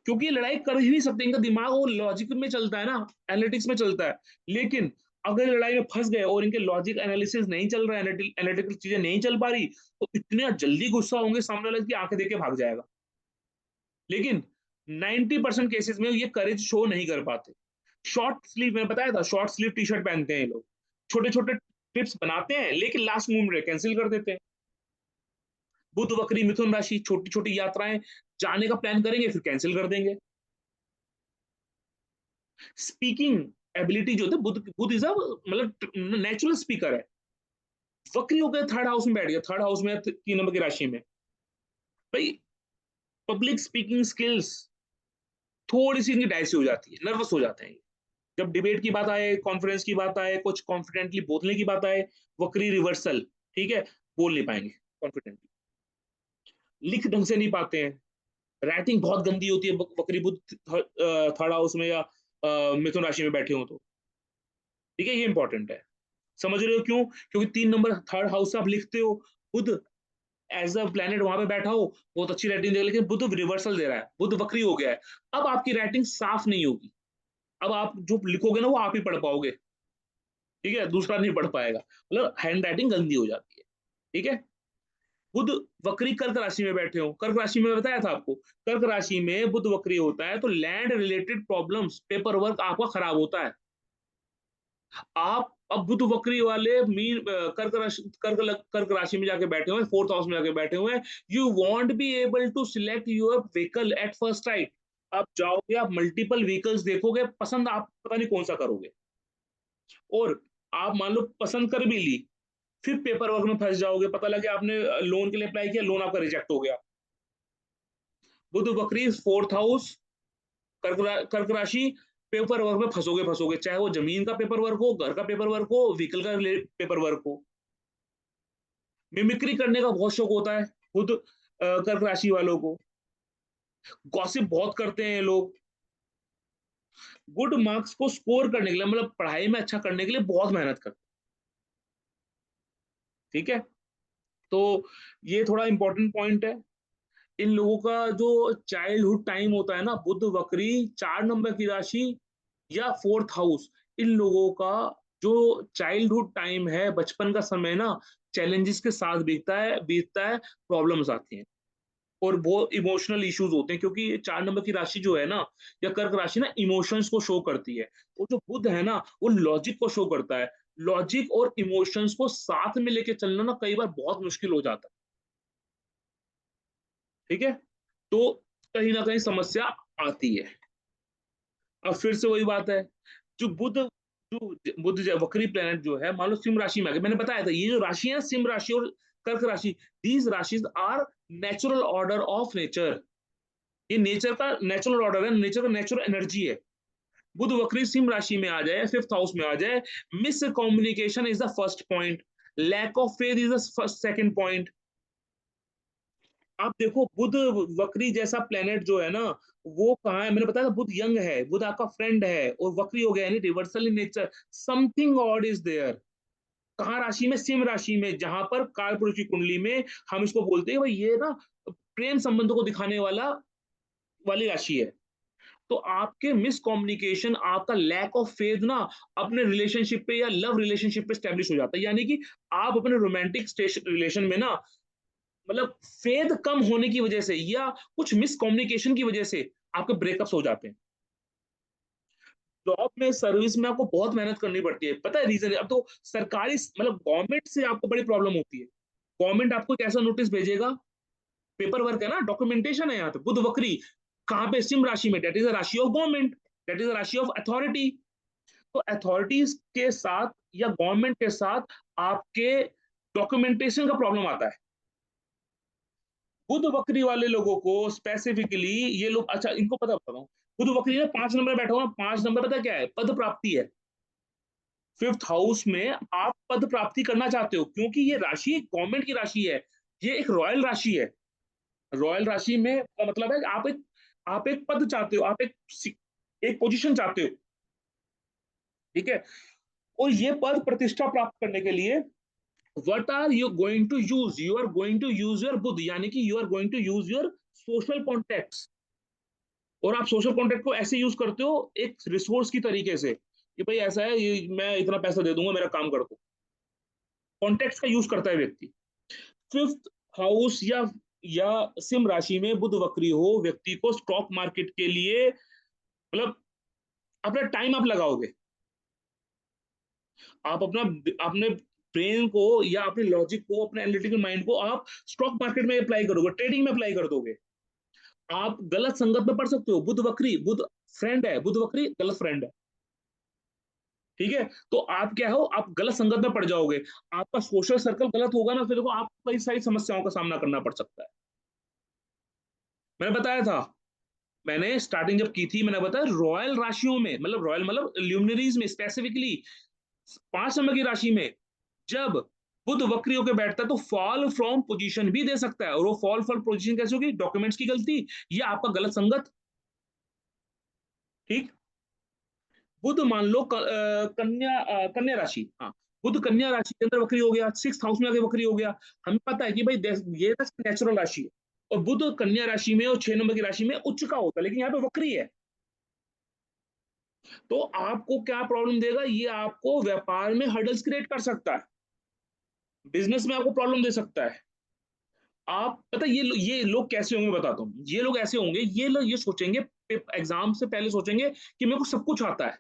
क्योंकि ये लड़ाई कर ही नहीं सकते। इनका दिमाग वो लॉजिक में चलता है ना, एनालिटिक्स में चलता है। लेकिन अगर लड़ाई में फंस गए और इनके लॉजिक एनालिसिस नहीं चल रहा है, एनालिटिकल चीजें नहीं चल पा रही, तो इतने जल्दी गुस्सा होंगे सामने वाले की आंखें देख के भाग जाएगा। लेकिन 90% केसेस में ये करेज शो नहीं कर पाते। शॉर्ट स्लीव, मैंने बताया था, शॉर्ट स्लीव टी शर्ट पहनते हैं ये लोग, छोटे छोटे ट्रिप्स बनाते हैं, लेकिन लास्ट मोमेंट में कैंसिल कर देते हैं। बुध वक्री मिथुन राशि, छोटी छोटी यात्राएं जाने का प्लान करेंगे, फिर कैंसिल कर देंगे। स्पीकिंग एबिलिटी जो होती है, बुध बुध इज अ मतलब नेचुरल स्पीकर है। वक्री होकर थर्ड हाउस में बैठ गया, थर्ड हाउस में 3 नंबर की राशि में, भाई पब्लिक स्पीकिंग स्किल्स थोड़ी सी इनकी डाइसी हो जाती है, नर्वस हो जाते हैं। जब डिबेट की बात आए, कॉन्फ्रेंस की बात आए, कुछ कॉन्फिडेंटली बोलने की बात आए, वक्री रिवर्सल, ठीक है, बोल नहीं पाएंगे कॉन्फिडेंटली, लिख ढंग से नहीं पाते हैं, राइटिंग बहुत गंदी होती है वक्री बुध थर्ड हाउस में या मिथुन राशि में बैठे हो तो। ठीक है, ये इंपॉर्टेंट है। समझ रहे हो क्यों? क्योंकि 3 नंबर थर्ड हाउस से आप लिखते हो, बुध एज अ प्लेनेट वहां पे बैठा हो, बहुत अच्छी राइटिंग देगा, लेकिन बुध रिवर्सल दे रहा है, बुध वक्री हो गया है। अब आपकी राइटिंग साफ नहीं होगी, अब आप जो लिखोगे ना वो आप ही पढ़ पाओगे। ठीक है, दूसरा नहीं पढ़ पाएगा, मतलब हैंड राइटिंग गंदी हो जाती है। ठीक है, बुध वक्री कर्क राशि में बैठे हो, कर्क राशि में बताया था आपको, कर्क राशि में बुध वक्री होता है तो land related problems, paper work आपका खराब होता है। आप अब बुध वक्री वाले मीन कर्क राशि में जाके बैठे हुए, फोर्थ हाउस में जाके बैठे हुए, you won't be able to select your vehicle at first time. आप जाओगे, आप मल्टीपल व्हीकल्स देखोगे, पसंद आप पता नहीं कौन सा करोगे, और आप मान लो पसंद कर भी ली, फिर पेपर वर्क में फंस जाओगे, पता लगे आपने लोन के लिए अप्लाई किया, लोन आपका रिजेक्ट हो गया। बुध वक्री फोर्थ हाउस, कर्क राशि, पेपर वर्क में फंसोगे फंसोगे, चाहे वो जमीन का पेपर वर्क हो, घर का पेपर वर्क हो, व्हीकल का पेपर वर्क हो। मिमिक्री करने का बहुत शौक होता है खुद कर्क राशि वालों को, गॉसिप बहुत करते हैं लोग, गुड मार्क्स को स्कोर करने के लिए, मतलब पढ़ाई में अच्छा करने के लिए बहुत मेहनत करते हैं। ठीक है, तो ये थोड़ा इंपॉर्टेंट पॉइंट है। इन लोगों का जो चाइल्डहुड टाइम होता है ना, बुध वक्री 4 नंबर की राशि या फोर्थ हाउस, इन लोगों का जो चाइल्डहुड टाइम है, बचपन का समय ना, चैलेंजेस के साथ बीतता है, प्रॉब्लम्स आती हैं और वो इमोशनल इश्यूज होते हैं, क्योंकि 4 नंबर की राशि जो है ना, या कर्क राशि ना, इमोशंस को शो करती है, और जो बुध है ना, वो लॉजिक को शो करता है। लॉजिक और इमोशंस को साथ में लेके चलना ना कई बार बहुत मुश्किल हो जाता है। ठीक है, तो कहीं ना कहीं समस्या आती है। अब फिर से वही बात है, जो वक्री प्लेनेट जो है, मान लो सिंह राशि में आ गए, मैंने बताया था ये जो राशि है, सिंह राशि और कर्क राशि, these rashis are natural order of nature. ये नेचर का नेचुरल ऑर्डर है, नेचर का नेचुरल एनर्जी है। बुध वक्री सिंह राशि में आ जाए, फिफ्थ हाउस में आ जाए, miscommunication is the first point, lack of faith is the first second point. आप देखो, बुध वक्री जैसा प्लेनेट जो है ना, वो कहाँ है, मैंने बताया था, बुध यंग है, बुध आपका फ्रेंड है, और वक्री हो गया यानी reversal in nature, something odd is there. कहाँ राशि में, सिंह राशि में, जहां पर कालपुरुष की कुंडली में हम इसको बोलते हैं भाई ये ना प्रेम संबंधों को दिखाने वाली राशि है। तो आपके मिस कम्युनिकेशन, आपका लैक ऑफ फेथ ना अपने रिलेशनशिप पे या लव रिलेशनशिप पे स्टेब्लिश हो जाता है, यानी कि आप अपने रोमांटिक रिलेशन में ना, मतलब फेद कम होने की वजह से या कुछ मिस कम्युनिकेशन की वजह से आपके ब्रेकअप्स हो जाते हैं। जॉब में, सर्विस में आपको बहुत मेहनत करनी पड़ती है, पता है रीजन? अब तो सरकारी, मतलब गवर्नमेंट से आपको बड़ी प्रॉब्लम होती है। गवर्नमेंट आपको एक ऐसा नोटिस भेजेगा, पेपर वर्क है ना, डॉक्यूमेंटेशन है, यहाँ पे बुध वक्री कहाँ पे, सिंह राशि में, date is a rashi of government, that is a rashi of authority. तो अथॉरिटीज के साथ या गवर्नमेंट के साथ आपके डॉक्यूमेंटेशन का प्रॉब्लम आता है। बुध बकरी वाले लोगों को स्पेसिफिकली ये लोग, अच्छा इनको पता बता रहा हूँ, बुध बकरी में 5 नंबर बैठा हुआ, 5 नंबर पता क्या है, पद प्राप्ति है। फिफ्थ हाउस में आप पद प्राप्ति करना चाहते हो, क्योंकि ये राशि गवर्नमेंट की राशि है, ये एक रॉयल राशि है। रॉयल राशि में का मतलब है कि आप एक पद चाहते हो, आप एक पोजीशन चाहते हो। ठीक है, और ये पद प्रतिष्ठा प्राप्त करने के लिए what are you going to use, you are going to use your बुध, यानी कि you are going to use your social contacts। और आप सोशल कॉन्टेक्ट को ऐसे यूज करते हो एक रिसोर्स की तरीके से, कि भाई ऐसा है, ये मैं इतना पैसा दे दूंगा, मेरा काम कर दो। कॉन्टेक्ट का यूज करता है व्यक्ति। फिफ्थ हाउस या सिंह राशि में बुध वक्री हो, व्यक्ति को स्टॉक मार्केट के लिए, मतलब अपना टाइम आप लगाओगे, आप अपने ब्रेन को या अपने लॉजिक को, अपने एनालिटिकल माइंड को आप स्टॉक मार्केट में अप्लाई करोगे, ट्रेडिंग में अप्लाई कर दोगे। आप गलत संगत में पढ़ सकते हो, बुध वक्री, बुध फ्रेंड है, बुध वक्री गलत फ्रेंड है। ठीक है, तो आप क्या हो, आप गलत संगत में पड़ जाओगे, आपका सोशल सर्कल गलत होगा ना, फिर देखो आपको कई सारी समस्याओं का सामना करना पड़ सकता है। मैंने बताया था, मैंने स्टार्टिंग जब की थी, मैंने बताया रॉयल राशियों में, मतलब रॉयल मतलब ल्यूमिनरीज में स्पेसिफिकली 5 नंबर की राशि में जब बुध वक्री होकर बैठता है, तो फॉल फ्रॉम पोजीशन भी दे सकता है। और वो फॉल फ्रॉम पोजीशन कैसे होगी, डॉक्यूमेंट्स की गलती या आपका गलत संगत। ठीक, बुध मान लो कन्या राशि, हाँ, बुध कन्या राशि के अंदर वक्री हो गया, सिक्स हाउस में आके वक्री हो गया। हमें पता है कि भाई ये नेचुरल राशि है, और बुध कन्या राशि में और 6 नंबर की राशि में उच्च का होता है, लेकिन यहाँ पे वक्री है। तो आपको क्या प्रॉब्लम देगा, ये आपको व्यापार में हर्डल्स क्रिएट कर सकता है, बिजनेस में आपको प्रॉब्लम दे सकता है, आप पता ये लोग कैसे होंगे बताता हूँ। ये लोग ऐसे होंगे, ये लोग ये सोचेंगे एग्जाम से पहले सोचेंगे कि मेरे को सब कुछ आता है,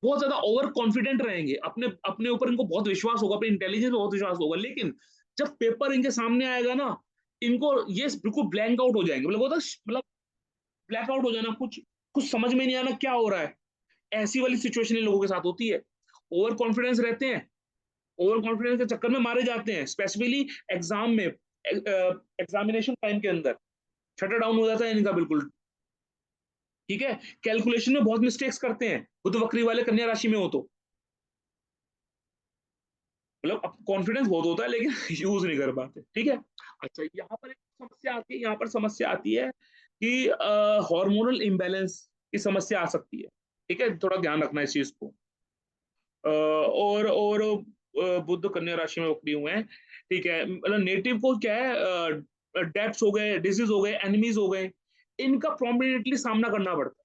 बहुत ज्यादा ओवर कॉन्फिडेंट रहेंगे, अपने अपने ऊपर इनको बहुत विश्वास होगा, अपने इंटेलिजेंस पे बहुत विश्वास होगा, लेकिन जब पेपर इनके सामने आएगा ना, इनको ये बिल्कुल ब्लैंक आउट हो जाएंगे, मतलब ब्लैक आउट हो जाना, कुछ कुछ समझ में नहीं आना क्या हो रहा है। ऐसी वाली सिचुएशन इन लोगों के साथ होती है। ओवर कॉन्फिडेंस रहते हैं, ओवर कॉन्फिडेंस के चक्कर में मारे जाते हैं, स्पेसिफिकली एग्जाम में, एग्जामिनेशन टाइम के अंदर शटर डाउन हो जाता है इनका बिल्कुल। ठीक है, कैलकुलेशन में बहुत मिस्टेक्स करते हैं बुध वक्री वाले कन्या राशि में हो तो, मतलब कॉन्फिडेंस बहुत होता है लेकिन यूज नहीं कर पाते। ठीक है। अच्छा, यहाँ पर एक समस्या आती है, यहाँ पर समस्या आती है कि हार्मोनल इम्बैलेंस की समस्या आ सकती है। ठीक है, थोड़ा ध्यान रखना इस चीज को। और बुध कन्या राशि में वक्री हुए हैं। ठीक है, मतलब नेटिव को क्या है, डेथ्स हो गए, डिजीज हो गए, एनिमीज हो गए, इनका प्रोमिनेंटली सामना करना पड़ता है।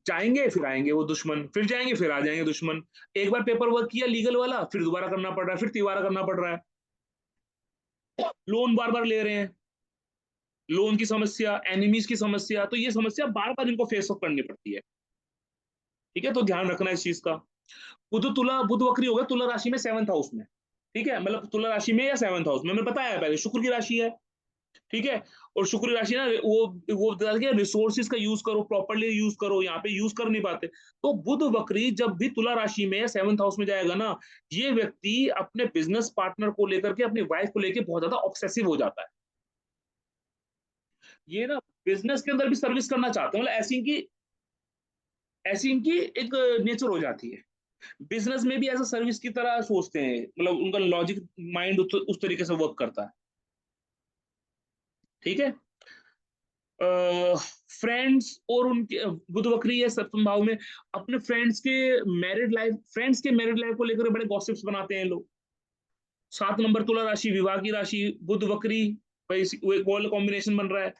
जाएंगे फिर आएंगे वो दुश्मन, फिर जाएंगे फिर आ जाएंगे दुश्मन। एक बार पेपर वर्क किया लीगल वाला, फिर दोबारा करना पड़ रहा है, फिर तिबारा करना पड़ रहा है। लोन बार बार ले रहे हैं, लोन की समस्या, एनिमीज की समस्या, तो ये समस्या बार बार इनको फेस करनी पड़ती है। ठीक है, तो ध्यान रखना इस चीज का। बुध वक्री हो गया तुला राशि में 7th हाउस में। ठीक है, मतलब तुला राशि में या 7th हाउस में, मैंने बताया पहले शुक्र की राशि है। ठीक है, और शुक्र राशि ना वो बता के रिसोर्सेज का यूज करो, प्रॉपरली यूज करो, यहाँ पे यूज कर नहीं पाते। तो बुध वक्री जब भी तुला राशि में 7th हाउस में जाएगा ना, ये व्यक्ति अपने बिजनेस पार्टनर को लेकर के, अपनी वाइफ को लेकर बहुत ज्यादा ऑब्सेसिव हो जाता है। ये ना बिजनेस के अंदर भी सर्विस करना चाहते हैं, मतलब ऐसी इनकी एक नेचर हो जाती है। बिजनेस में भी ऐसा सर्विस की तरह सोचते हैं, मतलब उनका लॉजिक माइंड उस तरीके से वर्क करता है। ठीक है, फ्रेंड्स और उनके बुध वक्री है 7th भाव में, अपने फ्रेंड्स के मैरिड लाइफ को लेकर बड़े गॉसिप्स बनाते हैं लोग। 7 नंबर तुला राशि, विवाह की राशि, बुध वक्री, भाई वो एक वाला कॉम्बिनेशन बन रहा है,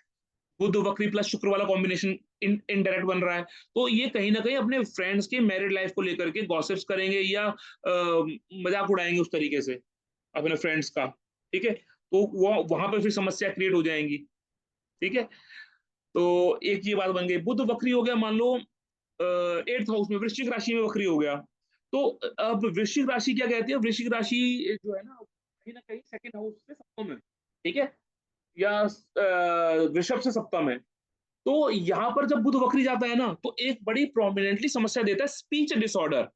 बुध वक्री प्लस शुक्र वाला कॉम्बिनेशन इनडायरेक्ट बन रहा है। तो ये कहीं ना कहीं अपने फ्रेंड्स के मैरिड लाइफ को लेकर के गॉसिप्स करेंगे या मजाक उड़ाएंगे उस तरीके से अपने फ्रेंड्स का। ठीक है, तो वो वहां पर फिर समस्या क्रिएट हो जाएंगी। ठीक है, तो एक ये बात बन गई। बुध वक्री हो गया मान लो 8th हाउस में, वृश्चिक राशि में वक्री हो गया। तो अब वृश्चिक राशि क्या कहती है, वृश्चिक राशि जो है ना कहीं 2nd हाउस से सप्तम है। ठीक है, या वृषभ से सप्तम है। तो यहाँ पर जब बुध वक्री जाता है ना, तो एक बड़ी प्रोमिनेंटली समस्या देता है, स्पीच डिसऑर्डर।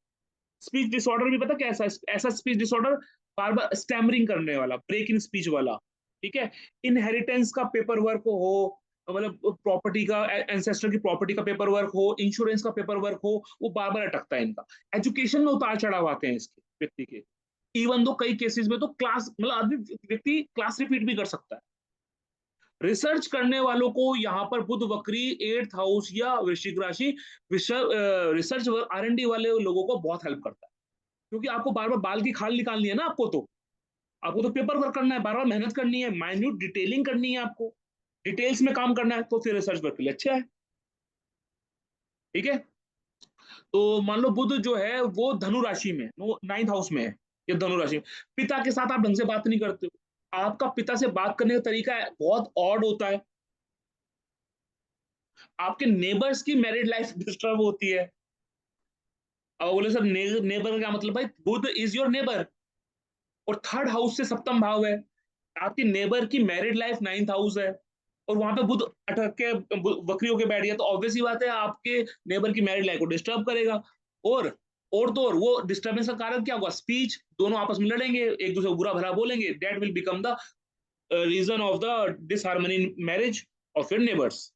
स्पीच डिसऑर्डर भी पता कैसा है? ऐसा स्पीच डिसऑर्डर, बार बार स्टैमरिंग करने वाला, ब्रेक इन स्पीच वाला। ठीक है, इनहेरिटेंस का पेपर वर्क हो, मतलब प्रॉपर्टी का, एंसेस्टर की प्रॉपर्टी का पेपर वर्क हो, इंश्योरेंस का पेपर वर्क हो, वो बार बार अटकता है इनका। एजुकेशन में उतार चढ़ाव आते हैं इसके व्यक्ति के। इवन दो कई केसेस में तो क्लास, मतलब आदमी व्यक्ति क्लास रिपीट भी कर सकता है। रिसर्च करने वालों को यहाँ पर बुध वक्री 8th हाउस या वृश्चिक राशि, रिसर्च R&D वाले लोगों को बहुत हेल्प करता है, क्योंकि आपको बार बार बाल की खाल निकालनी है ना, आपको तो पेपर वर्क करना है, बार बार मेहनत करनी है, माइन्यूट डिटेलिंग करनी है, आपको डिटेल्स में काम करना है, तो फिर रिसर्च वर्क के लिए अच्छा है। ठीक है, तो मान लो बुध जो है वो धनु राशि में, 9th हाउस में है, या धनु राशि में, पिता के साथ आप ढंग से बात नहीं करते हो, आपका पिता से बात करने का तरीका बहुत ऑड होता है, आपके नेबर्स की मैरिड लाइफ डिस्टर्ब होती है। अब बोले सर नेबर का क्या मतलब? भाई बुध इज योर नेबर, और 3rd हाउस से सप्तम भाव है, आपकी नेबर की मैरिड लाइफ 9th हाउस है, और वहां पे बुध अटक के वक्री होके बैठ गया, तो ऑब्वियस ही बात है आपके नेबर की मैरिड लाइफ को डिस्टर्ब करेगा। और और वो डिस्टर्बेंस का कारण क्या होगा? स्पीच, दोनों आपस में लड़ेंगे, एक दूसरे को बुरा भला बोलेंगे, that will become the reason of the disharmony in marriage और फिर नेबर्स।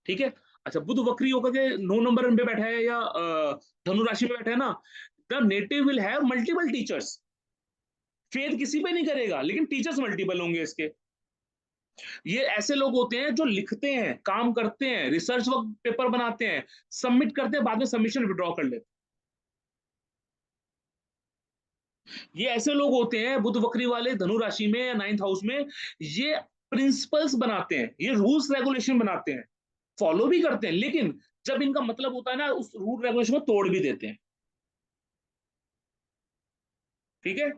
ठीक है। अच्छा, बुध वक्री होकर के 9 नंबर पे बैठा है या धनु राशि में बैठा है ना, the native will have multiple teachers. Faith किसी पे नहीं करेगा, लेकिन टीचर्स मल्टीपल होंगे इसके। ये ऐसे लोग होते हैं जो लिखते हैं, काम करते हैं, रिसर्च वर्क पेपर बनाते हैं, सबमिट करते हैं, बाद में सबमिशन विड्रॉ कर लेते हैं। ये ऐसे लोग होते हैं बुध वक्री वाले धनु राशि में या 9th हाउस में, ये प्रिंसिपल्स बनाते हैं, ये रूल्स रेगुलेशन बनाते हैं, फॉलो भी करते हैं, लेकिन जब इनका मतलब होता है ना, उस रूल रेगुलेशन को तोड़ भी देते हैं। ठीक है,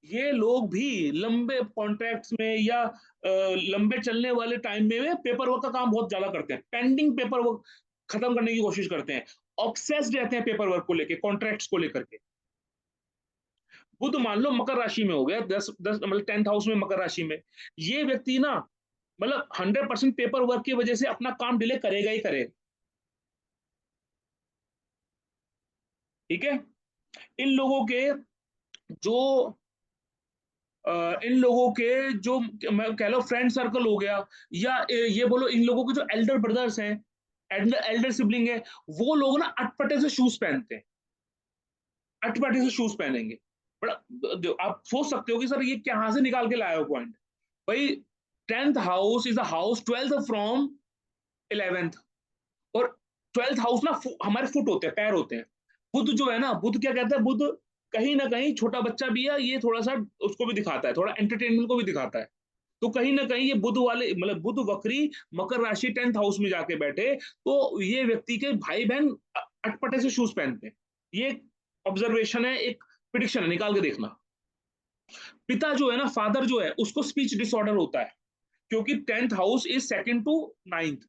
ये लोग भी लंबे कॉन्ट्रैक्ट्स में या लंबे चलने वाले टाइम में पेपर वर्क का काम बहुत ज्यादा करते हैं, पेंडिंग पेपर वर्क खत्म करने की कोशिश करते हैं, ऑब्सेस्ड रहते हैं पेपर वर्क को लेके, कॉन्ट्रैक्ट्स को लेकर के। बुध मान लो मकर राशि में हो गया, 10 10 मतलब 10th हाउस में मकर राशि में, ये व्यक्ति ना मतलब 100% पेपर वर्क की वजह से अपना काम डिले करेगा ही करेगा। ठीक है, इन लोगों के जो इन लोगों के जो मैं कह लो फ्रेंड सर्कल हो गया, या ये बोलो इन लोगों के जो एल्डर ब्रदर्स हैं, एल्डर सिबलिंग है, वो लोग ना अटपटे से शूज पहनते हैं, अटपटे से शूज पहनेंगे। बड़ा आप सोच सकते हो कि सर ये कहाँ से निकाल के लाया हो पॉइंट। भाई 10th house is a house 12th from 11th, और 12th हाउस हमारे फुट होते हैं, पैर होते हैं। बुध जो है ना, बुध क्या कहता है, बुध कहीं ना कहीं छोटा बच्चा भी है, ये थोड़ा सा उसको भी दिखाता है, थोड़ा एंटरटेनमेंट को भी दिखाता है। तो कहीं ना कहीं ये बुध वाले मतलब बुध वक्री मकर राशि 10th हाउस में जाके बैठे, तो ये व्यक्ति के भाई बहन अटपटे से शूज पहनते हैं। ये ऑब्जर्वेशन है, एक प्रिडिक्शन है, निकाल के देखना। पिता जो है ना, फादर जो है, उसको स्पीच डिसऑर्डर होता है, क्योंकि 10th house is second to 9th,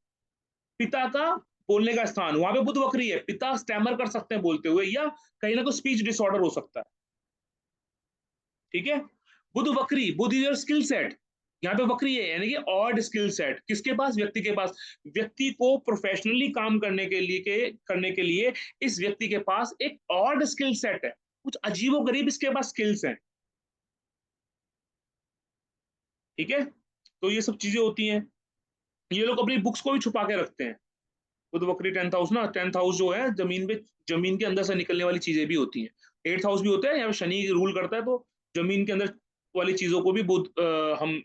पिता का बोलने का स्थान, वहां पे बुध वक्री है, पिता स्टैमर कर सकते हैं बोलते हुए, या कहीं ना कोई स्पीच डिसऑर्डर हो सकता है। ठीक है, बुध वक्री, बुध इज योर स्किल सेट, यहाँ पे वक्री है यानी कि ऑड स्किल सेट, किसके पास, व्यक्ति के पास। व्यक्ति को प्रोफेशनली काम करने के लिए इस व्यक्ति के पास एक ऑड स्किल सेट है, कुछ अजीबोगरीब इसके पास स्किल्स हैं। ठीक है, तो ये सब चीजें होती हैं। ये लोग अपनी बुक्स को भी छुपा के रखते हैं। बुध वक्री 10th हाउस ना, 10th हाउस जो है जमीन के अंदर से निकलने वाली चीजें भी होती हैं। 8th हाउस भी होता है, यहाँ पे शनि रूल करता है, तो जमीन के अंदर वाली चीजों को भी बुध हम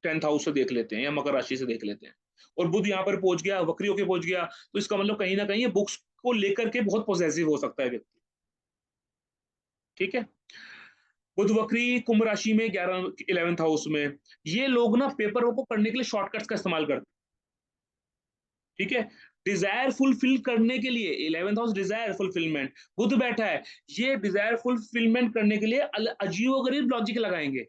10th हाउस से देख लेते हैं या मकर राशि से देख लेते हैं। और बुध यहाँ पर पहुंच गया, वक्री होके पहुंच गया, तो इसका मतलब कहीं ना कहीं ये बुक्स को लेकर के बहुत पॉसेसिव हो सकता है व्यक्ति। ठीक है, बुध वक्री कुंभ राशि में 11th हाउस में, ये लोग ना पेपर वर्क को करने के लिए शॉर्टकट्स का इस्तेमाल करते हैं। ठीक है, डिजायर फुलफिल करने के लिए 11th हाउस डिजायर फुलफिलमेंट, बुध बैठा है, ये डिजायर फुलफिलमेंट करने के लिए अजीबोगरीब लॉजिक लगाएंगे।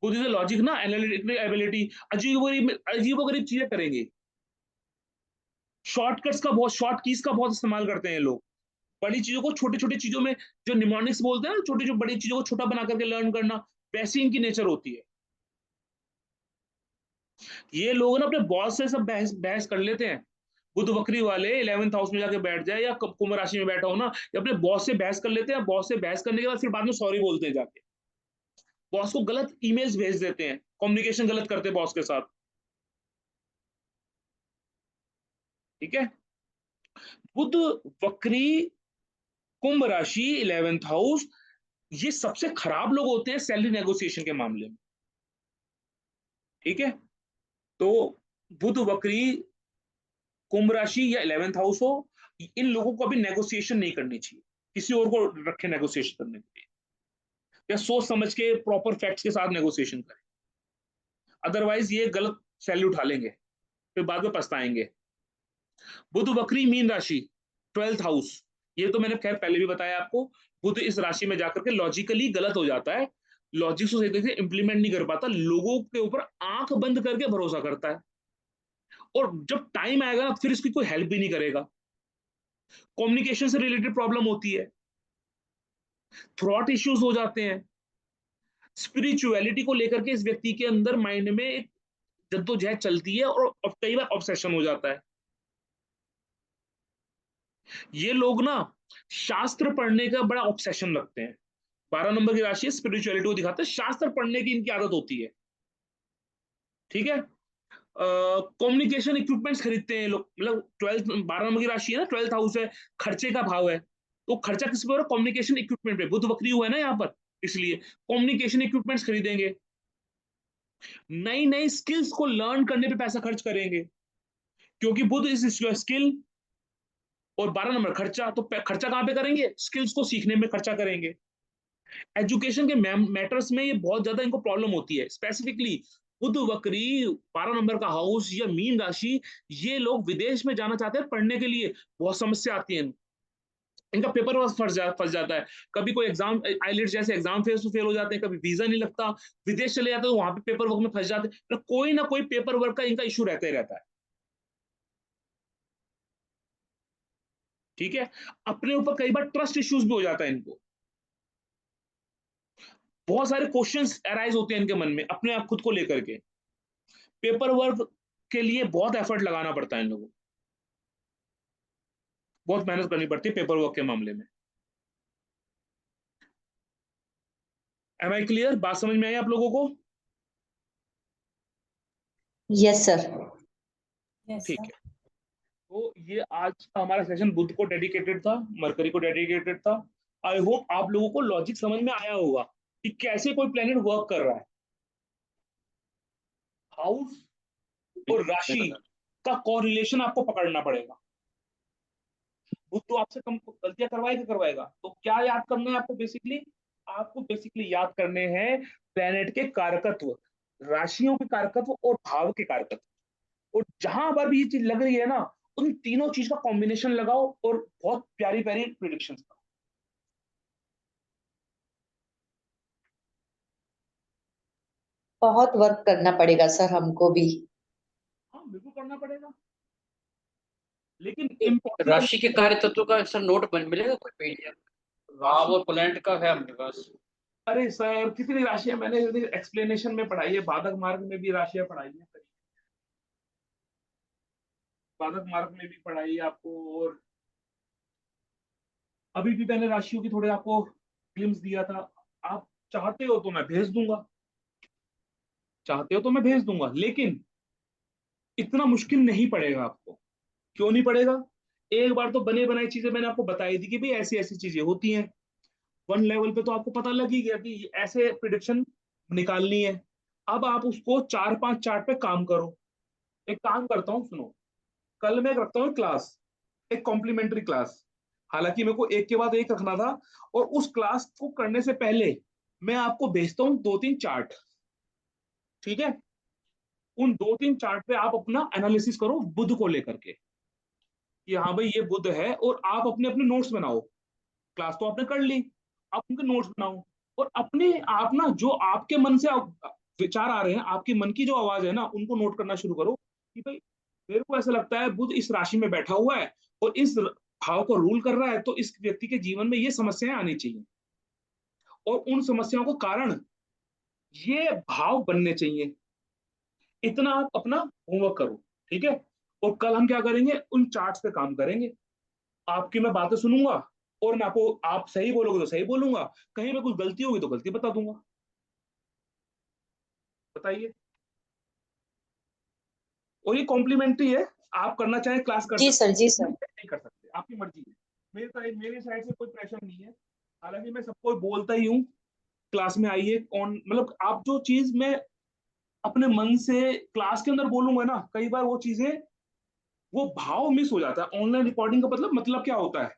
बुध इज लॉजिक ना, एनालिटिकल एबिलिटी, अजीबोगरीब चीजें करेंगे। शॉर्टकट्स का बहुत, शॉर्ट कीज का बहुत इस्तेमाल करते हैं लोग। बड़ी चीजों को छोटी छोटी चीजों में, जो निमोनिक्स बोलते हैं ना, छोटी जो बड़ी चीजों को छोटा बना करके लर्न करना, वैसी इनकी नेचर होती है। ये लोग ना अपने बॉस से सब बहस बहस कर लेते हैं। बुध वक्री वाले 11th हाउस में जाके बैठ जाए या कुंभ राशि में बैठा हो ना, ये अपने बॉस से बहस कर लेते हैं, बॉस से बहस करने के बाद फिर बाद में सॉरी बोलते हैं जाके, बॉस को गलत ईमेल्स भेज देते हैं, कम्युनिकेशन गलत करते हैं बॉस के साथ। ठीक है, बुध वक्री कुंभ राशि 11th हाउस, ये सबसे खराब लोग होते हैं सैलरी नेगोशिएशन के मामले में। ठीक है, तो बुध वक्री कुंभ राशि या 11th हाउस हो, इन लोगों को अभी नेगोशिएशन नहीं करनी चाहिए, किसी और को रखे नेगोशिएशन करने के लिए, या सोच समझ के प्रॉपर फैक्ट्स के साथ नेगोशिएशन करें, अदरवाइज ये गलत सैलरी उठा लेंगे, फिर बाद में पछताएंगे। बुध वक्री मीन राशि 12th हाउस, ये तो मैंने खैर पहले भी बताया आपको, बुध इस राशि में जाकर के लॉजिकली गलत हो जाता है, लॉजिक को सही तरीके से इंप्लीमेंट नहीं कर पाता, लोगों के ऊपर आंख बंद करके भरोसा करता है, और जब टाइम आएगा ना फिर इसकी कोई हेल्प भी नहीं करेगा। कम्युनिकेशन से रिलेटेड प्रॉब्लम होती है, थ्रॉट इश्यूज हो जाते हैं, स्पिरिचुअलिटी को लेकर के इस व्यक्ति के अंदर माइंड में एक जद्दोजहद चलती है, और कई बार ऑब्सेशन हो जाता है। ये लोग ना शास्त्र पढ़ने का बड़ा ऑब्सेशन रखते हैं, 12 नंबर की राशि स्पिरिचुअलिटी को दिखाते हैं, शास्त्र पढ़ने की इनकी आदत होती है। ठीक है, कम्युनिकेशन इक्विपमेंट्स खरीदते हैं लोग, मतलब 12 नंबर की राशि है ना, 12th हाउस है, खर्चे का भाव है, तो खर्चा किस पे हो रहा है, कम्युनिकेशन इक्विपमेंट पे, बुध वक्री हुआ है ना यहाँ पर, इसलिए कम्युनिकेशन इक्विपमेंट्स खरीदेंगे, नई नई स्किल्स को लर्न करने पे पैसा खर्च करेंगे, क्योंकि बुध इज स्किल, और 12 नंबर खर्चा, तो खर्चा कहां पे करेंगे, स्किल्स को सीखने में खर्चा करेंगे। एजुकेशन के मैटर्स में ये बहुत ज्यादा इनको प्रॉब्लम होती है, स्पेसिफिकली बुध वक्री 12 नंबर का हाउस या मीन राशि, ये लोग विदेश में जाना चाहते हैं पढ़ने के लिए, बहुत समस्या आती है। इनका पेपर वर्क फंस जाता है। कभी कोई एग्जाम आईलेट्स जैसे एग्जाम फेल हो जाते हैं, कभी वीजा नहीं लगता, विदेश चले जाते हैं तो वहां पे पेपर वर्क में फंस जाते हैं, तो कोई ना कोई पेपर वर्क का इनका इशू रहता ही रहता है। ठीक है, अपने ऊपर कई बार ट्रस्ट इश्यूज भी हो जाता है इनको, बहुत सारे क्वेश्चंस अराइज होते हैं इनके मन में अपने आप खुद को लेकर के। पेपर वर्क के लिए बहुत एफर्ट लगाना पड़ता है इन लोगों को, बहुत मेहनत करनी पड़ती है पेपर वर्क के मामले में। Am I clear? बात समझ में आई आप लोगों को? Yes sir. ठीक है, तो ये आज का हमारा सेशन बुध को डेडिकेटेड था, मरकरी को डेडिकेटेड था। आई होप आप लोगों को लॉजिक समझ में आया होगा कि कैसे कोई प्लेनेट वर्क कर रहा है। हाउस और राशि का कोरिलेशन आपको पकड़ना पड़ेगा। बुध तो आपसे कम गलतियां करवाएगा, तो क्या याद करना है आपको? आपको बेसिकली याद करने हैं प्लेनेट के कारकत्व, राशियों के कारकत्व और भाव के कारकत्व। और जहां पर भी ये चीज लग रही है ना, उन तीनों चीज का कॉम्बिनेशन लगाओ और बहुत प्यारी प्यारी प्रिडिक्शन करो। बहुत वर्क करना पड़ेगा सर हमको भी। हाँ बिल्कुल करना पड़ेगा, लेकिन राशि के इम्पॉसिबल। कार्य तत्व का सर नोट बन मिलेगा कोई पीडीएफ? भाव और प्लेनेट का है अपने पास। अरे सर कितनी राशियां मैंने एक्सप्लेनेशन में पढ़ाई है, बाधक मार्ग में भी राशियां पढ़ाई है, बाधक मार्ग में भी पढ़ाई है आपको, और अभी भी मैंने राशियों की थोड़े आपको ग्लिम्स दिया था। आप चाहते हो तो मैं भेज दूंगा, लेकिन इतना मुश्किल नहीं पड़ेगा आपको। क्यों नहीं पड़ेगा? एक बार तो बने बनाई चीजें मैंने आपको बताई दी कि भाई ऐसी ऐसी चीजें होती हैं, वन लेवल पे तो आपको पता लग ही गया कि ऐसे प्रिडिक्शन निकालनी है। अब आप उसको 4-5 चार्ट पे काम करो। एक काम करता हूँ, सुनो, कल मैं रखता हूँ क्लास, एक कॉम्प्लीमेंट्री क्लास, हालांकि मेरे को एक के बाद एक रखना था, और उस क्लास को करने से पहले मैं आपको भेजता हूँ 2-3 चार्ट। ठीक है, उन 2-3 चार्ट पे आप अपना एनालिसिस करो बुध को लेकर के, कि हाँ भाई ये बुध है, और आप अपने अपने नोट्स बनाओ। क्लास तो आपने कर ली, आप उनके नोट्स बनाओ, और अपने आप ना जो आपके मन से विचार आ रहे हैं, आपके मन की जो आवाज है ना, उनको नोट करना शुरू करो कि भाई मेरे को ऐसा लगता है बुध इस राशि में बैठा हुआ है और इस भाव को रूल कर रहा है, तो इस व्यक्ति के जीवन में ये समस्याएं आनी चाहिए, और उन समस्याओं को कारण ये भाव बनने चाहिए। इतना आप अपना होमवर्क करो। ठीक है, और कल हम क्या करेंगे, उन चार्ट्स पे काम करेंगे। आपकी मैं बातें सुनूंगा, और मैं आपको, आप सही बोलोगे तो सही बोलूंगा, कहीं पे कुछ गलती होगी तो गलती बता दूंगा। बताइए, और ये कॉम्प्लीमेंट्री है, आप करना चाहें क्लास कर जी सकते सर, हैं, जी सर। नहीं कर सकते, आपकी मर्जी है। मेरे साइड से कोई प्रेशर नहीं है, हालांकि मैं सबको बोलता ही हूँ क्लास में आइए। कौन मतलब आप जो चीज मैं अपने मन से क्लास के अंदर बोलूंगा ना, कई बार वो चीजें, वो भाव मिस हो जाता है। ऑनलाइन रिकॉर्डिंग का मतलब क्या होता है?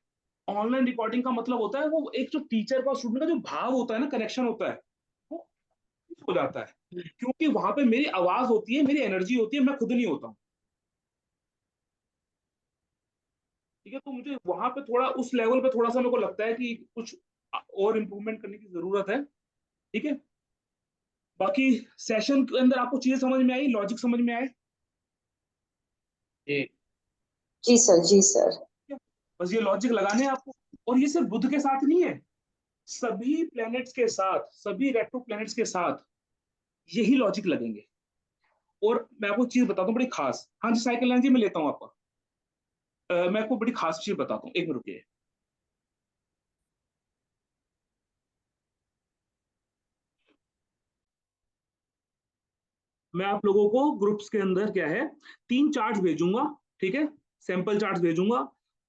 ऑनलाइन रिकॉर्डिंग का मतलब होता है वो एक जो टीचर का स्टूडेंट का जो भाव होता है ना, कनेक्शन होता है, वो मिस हो जाता है, क्योंकि वहां पे मेरी आवाज होती है, मेरी एनर्जी होती है, मैं खुद नहीं होता हूँ। ठीक है, तो मुझे वहां पे थोड़ा उस लेवल पे थोड़ा सा मेरे को लगता है कि कुछ और इम्प्रूवमेंट करने की जरूरत है। ठीक है, बाकी सेशन के अंदर आपको चीजें समझ में आई, लॉजिक समझ में आए? जी जी सर, जी सर। बस ये लॉजिक लगाने हैं आपको, और ये सिर्फ बुध के साथ नहीं है, सभी प्लैनेट्स के साथ, सभी रेट्रो प्लैनेट्स के साथ यही लॉजिक लगेंगे। और मैं आपको चीज बताता हूँ बड़ी खास, हाँ जी साइकिल जी मैं लेता हूँ आपका, मैं आपको बड़ी खास चीज बताता हूँ, एक मिनट रुकिए। मैं आप लोगों को ग्रुप्स के अंदर क्या है, 3 चार्ट्स भेजूंगा। ठीक है, सैंपल चार्ट्स भेजूंगा।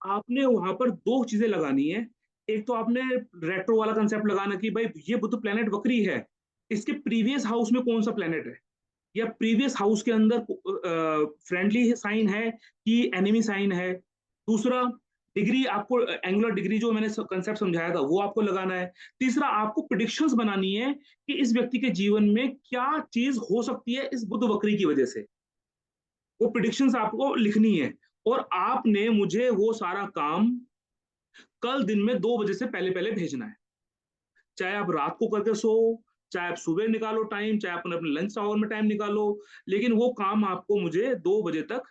आपने वहां पर 2 चीजें लगानी है। एक तो आपने रेट्रो वाला कंसेप्ट लगाना कि भाई ये बुध प्लेनेट वक्री है, इसके प्रीवियस हाउस में कौन सा प्लेनेट है, या प्रीवियस हाउस के अंदर फ्रेंडली साइन है कि एनिमी साइन है। दूसरा, डिग्री आपको, एंगुलर डिग्री जो मैंने कंसेप्ट समझाया था वो आपको लगाना है। तीसरा, आपको प्रिडिक्शंस बनानी है कि इस व्यक्ति के जीवन में क्या चीज हो सकती है इस बुध वक्री की वजह से, वो प्रिडिक्शंस आपको लिखनी है। और आपने मुझे वो सारा काम कल दिन में 2 बजे से पहले पहले भेजना है। चाहे आप रात को करके सो, चाहे आप सुबह निकालो टाइम, चाहे आप अपने लंच आवर में टाइम निकालो, लेकिन वो काम आपको मुझे 2 बजे तक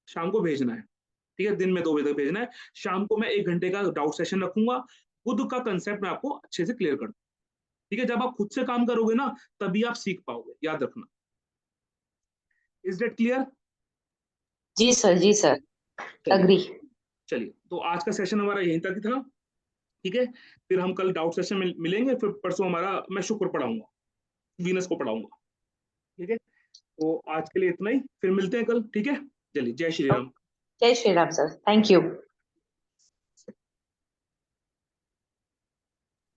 शाम को भेजना है। ठीक है, दिन में 2 बजे तक भेजना है। शाम को मैं 1 घंटे का डाउट सेशन रखूंगा। खुद का कंसेप्ट मैं आपको अच्छे से क्लियर कर दूंगा। ठीक है, जब आप खुद से काम करोगे ना, तभी आप सीख पाओगे, याद रखना। Is that clear? जी सर, जी सर, चलिए अग्री। चलिए, तो आज का सेशन हमारा यहीं तक था। ठीक है, फिर हम कल डाउट सेशन में मिलेंगे, फिर परसों हमारा मैं शुक्र पढ़ाऊंगा, वीनस को पढ़ाऊंगा। ठीक है, तो आज के लिए इतना ही, फिर मिलते हैं कल। ठीक है, चलिए, जय श्री राम। जय Shri Ram sir, thank you.